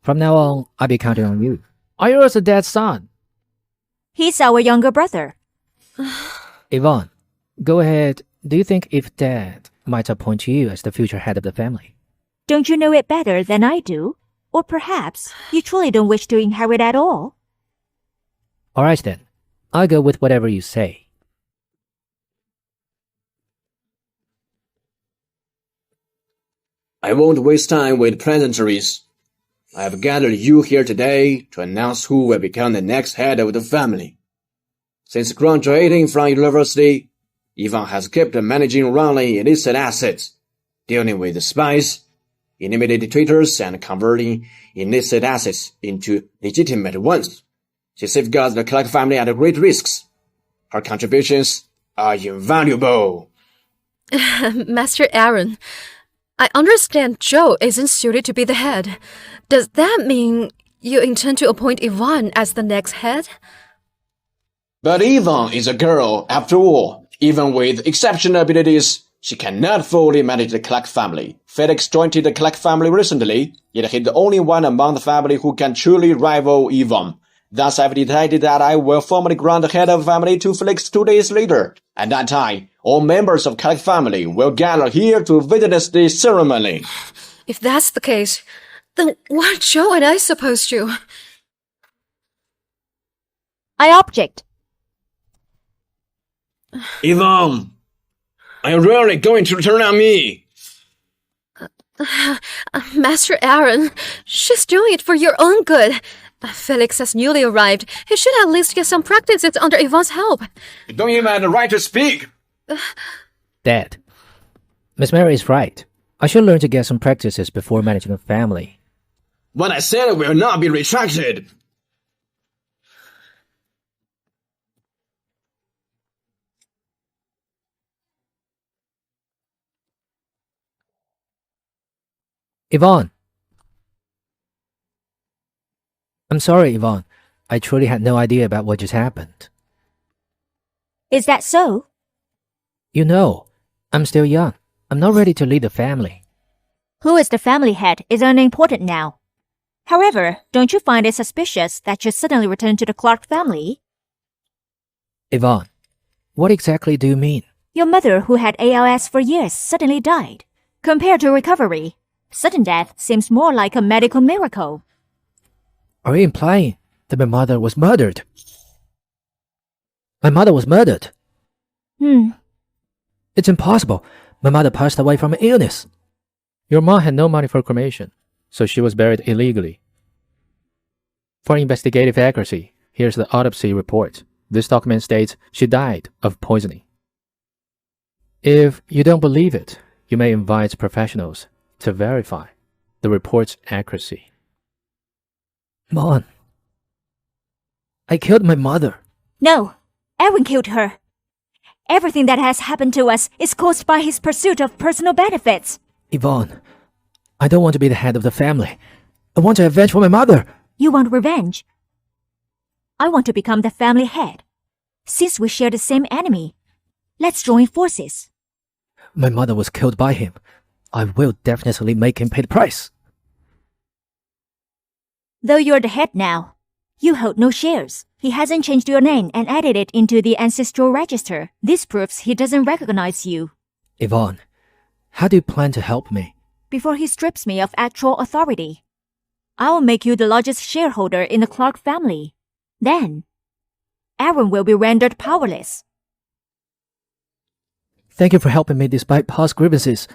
From now on, I'll be counting on you. Are you also Dad's son? He's our younger brother. Yvonne, go ahead. Do you think if Dad might appoint you as the future head of the family? Don't you know it better than I do? Or perhaps you truly don't wish to inherit at all? All right then. I'll go with whatever you say. I won't waste time with pleasantries. I have gathered you here today to announce who will become the next head of the family. Since graduating from university, Ivan has kept managing running illicit assets, dealing with spies, intimidating traitors, and converting illicit assets into legitimate ones. She safeguards the Clark family at great risks. Her contributions are invaluable. Master Aaron, I understand Joe isn't suited to be the head. Does that mean you intend to appoint Yvonne as the next head? But Yvonne is a girl, after all. Even with exceptional abilities, she cannot fully manage the Clark family. Felix joined the Clark family recently, yet he's the only one among the family who can truly rival Yvonne. Thus, I've decided that I will formally grant the head of the family to Felix 2 days later. At that time, all members of Clark family will gather here to witness the ceremony. If that's the case, then what are Joe and I supposed to? I object. Yvonne, are you really going to turn on me? Master Aaron, she's doing it for your own good. Felix has newly arrived. He should at least get some practices under Yvonne's help. You don't even have the right to speak. Dad, Miss Mary is right. I should learn to get some practices before managing a family. What I said will not be retracted. Yvonne. I'm sorry, Yvonne. I truly had no idea about what just happened. Is that so? You know, I'm still young. I'm not ready to lead the family. Who is the family head is unimportant now. However, don't you find it suspicious that you suddenly returned to the Clark family? Yvonne, what exactly do you mean? Your mother, who had ALS for years, suddenly died. Compared to recovery, sudden death seems more like a medical miracle. Are you implying that my mother was murdered? My mother was murdered. It's impossible. My mother passed away from an illness. Your mom had no money for cremation, so she was buried illegally. For investigative accuracy, here's the autopsy report. This document states she died of poisoning. If you don't believe it, you may invite professionals to verify the report's accuracy. Mom, I killed my mother. No, Aaron killed her. Everything that has happened to us is caused by his pursuit of personal benefits. Yvonne, I don't want to be the head of the family. I want to avenge for my mother. You want revenge? I want to become the family head. Since we share the same enemy, let's join forces. My mother was killed by him. I will definitely make him pay the price. Though you're the head now, you hold no shares. He hasn't changed your name and added it into the ancestral register. This proves he doesn't recognize you. Yvonne, how do you plan to help me? Before he strips me of actual authority, I will make you the largest shareholder in the Clark family. Then, Aaron will be rendered powerless. Thank you for helping me despite past grievances.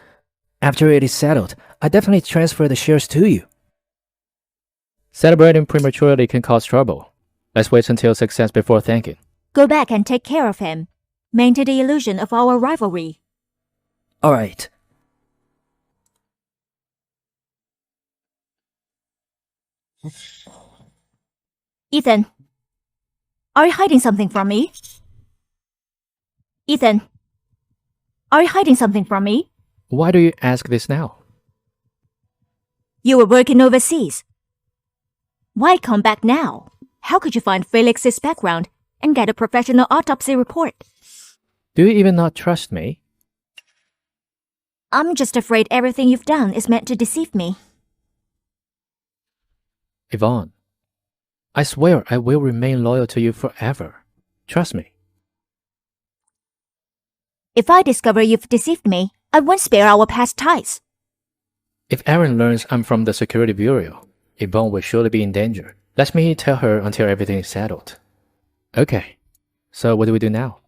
After it is settled, I definitely transfer the shares to you. Celebrating prematurely can cause trouble. Let's wait until success before thanking. Go back and take care of him. Maintain the illusion of our rivalry. All right. Ethan, are you hiding something from me? Ethan, are you hiding something from me? Why do you ask this now? You were working overseas. Why come back now? How could you find Felix's background and get a professional autopsy report? Do you even not trust me? I'm just afraid everything you've done is meant to deceive me. Yvonne, I swear I will remain loyal to you forever. Trust me. If I discover you've deceived me, I won't spare our past ties. If Aaron learns I'm from the Security Bureau, Yvonne will surely be in danger. Let me tell her until everything is settled. Okay, so what do we do now?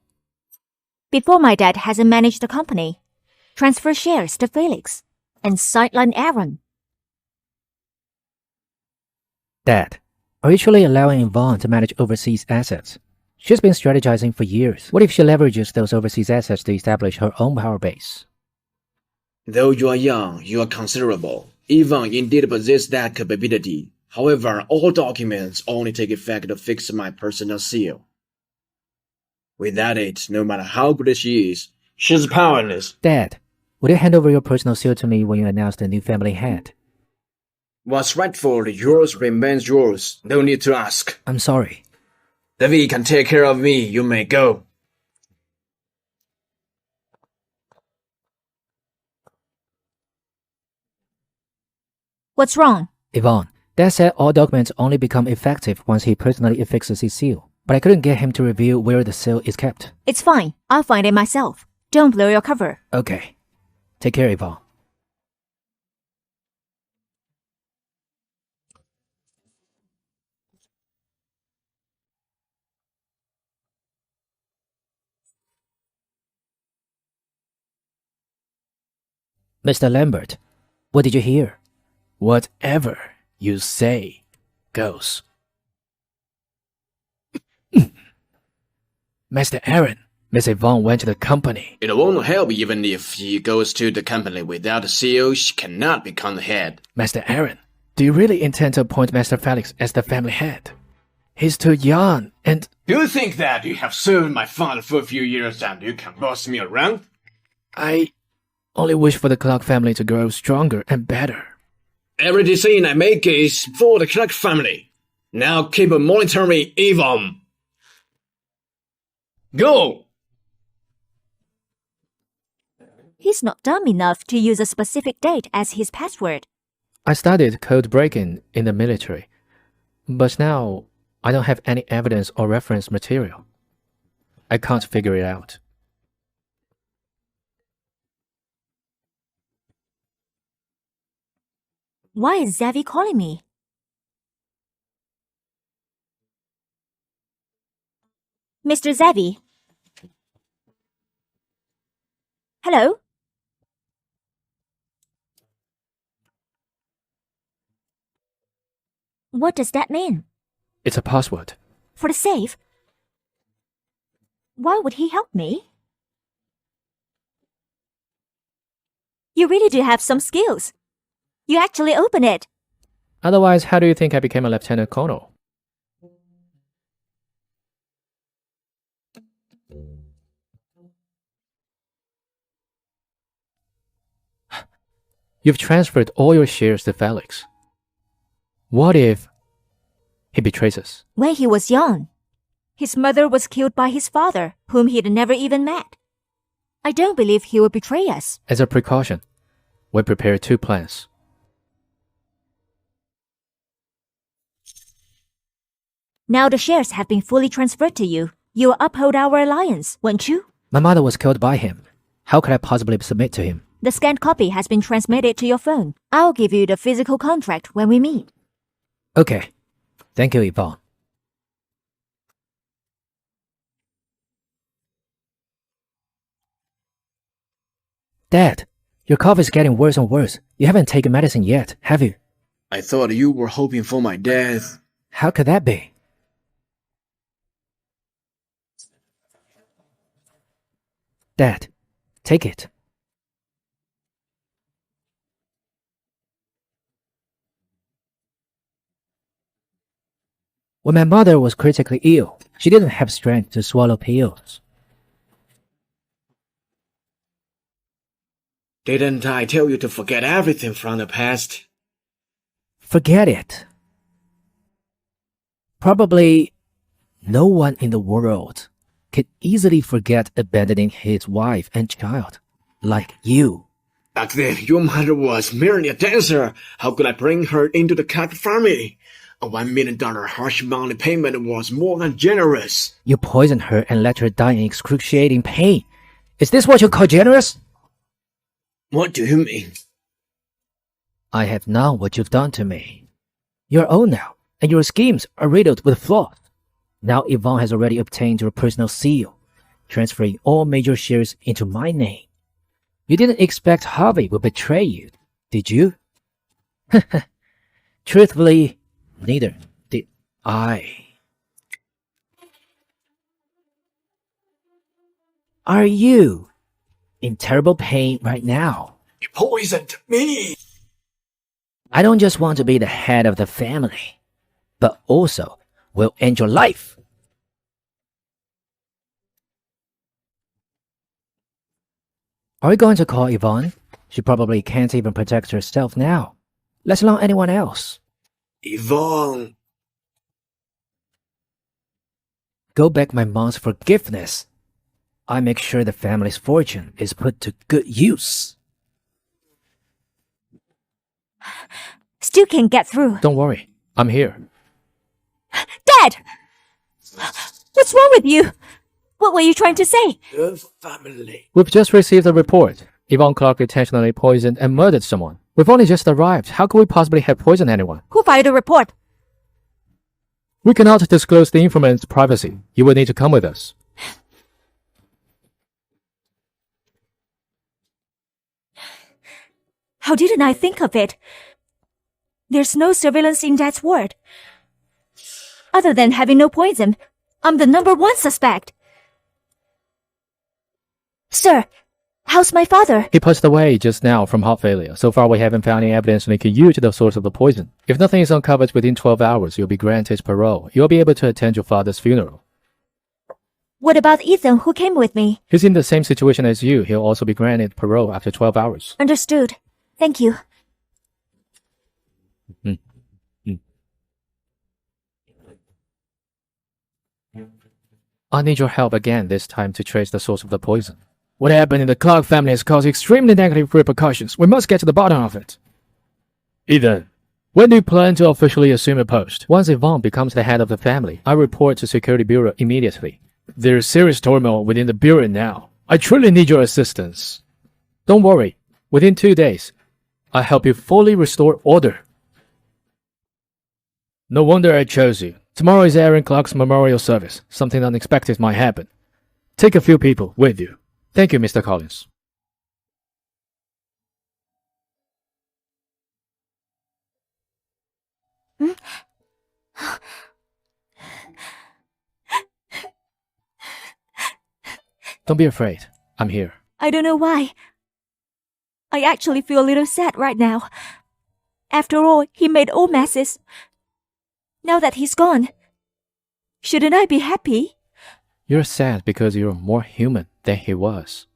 Before my dad hasn't managed the company, transfer shares to Felix and sideline Aaron. Dad, are you truly allowing Yvonne to manage overseas assets? She's been strategizing for years. What if she leverages those overseas assets to establish her own power base? Though you are young, you are considerable. Yvonne indeed possesses that capability. However, all documents only take effect to fix my personal seal. Without it, no matter how good she is, she's powerless. Dad, would you hand over your personal seal to me when you announce the new family head? What's rightfully yours remains yours. No need to ask. I'm sorry. David can take care of me. You may go. What's wrong? Yvonne, Dad said all documents only become effective once he personally affixes his seal. But I couldn't get him to reveal where the seal is kept. It's fine. I'll find it myself. Don't blow your cover. Okay. Take care, Yvonne. Mr. Lambert, what did you hear? Whatever you say goes. Mr. Aaron, Miss Yvonne went to the company. It won't help even if she goes to the company without a seal. She cannot become the head. Master Aaron, do you really intend to appoint Master Felix as the family head? He's too young and... Do you think that you have served my father for a few years and you can boss me around? I only wish for the Clark family to grow stronger and better. Every decision I make is for the Clark family. Now keep monitoring Yvonne. Go! He's not dumb enough to use a specific date as his password. I studied code breaking in the military, but now I don't have any evidence or reference material. I can't figure it out. Why is Zavi calling me? Mr. Zavi? Hello? What does that mean? It's a password. For the safe? Why would he help me? You really do have some skills. You actually open it. Otherwise, how do you think I became a lieutenant colonel? You've transferred all your shares to Felix. What if he betrays us? When he was young, his mother was killed by his father, whom he'd never even met. I don't believe he will betray us. As a precaution, we prepared 2 plans. Now the shares have been fully transferred to you. You will uphold our alliance, won't you? My mother was killed by him. How could I possibly submit to him? The scanned copy has been transmitted to your phone. I'll give you the physical contract when we meet. Okay. Thank you, Yvonne. Dad, your cough is getting worse and worse. You haven't taken medicine yet, have you? I thought you were hoping for my death. How could that be? Dad, take it. When my mother was critically ill, she didn't have strength to swallow pills. Didn't I tell you to forget everything from the past? Forget it. Probably no one in the world could easily forget abandoning his wife and child, like you. Back then, your mother was merely a dancer. How could I bring her into the Cat family? A $1 million harsh monthly payment was more than generous. You poisoned her and let her die in excruciating pain. Is this what you call generous? What do you mean? I have known what you've done to me. You're old now, and your schemes are riddled with flaws. Now Yvonne has already obtained your personal seal, transferring all major shares into my name. You didn't expect Harvey would betray you, did you? Truthfully, neither did I. Are you in terrible pain right now? You poisoned me. I don't just want to be the head of the family, but also will end your life. Are we going to call Yvonne? She probably can't even protect herself now, let alone anyone else. Yvonne. Go beg my mom's forgiveness. I make sure the family's fortune is put to good use. Still can't get through. Don't worry, I'm here. Dad! What's wrong with you? What were you trying to say? The family. We've just received a report. Yvonne Clark intentionally poisoned and murdered someone. We've only just arrived. How could we possibly have poisoned anyone? Who filed a report? We cannot disclose the informant's privacy. You will need to come with us. How didn't I think of it? There's no surveillance in Dad's ward. Other than having no poison, I'm the #1 suspect. Sir, how's my father? He passed away just now from heart failure. So far, we haven't found any evidence linking you to the source of the poison. If nothing is uncovered within 12 hours, you'll be granted parole. You'll be able to attend your father's funeral. What about Ethan, who came with me? He's in the same situation as you. He'll also be granted parole after 12 hours. Understood. Thank you. I need your help again this time to trace the source of the poison. What happened in the Clark family has caused extremely negative repercussions. We must get to the bottom of it. Ethan, when do you plan to officially assume a post? Once Yvonne becomes the head of the family, I report to Security Bureau immediately. There's serious turmoil within the Bureau now. I truly need your assistance. Don't worry. Within 2 days, I'll help you fully restore order. No wonder I chose you. Tomorrow is Aaron Clark's memorial service. Something unexpected might happen. Take a few people with you. Thank you, Mr. Collins. Don't be afraid. I'm here. I don't know why. I actually feel a little sad right now. After all, he made all messes. Now that he's gone, shouldn't I be happy? You're sad because you're more human than he was.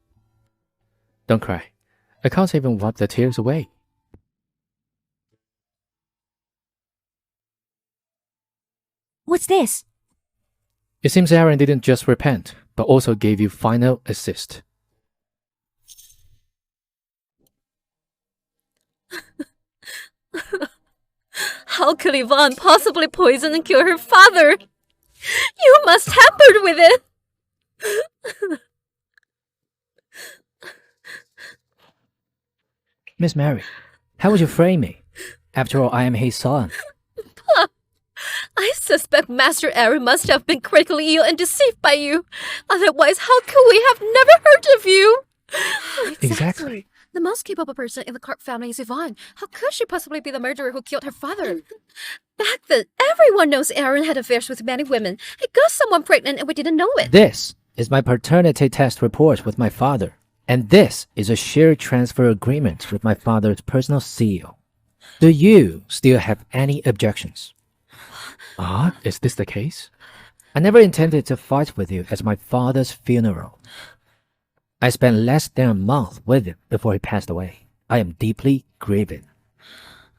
Don't cry. I can't even wipe the tears away. What's this? It seems Aaron didn't just repent, but also gave you final assist. How could Yvonne possibly poison and kill her father? You must tampered with it. Miss Mary, how would you frame me? After all, I am his son. I suspect Master Aaron must have been critically ill and deceived by you. Otherwise, how could we have never heard of you? Exactly. The most capable person in the Clark family is Yvonne. How could she possibly be the murderer who killed her father? Back then, everyone knows Aaron had affairs with many women. He got someone pregnant and we didn't know it. This is my paternity test report with my father. And this is a share transfer agreement with my father's personal seal. Do you still have any objections? Is this the case? I never intended to fight with you at my father's funeral. I spent less than a month with him before he passed away. I am deeply grieving.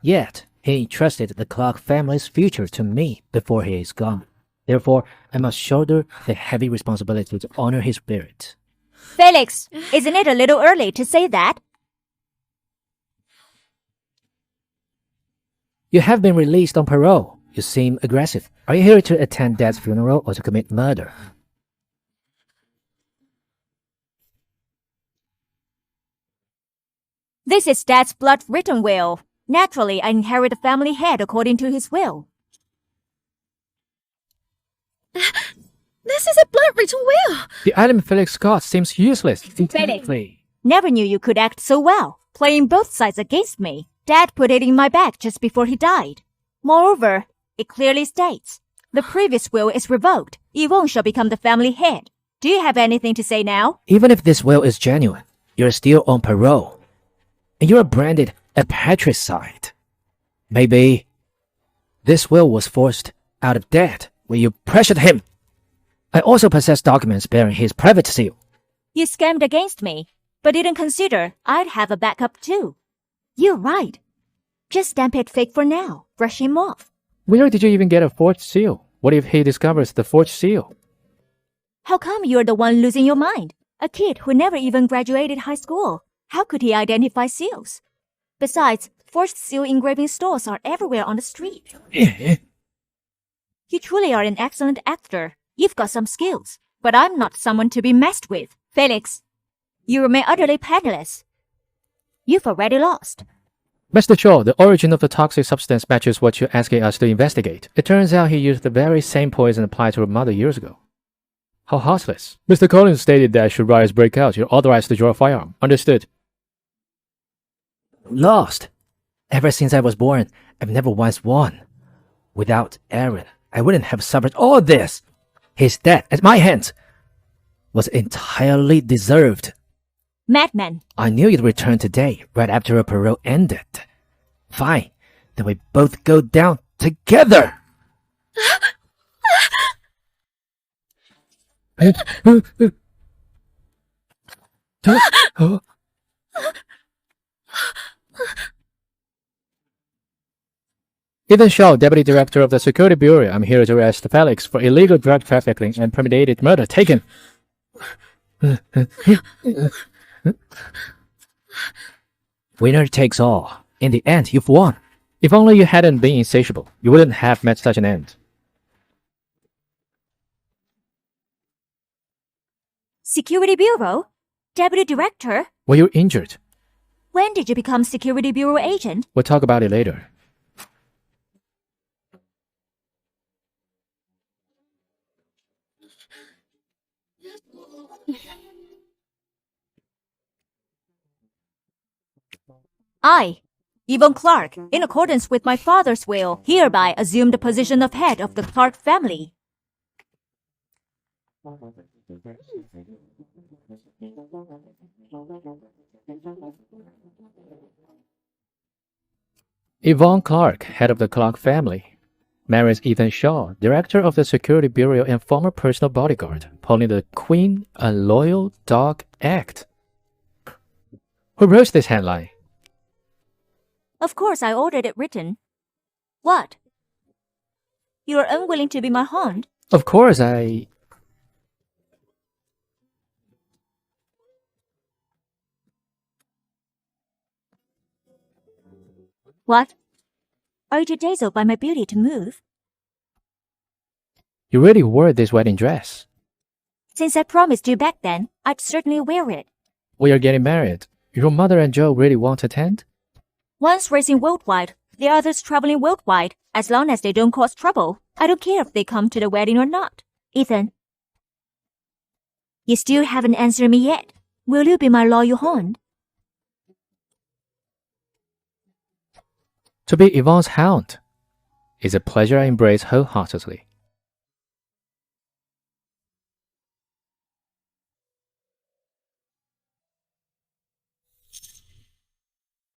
Yet, he entrusted the Clark family's future to me before he is gone. Therefore, I must shoulder the heavy responsibility to honor his spirit. Felix, isn't it a little early to say that? You have been released on parole. You seem aggressive. Are you here to attend Dad's funeral or to commit murder? This is Dad's blood-written will. Naturally, I inherit the family head according to his will. This is a blood-written will. The item Felix Scott seems useless. Felix, never knew you could act so well, playing both sides against me. Dad put it in my bag just before he died. Moreover, it clearly states, the previous will is revoked. Yvonne shall become the family head. Do you have anything to say now? Even if this will is genuine, you're still on parole. And you're branded a patricide. Maybe this will was forced out of debt when you pressured him. I also possess documents bearing his private seal. You scammed against me, but didn't consider I'd have a backup too. You're right. Just stamp it fake for now. Brush him off. Where did you even get a forged seal? What if he discovers the forged seal? How come you're the one losing your mind? A kid who never even graduated high school. How could he identify seals? Besides, forged seal engraving stores are everywhere on the street. You truly are an excellent actor. You've got some skills, but I'm not someone to be messed with. Felix, you remain utterly penniless. You've already lost. Mr. Cho, the origin of the toxic substance matches what you're asking us to investigate. It turns out he used the very same poison applied to her mother years ago. How heartless. Mr. Collins stated that should riots break out, you're authorized to draw a firearm. Understood. Lost. Ever since I was born, I've never once won. Without Aaron, I wouldn't have suffered all this. His death at my hands was entirely deserved. Madman. I knew you'd return today, right after our parole ended. Fine, then we both go down together. Ethan Shaw, Deputy Director of the Security Bureau. I'm here to arrest Felix for illegal drug trafficking and premeditated murder. Taken. Winner takes all. In the end, you've won. If only you hadn't been insatiable, you wouldn't have met such an end. Security Bureau? Deputy Director? Were you injured? When did you become Security Bureau agent? We'll talk about it later. I, Yvonne Clark, in accordance with my father's will, hereby assume the position of head of the Clark family. Yvonne Clark, head of the Clark family, marries Ethan Shaw, director of the Security Bureau and former personal bodyguard, pulling the Queen a Loyal Dog act. Who wrote this headline? Of course, I ordered it written. What? You are unwilling to be my haunt? Of course, I... What? Are you too dazzled by my beauty to move? You really wore this wedding dress. Since I promised you back then, I'd certainly wear it. We are getting married. Your mother and Joe really want to attend? One's racing worldwide, the other's traveling worldwide. As long as they don't cause trouble, I don't care if they come to the wedding or not. Ethan, you still haven't answered me yet. Will you be my loyal haunt? To be Yvonne's hound is a pleasure I embrace wholeheartedly.